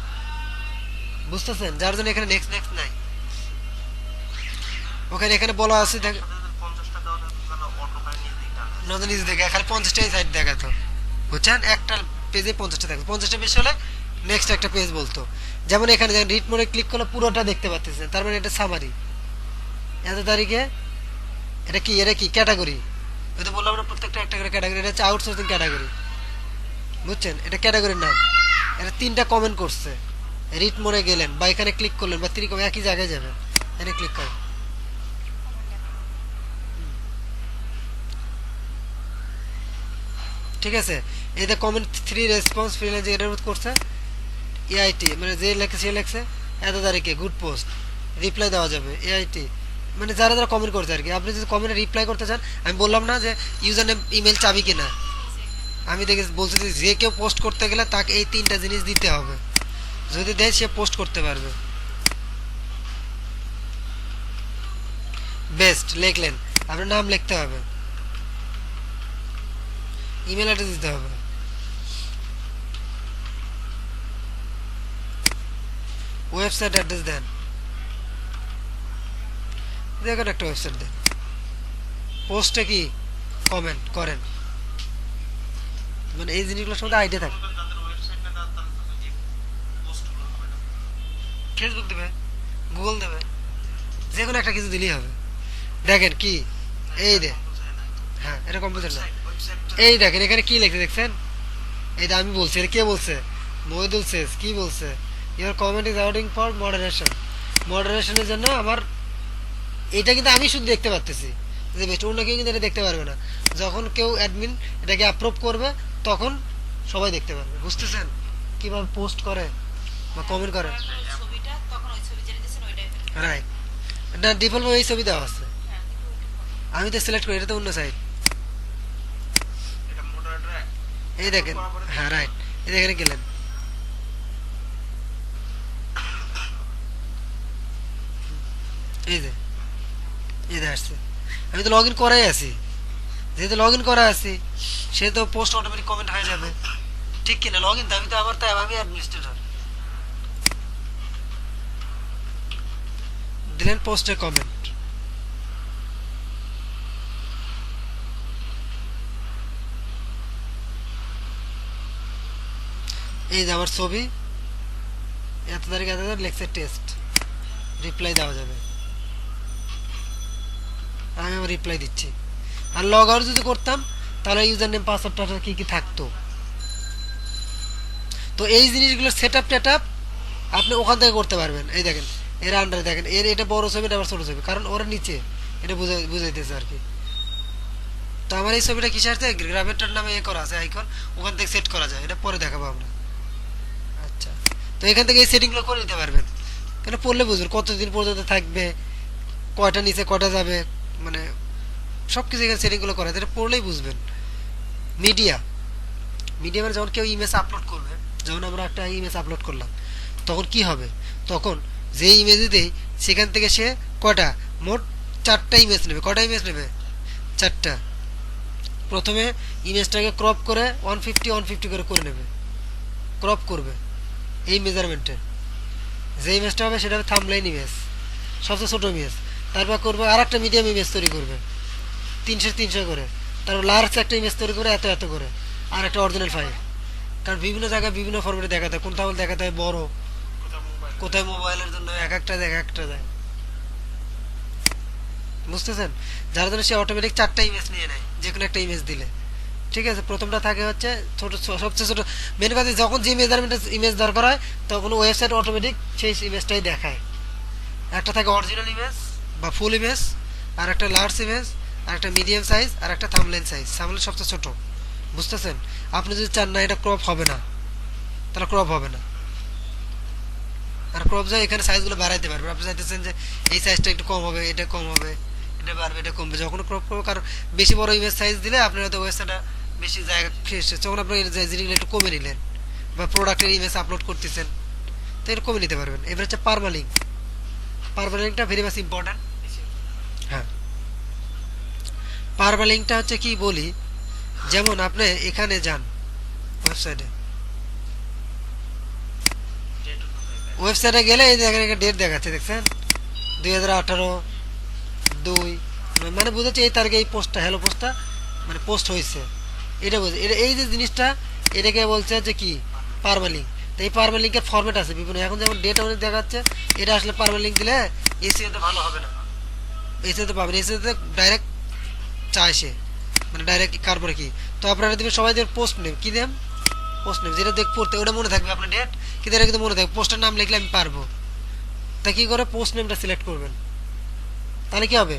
বুঝতেছেন? যার জন্য এখানে নেক্সট নেক্সট নাই। ওখানে এখানে বলা আছে দেখ, নতুন নিচে দেখে খালি 50টাই সাইড দেখাতো, বুঝছেন? একটা পেজে 50টা থাকতো, 50টা বেশি হলে নেক্সট একটা পেজ বলতো। যেমন এখানে দেখেন রিড মোডে ক্লিক করলে পুরোটা দেখতে পাচ্ছেন, তার মানে এটা সামারি। এত তারিখে এটা কি, এটা কি ক্যাটাগরি, ওই তো বললাম না প্রত্যেকটা একটা করে ক্যাটাগরি, এটা হচ্ছে আউটসোর্সিং ক্যাটাগরি, বুঝছেন? এটা ক্যাটাগরির নাম। এটা 3টা কমেন্ট করছে, রিড মোডে গেলেন বা এখানে ক্লিক করলেন বা একই জায়গায় যাবেন, এখানে ক্লিক করেন, ঠিক আছে? এই যে কমেন্ট 3 রেসপন্স ফ্রিল্যান্স এর করছে এআইটি, মানে যে লেখে সে লেখছে এত তারিখে গুড পোস্ট, রিপ্লাই দেওয়া যাবে এআইটি, মানে যারা যারা কমেন্ট করছে আর কি। আপনি যদি কমেন্টে রিপ্লাই করতে চান, আমি বললাম না যে ইউজার নেম ইমেল চাবি কিনা, আমি দেখে বলছি যে কেউ পোস্ট করতে গেলে তাকে এই 3টা জিনিস দিতে হবে, যদি দেয় সে পোস্ট করতে পারবে। বেস্ট লিখলেন, আপনার নাম লিখতে হবে, ইমেল অ্যাড্রেস দিতে হবে, ওয়েবসাইট অ্যাড্রেস দেন, দেখেন একটা ওয়েবসাইট দেন, পোস্টে কি কমেন্ট করেন, মানে এই জিনিসগুলোর সম্বন্ধে আইডিয়া থাকে। ফেসবুক দেবে, গুগল দেবে, যে কোনো একটা কিছু দিলেই হবে। দেখেন কি, এই দে, হ্যাঁ এটা কম্পিউটার না, এই দেখেন এখানে কি লিখছে দেখছেন, এই যে আমি বলছি, এটা কে বলছে, মহিদুল শেষ কি বলছে, your comment is awaiting for moderation, মডারেশনের জন্য আমার, এটা কিন্তু আমি শুধু দেখতে পাচ্ছি যে বেস্ট, অন্য কেউ কিন্তু এটা দেখতে পারবে না। যখন কেউ অ্যাডমিন এটাকে অ্যাপ্রুভ করবে তখন সবাই দেখতে পারবে, বুঝতেছেন কিভাবে পোস্ট করে বা কমেন্ট করে, ছবিটা তখন ওই ছবি যেটা দিয়েছেন ওইটাই রাইট? না ডিফল্টভাবে এই ছবি দেওয়া আছে, আমি তো সিলেক্ট করি, এটা তো অন্য সাইড, এই দেখেন, হ্যাঁ রাইট, এই দেখেন গেলেন, এই যে এই যে আসছে, আমি তো লগ ইন করাই আছি, যেহেতু লগ ইন করা আছি সে তো পোস্ট অটোমেটিক কমেন্ট হয়ে যাবে, ঠিক কিনা? লগ ইন তো আমি, তো আমার তো আমি অ্যাডমিনিস্ট্রেটর, দিলেন পোস্টে কমেন্ট, এই যে আমার ছবি, এত তারিখ এত তারিখ লেখছে টেস্ট, রিপ্লাই দেওয়া যাবে, আমি আমার রিপ্লাই দিচ্ছি। আর লগ আউট যদি করতাম তাহলে ইউজার নেম পাসওয়ার্ডটা কি কি থাকতো। তো এই জিনিসগুলো সেট আপ টেট আপ আপনি ওখান থেকে করতে পারবেন। এই দেখেন এর আন্ডারে দেখেন, এর এটা বড় ছবি, এটা আবার ছোট ছবি, কারণ ওরা নিচে এটা বুঝাইতেছে আর কি। তো তো আমার এই ছবিটা কিসে আসছে, গ্রাফেটার নামে করা আছে আইকন, ওখান থেকে সেট করা যায়, এটা পরে দেখাবো আমরা। আচ্ছা, তো এখান থেকে এই সেটিংগুলো করে নিতে পারবেন, কেন পড়লে বুঝবেন কতদিন পর্যন্ত থাকবে, কয়টা নিচে কয়টা যাবে, মানে সব কিছু এখানে সেটিংগুলো করা আছে, এটা পড়লেই বুঝবেন। মিডিয়া, মিডিয়া মানে যখন কেউ ইমেজ আপলোড করবে, যখন আমরা একটা ইমেজ আপলোড করলাম তখন কি হবে, তখন যে ইমেজে দেই সেখান থেকে সে কয়টা, মোট 4টা ইমেজ নেবে। কয়টা ইমেজ নেবে, 4টা। প্রথমে ইমেজটাকে ক্রপ করে 150 করে করে নেবে, ক্রপ করবে এই মেজারমেন্টে। যে ইমেজটা হবে সেটা হবে থাম্বনেইল ইমেজ, সবচেয়ে ছোট ইমেজ। তারপর করবে আর একটা মিডিয়াম ইমেজ তৈরি করবে 300 করে, তারপর লার্জ একটা ইমেজ তৈরি করে এত এত করে, আর একটা অরিজিনাল ফাইল। কারণ বিভিন্ন জায়গায় বিভিন্ন ফরম্যাটে দেখাতে হয়, কোনটা দেখাতে হয় বড়, কোথায় মোবাইলের জন্য এক একটা দেয়, বুঝতেছেন? যার জন্য সে অটোমেটিক 4টা ইমেজ নিয়ে নেয় যে কোনো একটা ইমেজ দিলে। ঠিক আছে, প্রথমটা থাকে হচ্ছে ছোট, সবচেয়ে ছোট। মেন কথা যখন যে মেজারমেন্টের ইমেজ দরকার হয় তখন ওয়েবসাইট অটোমেটিক সেই ইমেজটাই দেখায়। একটা থাকে অরিজিনাল ইমেজ বা ফুল ইমেজ, আর একটা লার্জ ইমেজ, আর একটা মিডিয়াম সাইজ, আর একটা থাম্বনেইল সাইজ। থাম্বনেইল সবচেয়ে ছোট, বুঝতেছেন? আপনি যদি চান না এটা ক্রপ হবে না, তাহলে ক্রপ হবে না। আর ক্রপ যায় এখানে সাইজগুলো বাড়াইতে পারবে। আপনি চাইতেছেন যে এই সাইজটা একটু কম হবে, এটা কম হবে, এটা বাড়বে, এটা কমবে, যখন ক্রপ করবো। কারণ বেশি বড় ইমেজ সাইজ দিলে আপনার হয়তো ওয়েবসাইটটা বেশি জায়গা খেয়েছে, যখন আপনি জিনিসগুলো একটু কমে নিলেন বা প্রোডাক্টের ইমেজ আপলোড করতেছেন তো এটা কমে নিতে পারবেন। এবার হচ্ছে পারমালিঙ্ক। পারমালিঙ্কটা ভেরি মাচ ইম্পর্টেন্ট। হ্যাঁ, পারমালিঙ্কটা হচ্ছে কি বলি, যেমন আপনি এখানে যান ওয়েবসাইটে, ওয়েবসাইটে গেলে এই দেখেন একটা ডেট দেখাচ্ছে, দেখছেন 2018/2, মানে বুঝাচ্ছে এই তারিখে এই পোস্টটা, হ্যালো পোস্টটা মানে পোস্ট হয়েছে, এটা বুঝে। এটা এই যে জিনিসটা এটাকে বলছে যে কি, পারমালিঙ্ক। তো এই পারমালিঙ্কের ফরম্যাট আছে বিভিন্ন। এখন যেমন ডেট অনেক দেখাচ্ছে, এটা আসলে পারমালিঙ্ক দিলে এসিওতে ভালো হবে না, এসিওতে পাবেন, এসিওতে ডাইরেক্ট চায় সে, মানে ডাইরেক্ট কার পরে কি। তো আপনারা দেবেন সবাই দেবেন পোস্ট নেম, কি দেন পোস্ট নেম, যেটা দেখ পড়তে ওটা মনে থাকবে আপনার ডেট, কিন্তু এটা কিন্তু মনে থাকবে। পোস্টের নাম লিখলে আমি পারবো, তা কি করে পোস্ট নেমটা সিলেক্ট করবেন, তাহলে কি হবে,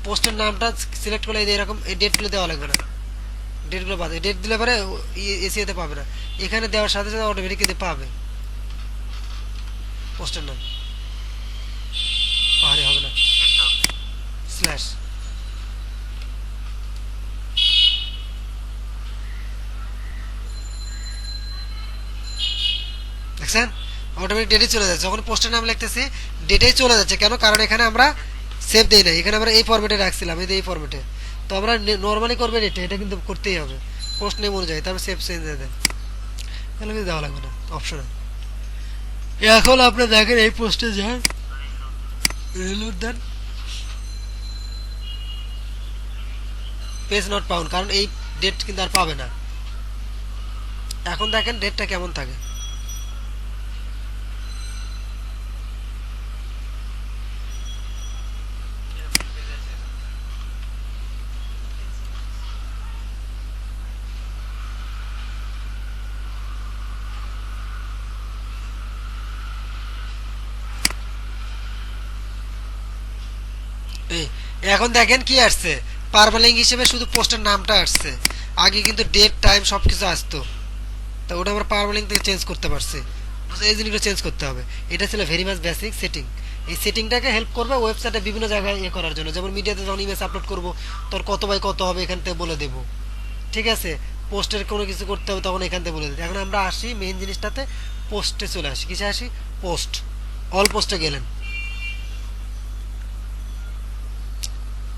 পোস্টের নামটা সিলেক্ট করলে এরকম এই ডেটগুলো দেওয়া লাগবে না, ডেটগুলো বাদে। ডেট দিলে পরে এসিওতে পাবে না, এখানে দেওয়ার সাথে সাথে অটোমেটিক কিন্তু পাবে পোস্টের নাম। আরে হবে না, স্ল্যাশ। দেখছেন অটোমেটিক ডেটে চলে যাচ্ছে, যখন পোস্টের নাম লিখতেছি ডেটেই চলে যাচ্ছে। কেন, কারণ এখানে আমরা সেভ দেই না, এখানে আমরা এই ফরম্যাটে রাখছিলাম, এই ফরম্যাটে। তো আমরা নর্মালি করবেন এটা, এটা কিন্তু করতেই হবে পোস্ট নেম অনুযায়ী। তারপর সেভ চেঞ্জ দিয়ে দেন, তাহলে কিন্তু দেওয়া লাগবে না অপশনে। এখন আপনি দেখেন এই পোস্টে যান, রিলোড দেন, পেজ নট পাউন্ড, কারণ এই ডেট কিন্তু আর পাবে না। এখন দেখেন ডেটটা কেমন থাকে। এখন দেখেন কি আসছে, পারমালিঙ্ক হিসেবে শুধু পোস্টের নামটা আসছে, আগে কিন্তু ডেট টাইম সবকিছু আসতো। তো ওটা আমরা পারমালিঙ্ক থেকে চেঞ্জ করতে পারছি, এই জিনিসগুলো চেঞ্জ করতে হবে। এটা ছিল ভেরি মাচ বেসিক সেটিং। এই সেটিংটাকে হেল্প করবে ওয়েবসাইটে বিভিন্ন জায়গায় ইয়ে করার জন্য। যেমন মিডিয়াতে যখন ইমেজ আপলোড করবো তোর কত বাই কত হবে এখান থেকে বলে দেবো, ঠিক আছে। পোস্টের কোনো কিছু করতে হবে তখন এখান থেকে বলে দেবো। এখন আমরা আসি মেইন জিনিসটাতে, পোস্টে চলে আসি। কিসে আসি, পোস্ট। অল পোস্টে গেলেন,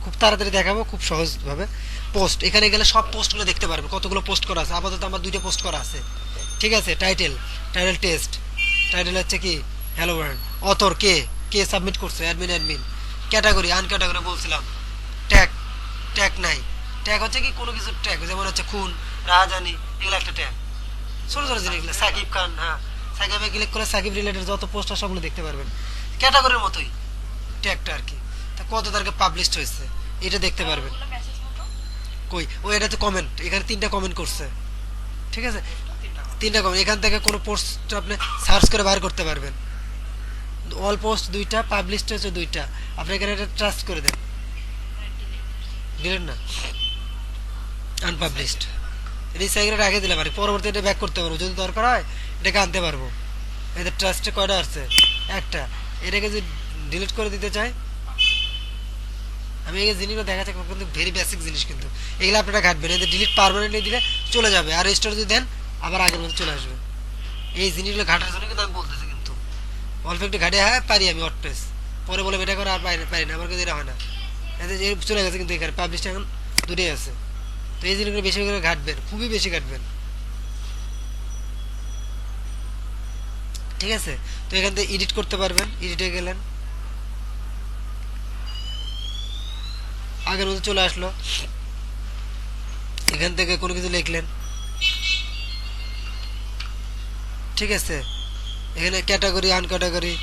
খুব তাড়াতাড়ি দেখাবো, খুব সহজভাবে। পোস্ট, এখানে গেলে সব পোস্টগুলো দেখতে পারবে, কতগুলো পোস্ট করা আছে। আপাতত আমার 2টা পোস্ট করা আছে, ঠিক আছে। টাইটেল, টাইটেল টেস্ট, টাইটেল হচ্ছে কি হ্যালো ওয়ার্ল্ড। অথর কে, কে সাবমিট করছে, অ্যাডমিন। ক্যাটাগরি, আনক্যাটাগরি বলছিলাম। ট্যাগ, ট্যাগ নাই। ট্যাগ হচ্ছে কি কোনো কিছু ট্যাগ, যেমন হচ্ছে খুন, রাজধানী, এগুলো একটা ট্যাগ। ছোটো ছোটো জিনিসগুলো, সাকিব খান, হ্যাঁ সাকিবে ক্লিক করে সাকিব রিলেটেড যত পোস্ট আছে সবগুলো দেখতে পারবেন। ক্যাটাগরির মতোই ট্যাগটা আর কি। তা কত তারিখে পাবলিশড হয়েছে এটা দেখতে পারবেন। কই ও, এটা তো কমেন্ট, এখানে 3টা কমেন্ট করছে, ঠিক আছে। 3টা কমেন্ট, এখান থেকে কোনো পোস্ট আপনি সার্চ করে বার করতে পারবেন। অল পোস্ট 2টা, পাবলিশড হচ্ছে 2টা। আপনি এখানে এটা ট্রাস্ট করে দেন, দিলেন না। আনপাবলিশড রিসাইকেল রেখে দিলাম আর কি, পরবর্তী এটা ব্যাক করতে পারবো যদি দরকার হয়, এটাকে আনতে পারবো। এদের ট্রাস্টে কয়টা আসছে? একটা। এটাকে যদি ডিলিট করে দিতে চাই, আমি এই জিনিসগুলো দেখাচ্ছি কিন্তু ভেরি বেসিক জিনিস, কিন্তু এগুলো আপনারা ঘাটবেন। এদের ডিলিট পারমানেন্টলি দিলে চলে যাবে, আর রেজিস্টার যদি দেন আবার আগের মতো চলে আসবে। এই জিনিসগুলো ঘাটার জন্য কিন্তু আমি বলতেছি, কিন্তু অল্প একটু ঘাটে হ্যাঁ পারি আমি ওয়ার্ডপ্রেস, পরে বলে এটা করে আর পারি না, আমার কাছে এটা হয় না। এতে যে চলে গেছে, কিন্তু এখানে পাবলিশটা এখন দুটোই আছে। তো এই জিনিসগুলো বেশি করে ঘাটবেন, খুবই বেশি ঘাটবেন, ঠিক আছে? তো এখান থেকে এডিট করতে পারবেন, এডিটে গেলেন, আগের মতো চলে আসলো। এখান থেকে কোনো কিছু লিখলেন, ঠিক আছে? এখানে ক্যাটাগরি আনক্যাটাগরি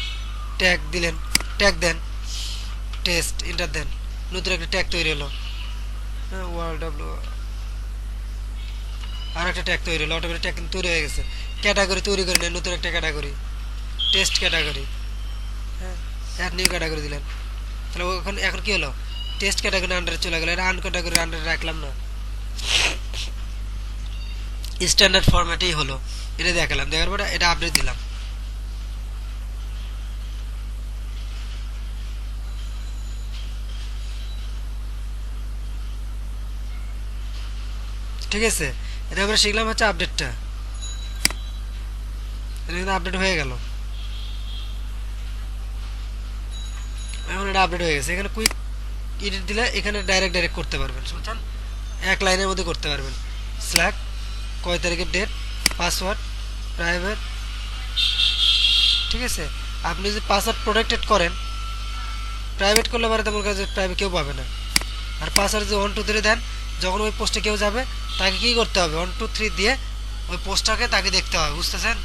ট্যাগ দিলেন, ট্যাগ দেন, টেস্ট এন্টার দেন, নতুন একটা ট্যাগ তৈরি হলো, ওয়ার্ল্ড ডাব্লিউ, আর একটা ট্যাগ তৈরি হলো, অটোমেটিক ট্যাগ কিন্তু তৈরি হয়ে গেছে। ক্যাটাগরি তৈরি করে নেন, নতুন একটা ক্যাটাগরি, টেস্ট ক্যাটাগরি, হ্যাঁ, অ্যাড নিউ ক্যাটাগরি দিলেন। তাহলে ওখানে এখন কি হলো? টেস্ট ক্যাটাগরি আন্ডারে চলে গেল, এটা আনক্যাটাগরি আন্ডারে রাখলাম না, স্ট্যান্ডার্ড ফরম্যাটেই হলো। এটা দেখালাম, দেখার পরে এটা আপডেট দিলাম। ঠিক আছে, এটা আমরা শিখলাম হচ্ছে আপডেটটা, এটা কিন্তু আপডেট হয়ে গেল। এখন এটা আপডেট হয়ে গেছে। এখানে কুইক এডিট দিলে এখানে ডাইরেক্ট করতে পারবেন, বুঝছেন? এক লাইনের মধ্যে করতে পারবেন। স্ল্যাক, কয় তারিখের ডেট, পাসওয়ার্ড, প্রাইভেট, ঠিক আছে? আপনি যদি পাসওয়ার্ড প্রোটেক্টেড করেন, প্রাইভেট করলে পারে তোমার কাছে প্রাইভেট কেউ পাবে না। আর পাসওয়ার্ড যদি 1 2 3 দেন, যখন ওই পোস্টে কেউ যাবে তাকে কি করতে হবে? 1 2 3 দিয়ে ওই পোস্টটাকে তাকে দেখতে হবে, বুঝতেছেন?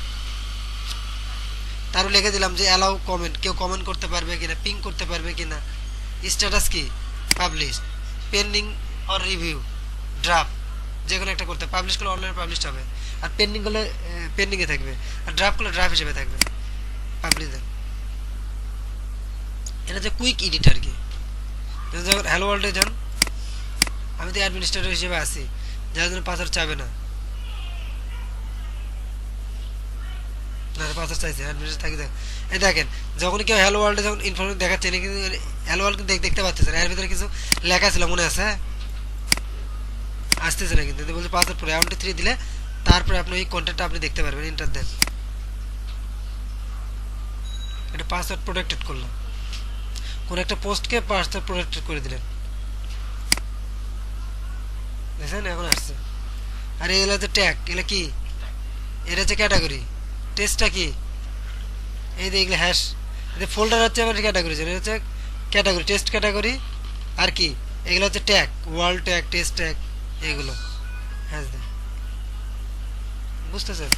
তারও লিখে দিলাম যে অ্যালাউ কমেন্ট, কেউ কমেন্ট করতে পারবে কিনা, পিং করতে পারবে কিনা, স্ট্যাটাস কি, publish, pending or review, draft, যে কোনো একটা করতে, পাবলিশ করলে অনলাইনে পাবলিশ হবে, আর পেন্ডিং করলে পেন্ডিংয়ে থাকবে, আর ড্রাফট করলে ড্রাফট হিসেবে থাকবে। পাবলিশ দেন। এটা যে কুইক এডিট আর কি। যখন হ্যালো ওয়ার্ল্ডে যান, আমি তো অ্যাডমিনিস্ট্রেটর হিসেবে আছি, যার জন্য পাসওয়ার্ড চাবে না, পাসওয়ার্ড চাইছে অ্যাডমিনিস্ট্রেটর থাকি। এই দেখেন, যখন কেউ হ্যালো ওয়ার্ল্ডে যখন ইনফরমেশন দেখাচ্ছে, কিন্তু হ্যালো ওয়ার্ল্ড কিন্তু দেখতে পাচ্ছেন, এর ভিতরে কিছু লেখা ছিল মনে আছে, আসতেছে না কিন্তু, বলছে পাসওয়ার্ড পরে 1 2 3 দিলে তারপরে আপনি এই কন্টেন্টটা আপনি দেখতে পারবেন, এন্টার দেন। এটা পাসওয়ার্ড প্রোটেক্টেড করলাম, কোন একটা পোস্টকে পাসওয়ার্ড প্রোটেক্টেড করে দিলেন, দেখেন এখন আসছে। আর এগুলো হচ্ছে ট্যাগ, এগুলো কি, এটা হচ্ছে ক্যাটাগরি, টেস্টটা কি, এই যে এগুলো হ্যাশ, এই ফোল্ডার হচ্ছে আমার ক্যাটাগরি, এটা হচ্ছে ক্যাটাগরি, টেস্ট ক্যাটাগরি, আর কি এগুলো হচ্ছে tag, world tag, test tag, এগুলো হ্যাশ দেন, বুঝতেছেন?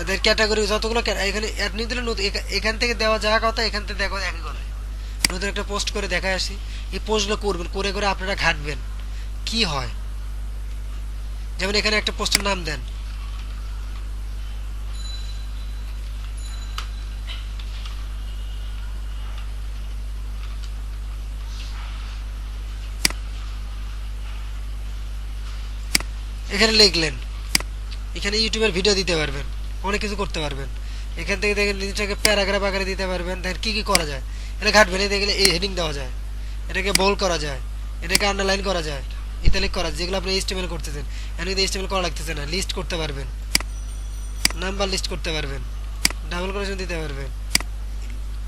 এদের ক্যাটাগরি যতগুলো এখানে অ্যাড নিয়ে দিলে এখান থেকে দেওয়া যা কথা এখান থেকে দেখো একই কথা। নতুন একটা পোস্ট করে দেখায় আসি, এই পোস্টগুলো করবেন, করে করে আপনারা ঘাটবেন কি হয়। যেমন এখানে একটা পোস্টের নাম দেন, এখানে লিখলেন, এখানে ইউটিউবের ভিডিও দিতে পারবেন, অনেক কিছু করতে পারবেন। এখান থেকে দেখেন জিনিসটাকে প্যারাগ্রাফ আকারে দিতে পারবেন, দেখেন কী কী করা যায়। এটা ঘাটবেন, এই দেখলে এই হেডিং দেওয়া যায়, এটাকে বোল্ড করা যায়, এটাকে আন্ডারলাইন করা যায়, ইতালিক করা যায়, যেগুলো আপনি এইচটিএমএল করতেছেন, এখন কিন্তু এইচটিএমএল করা লাগতেছে না, লিস্ট করতে পারবেন, নাম্বার লিস্ট করতে পারবেন, ডাবল কোটেশন দিতে পারবেন,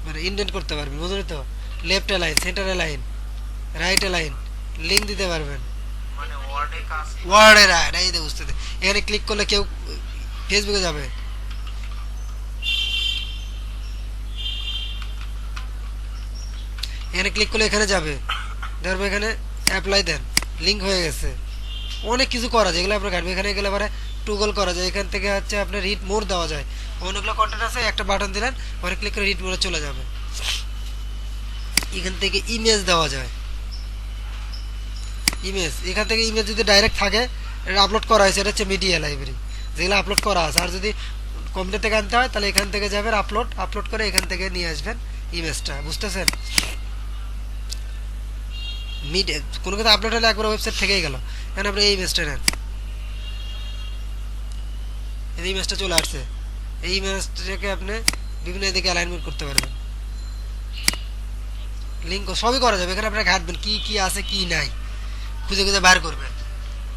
মানে ইন্ডেন্ট করতে পারবেন, বুঝলেন তো? Left line, centre line, right line, link দিতে পারবেন, মানে ওয়ার্ডে কাজ। ওয়ার্ডে রাইট, এই যে বুঝতে, এখানে ক্লিক করলে কেউ ফেসবুকে যাবে, এখানে ক্লিক করলে এখানে যাবে, তারপর এখানে অ্যাপ্লাই দেন, লিঙ্ক হয়ে গেছে। অনেক কিছু করা যায়, এগুলো আপনার কাটবে। এখানে গেলে পরে টুগল করা যায়, এখান থেকে হচ্ছে আপনার রিড মোর দেওয়া যায়, অনেকগুলো কন্টেন্ট আছে, একটা বাটন দিলেন পরে ক্লিক করে রিড মোরে চলে যাবে। এখান থেকে ইমেজ দেওয়া যায়, ইমেজ, এখান থেকে ইমেজ যদি ডাইরেক্ট থাকে, এটা আপলোড করা হয়েছে, এটা হচ্ছে মিডিয়া লাইব্রেরি, যেগুলো আপলোড করা আছে। আর যদি কম্পিউটার থেকে আনতে হয় তাহলে এখান থেকে যাবেন, আপলোড করে এখান থেকে নিয়ে আসবেন ইমেজটা, বুঝতেছেন? মিড কোনো কিছু আপলোড হলে একবার ওয়েবসাইট থেকেই গেল। এখন আপনি এই ইমেজটা নেন, এই ইমেজটা চলে আসছে, এই ইমেজটাকে আপনি বিভিন্ন দিকে অ্যালাইনমেন্ট করতে পারবেন, লিঙ্ক সবই করা যাবে। এখানে আপনারা ঘাটবেন কি কি আছে কি নাই, খুঁজে খুঁজে বার করবেন,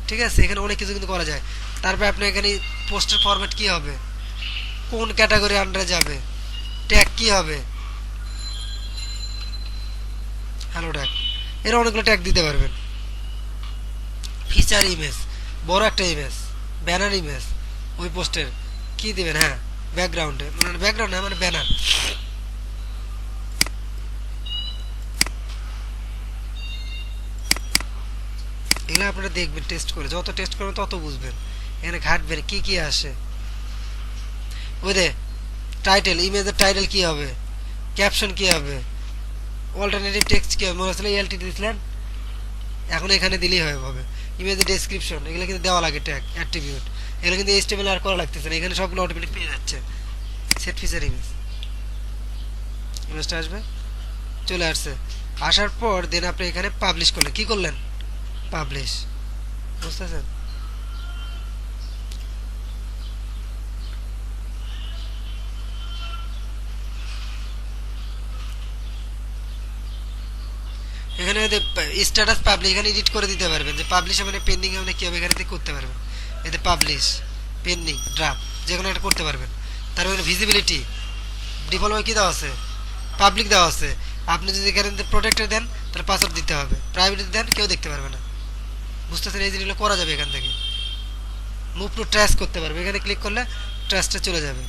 ঠিক আছে। এখানে অনেক কিছু কিন্তু করা যায়। তারপরে আপনি এখানে পোস্টের ফরম্যাট কি হবে, কোন ক্যাটাগরি আন্ডারে যাবে, ট্যাগ কি হবে, হ্যালো ট্যাগ, এর অনেকগুলো ট্যাগ দিতে পারবেন। ফিচার ইমেজ, বড় একটা ইমেজ, ব্যানার ইমেজ, ওই পোস্টের কি দিবেন, হ্যাঁ ব্যাকগ্রাউন্ডে, মানে ব্যাকগ্রাউন্ড না মানে ব্যানার। এগুলো আপনারা দেখবেন টেস্ট করে, যত টেস্ট করবেন তত বুঝবেন, এখানে ঘাটবেন কি কি আসে। ওই দে টাইটেল, ইমেজের টাইটেল কি হবে, ক্যাপশন কি হবে, অল্টারনেটিভ টেক্সট কি হবে, মনে হচ্ছিল এলটি দিয়েছিলেন, এখন এখানে দিলেই হবে। ইমেজের ডেসক্রিপশন, এগুলো কিন্তু দেওয়া লাগে, ট্যাগ অ্যাট্রিবিউট, এগুলো কিন্তু এইচটিএমএল আর করা লাগতেছে না, এখানে সবগুলো অটোমেটিক পেয়ে যাচ্ছে। সেট ফিচার ইমেজ, ইমেজটা আসবে, চলে আসছে। আসার পর দেন আপনি এখানে পাবলিশ করলেন, কি করলেন, পাবলিশ, বুঝতেছেন। এখানে স্ট্যাটাস পাবলিশ, এখানে এডিট করে দিতে পারবেন যে পাবলিশ মানে পেন্ডিং মানে কি হবে, এখানে থেকে করতে পারবেন। এতে পাবলিশ, পেন্ডিং, ড্রাফট যে কোনো একটা করতে পারবেন। তারপরে ভিজিবিলিটি ডিফল্ট কি দেওয়া আছে, পাবলিক দেওয়া আছে। আপনি যদি এখানে প্রোটেক্টর দেন তাহলে পাসওয়ার্ড দিতে হবে, প্রাইভেট দেন কেউ দেখতে পারবে না, বুঝতেছেন। এই জিনিসগুলো করা যাবে এখান থেকে। মুভ টু ট্র্যাশ করতে পারবে, এখানে ক্লিক করলে ট্র্যাশটা চলে যাবে।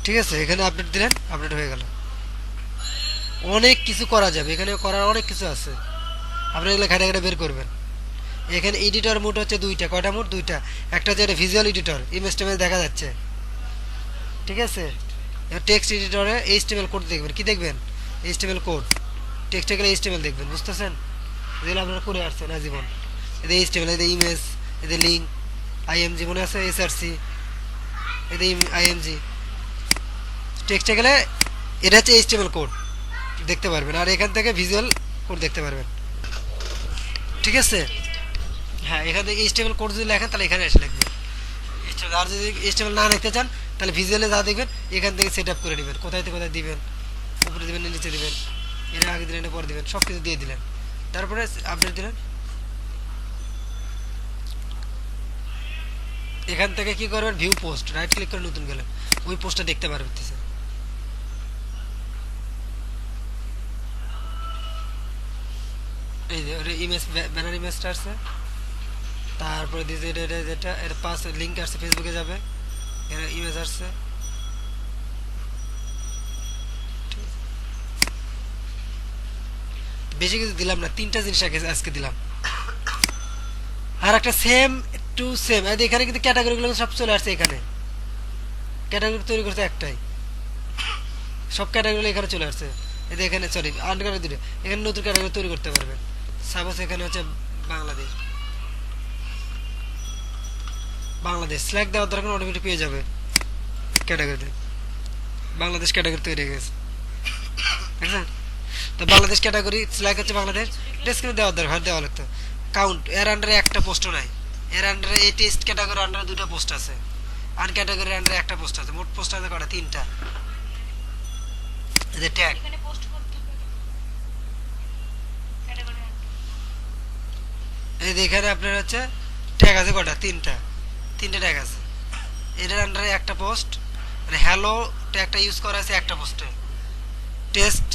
ঠিক আছে, এখানে আপডেট দিলেন, আপডেট হয়ে গেল। অনেক কিছু করা যাবে, এখানে করার অনেক কিছু আছে, আপনি এগুলো ঘাটে ঘাটে বের করবেন। এখানে এডিটর মোড হচ্ছে দুইটা, কয়টা মোড, দুইটা। একটা হচ্ছে ভিজুয়াল এডিটর, ইমেজ টেমেজ দেখা যাচ্ছে, ঠিক আছে। টেক্সট এডিটরে এইচটিএমএল কোড দেখবেন, কি দেখবেন, এইচটিএমএল কোড, টেক্সটে গেলে এইচটিএমএল দেখবেন, বুঝতেছেন। যেগুলো আপনারা করে আসছেন আজীবন, এদের এইচটিএমএল, এদের ইমেজ, এদের লিঙ্ক, আইএমজি মনে আছে, এসআরসি, এদের আইএমজি, টেক্সটে গেলে এটা হচ্ছে এইচটিএমএল কোড দেখতে পারবেন, আর এখান থেকে ভিজুয়াল কোড দেখতে পারবেন, ঠিক আছে। হ্যাঁ, এখান থেকে এইচটিএমএল কোড যদি লেখেন তাহলে এখানে এসে লিখবেন। আর যদি এইচটিএমএল না লিখতে চান তাহলে ভিজুয়ালে যা দেখবেন এখান থেকে সেট আপ করে নেবেন, কোথায় থেকে কোথায় দিবেন, উপরে দিবেন নিচে দিবেন, এর আগে দিলেন পরে দিবেন, সব কিছু দিয়ে দিলেন। তারপরে আপডেট দিলেন। এখান থেকে কি করবেন, ভিউ পোস্ট, রাইট ক্লিক করে নতুন গেলেন, ওই পোস্টটা দেখতে পারবেন। এই যে ইমেজ, ব্যানার ইমেজটা আসছে, তারপরে দিয়েছে যেটা এর পাস লিঙ্ক আসছে, ফেসবুকে যাবে, এর ইমেজ আসছে। বেশি কিছু দিলাম না, তিনটা জিনিস আজকে দিলাম। আর একটা সেম টু সেম, এখানে কিন্তু ক্যাটাগরিগুলো সব চলে আসছে, এখানে ক্যাটাগরি তৈরি করছে একটাই, সব ক্যাটাগরি এখানে চলে আসছে। এদের এখানে সরি আন্ডার দিলে এখানে নতুন ক্যাটাগরি তৈরি করতে পারবেন। সাপোজ এখানে হচ্ছে বাংলাদেশ, বাংলাদেশ স্ল্যাগ দেওয়ার দরকার, অটোমেটিক পেয়ে যাবে ক্যাটাগরিতে, বাংলাদেশ ক্যাটাগরি তৈরি হয়ে গেছে, বুঝলেন। তো বাংলাদেশ ক্যাটাগরি স্ল্যাগ হচ্ছে বাংলাদেশ, ডেসক্রিপশন দেওয়ার দরকার, দেওয়া লাগতো। কাউন্ট, এর আন্ডারে একটা পোস্টও নাই, এর আন্ডারে এই টেস্ট ক্যাটাগরির আন্ডারে দুটো পোস্ট আছে, আন ক্যাটাগরির আন্ডারে একটা পোস্ট আছে, মোট পোস্ট আছে কটা, তিনটা। এই যে ট্যাগ, এখানে পোস্ট করতে হবে ক্যাটাগরি। এই যে এখানে আপনার হচ্ছে ট্যাগ আছে কটা, তিনটা, তিনটে ট্যাগ আছে। এটার আন্ডারে একটা পোস্ট, মানে হ্যালো ট্যাগটা ইউজ করা আছে একটা পোস্টে, টেস্ট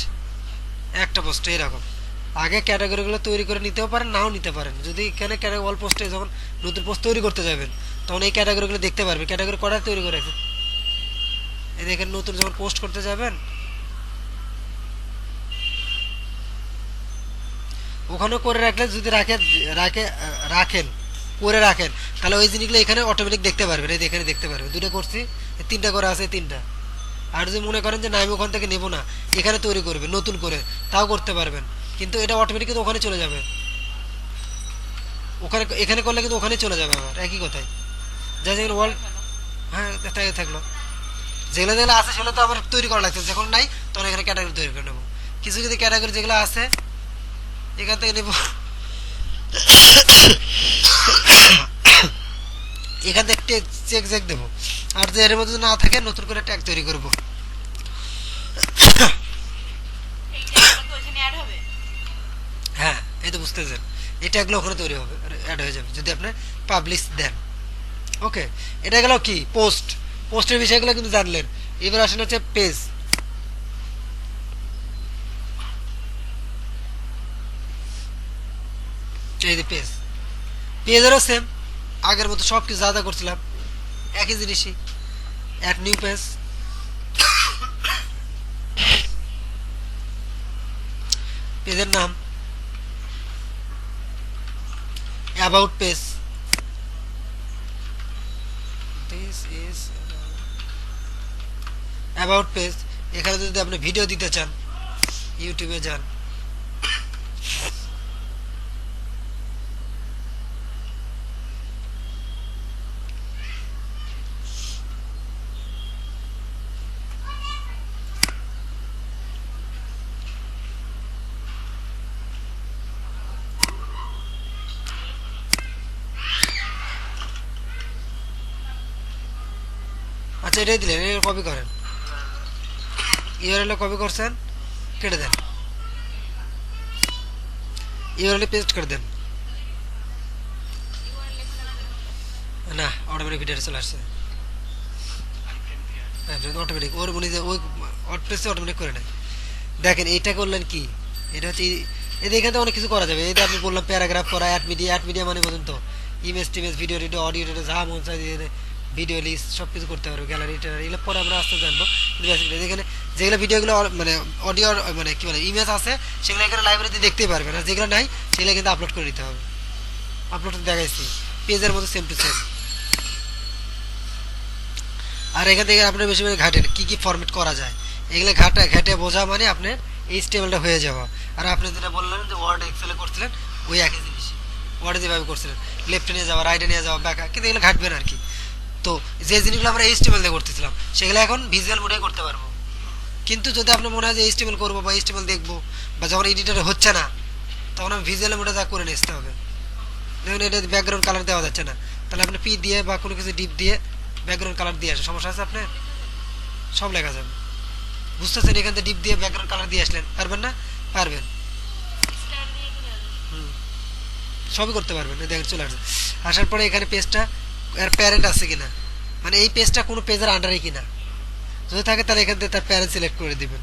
একটা পোস্টে, এরকম। আগে ক্যাটাগরিগুলো তৈরি করে নিতেও পারেন, নাও নিতে পারেন। যদি এখানে ক্যাটাগরি অল পোস্টে যখন নতুন পোস্ট তৈরি করতে যাবেন তখন এই ক্যাটাগরিগুলো দেখতে পারবেন, ক্যাটাগরি কটা তৈরি করে আছে। এই দেখেন নতুন যখন পোস্ট করতে যাবেন ওখানে করে রাখলে, যদি রাখেন করে রাখেন তাহলে ওই জিনিসগুলো এখানে অটোমেটিক দেখতে পারবেন। এই এখানে দেখতে পারবেন, দুটো করছি, তিনটা করা আছে, তিনটা। আর যদি মনে করেন যে না আমি ওখান থেকে নেবো না, এখানে তৈরি করবে নতুন করে, তাও করতে পারবেন, কিন্তু এটা অটোমেটিক কিন্তু ওখানে চলে যাবে, ওখানে এখানে করলে কিন্তু ওখানে চলে যাবে আবার একই কথাই, যা যেখানে ওয়ার্ল্ড, হ্যাঁ তাই থাকলো। যেগুলো যেগুলো আছে সেগুলো তো আবার তৈরি করা লাগছে, যখন নাই তখন এখানে ক্যাটাগরি তৈরি করে নেবো। কিছু কিছু ক্যাটাগরি যেগুলো আছে এখান থেকে নেব, এখান থেকে চেক চেক দেবো, আর যে এর মধ্যে না থাকে নতুন করে ট্যাগ তৈরি করবো। এই ট্যাগগুলো কি ওইখানে অ্যাড হবে? হ্যাঁ, এই তো বুঝতেছেন, এই ট্যাগগুলো ওখানে তৈরি হবে, অ্যাড হয়ে যাবে যদি আপনি পাবলিশ দেন। ওকে, এটা গেল কি পোস্ট, পোস্টের বিষয়গুলো কিন্তু জানলেন। এবার আসেন হচ্ছে পেজ। এই যে পেজ, পেজেরও সেম আগের মতো সব কিছু যা যা করছিলাম একই জিনিসই। অ্যাড নিউ পেজ, পেজের নাম, about page, this is about page. এখানে যদি আপনি ভিডিও দিতে চান ইউটিউবে যান, আচ্ছা এটাই দিলেন, এটা কপি করেন, ইউআরএল কপি করছেন, কেটে দেন, ইউআরএল পেস্ট করে দেন। URL লেখা লাগবে। না, অটোমেটিক ভিডিও চলে আসছে, অটোমেটিক ওর উনি যে ওই ওয়ার্ডপ্রেসে অটোমেটিক করে নেয়। দেখেন এইটা করলেন কি, এটা হচ্ছে এদের এখানে অনেক কিছু করা যাবে। এই যে আপনি বললাম প্যারাগ্রাফ করা, অ্যাড মিডিয়া, অ্যাড মিডিয়া মানে বলুন তো ইমেজ টিমেজ, ভিডিও টিডিও, অডিও টিডিও যা মন চাই দিয়ে ভিডিও লিস্ট সব কিছু করতে পারবো, গ্যালারি ট্যালারি, এগুলো পরে আমরা আস্তে জানবো। কিন্তু বেসিক্যালি এখানে যেগুলো ভিডিওগুলো মানে অডিও মানে কি বলে ইমেজ আছে সেগুলো এখানে লাইব্রেরিতে দেখতেই পারবেন, আর যেগুলো নাই সেগুলো কিন্তু আপলোড করে দিতে হবে। আপলোড দেখাইছি পেজের মতো সেম টু সেম। আর এখান থেকে আপনার বেশি বেশি ঘাটেন কী কী ফরম্যাট করা যায়, এগুলো ঘাটে বোঝা মানে আপনার এইচটিএমএলটা হয়ে যাওয়া। আর আপনি যেটা বললেন যে ওয়ার্ড এক্সেলে করছিলেন ওই একই জিনিস, ওয়ার্ডে যেভাবে করছিলেন লেফটে নিয়ে যাওয়া, রাইটে নিয়ে যাওয়া, ব্যাক, কিন্তু এগুলো ঘাটবেন আর কি। তো যে জিনিসগুলো আমরা এইচটিএমএল দিয়ে করতেছিলাম সেগুলো এখন ভিজুয়াল মোডে করতে পারবো। কিন্তু যদি আপনার মনে হয় যে এইচটিএমএল করবো বা এইচটিএমএল দেখবো, বা যখন এডিটরে হচ্ছে না তখন আমি ভিজুয়াল মোডে যা করে নিতে হবে। দেখুন এটা ব্যাকগ্রাউন্ড কালার দেওয়া যাচ্ছে না, তাহলে আপনি পি দিয়ে বা কোনো কিছু ডিপ দিয়ে ব্যাকগ্রাউন্ড কালার দিয়ে আসে, সমস্যা আছে আপনার, সব লেখা যাবে। বুঝতেছেন, এখান থেকে ডিপ দিয়ে ব্যাকগ্রাউন্ড কালার দিয়ে আসলেন, পারবেন না? পারবেন, স্টার দিয়ে কি দেওয়া যাবে? সবই করতে পারবেন। দেখেন চলে আসছে, আসার পরে এখানে পেজটা এর প্যারেন্ট আছে কিনা, মানে এই পেজটা কোনো পেজের আন্ডারে কিনা, যদি থাকে তাহলে এখান থেকে তার প্যারেন্ট সিলেক্ট করে দিবেন,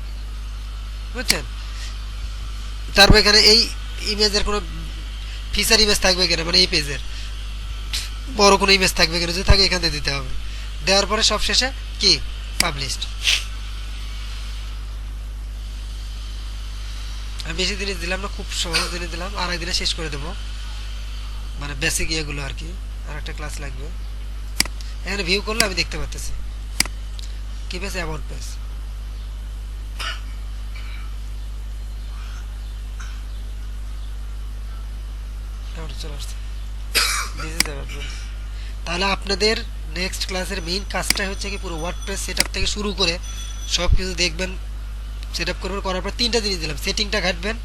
বুঝছেন। তারপর এখানে এই ইমেজের কোনো ফিচার ইমেজ থাকবে কিনা, মানে এই পেজের বড় কোনো ইমেজ থাকবে কিনা, যদি থাকে এখান থেকে দিতে হবে। দেওয়ার পরে সব শেষে কি পাবলিশড। আমি বেশি জিনিস দিলাম না, খুব সহজ জিনিস দিলাম, আর একদিনে শেষ করে দেবো, মানে বেসিক ইয়েগুলো আর কি। আর একটা ক্লাস লাগবে। এখানে ভিউ করলে আমি দেখতে পাচ্ছি কি পেজ, অ্যাবাউট পেজ। চলে আসছে, তাহলে আপনাদের নেক্সট ক্লাসের মেইন কাজটা হচ্ছে কি পুরো ওয়ার্ডপ্রেস সেটআপ থেকে শুরু করে সব কিছু দেখবেন, সেটআপ করবেন, করার পর তিনটা জিনিস দিলাম, সেটিংটা ঘাটবেন,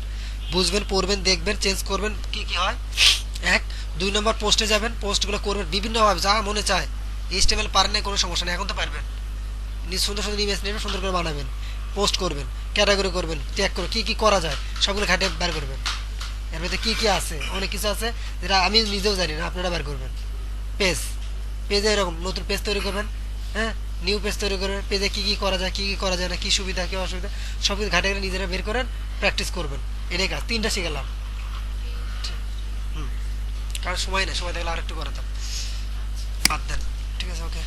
বুঝবেন, পড়বেন, দেখবেন, চেঞ্জ করবেন কি কি হয়। এক, 2 নম্বর পোস্টে যাবেন, পোস্টগুলো করবেন বিভিন্নভাবে যা মনে চায়। এইচটিএমএল পারেন না কোনো সমস্যা নেই, এখন তো পারবেন। সুন্দর সুন্দর ইমেজ নেবেন, সুন্দর করে বানাবেন, পোস্ট করবেন, ক্যাটাগরি করবেন, ট্যাগ করবেন, কী কী করা যায় সবগুলো ঘাটে বের করবেন। এর মধ্যে কী কী আছে, অনেক কিছু আছে যেটা আমি নিজেও জানি না, আপনারা বের করবেন। পেজে এরকম নতুন পেজ তৈরি করবেন, হ্যাঁ, নিউ পেজ তৈরি করবেন, পেজে কী কী করা যায়, কী কী করা যায় না, কী সুবিধা কী অসুবিধা সব কিছু ঘাটে ঘাটে নিজেরা বের করেন, প্র্যাকটিস করবেন। এটাই কাজ, 3টা শিখালাম। কারণ সময় নেই, সময় থাকলে আর একটু করাতাম, বাদ দেন। ঠিক আছে, ওকে।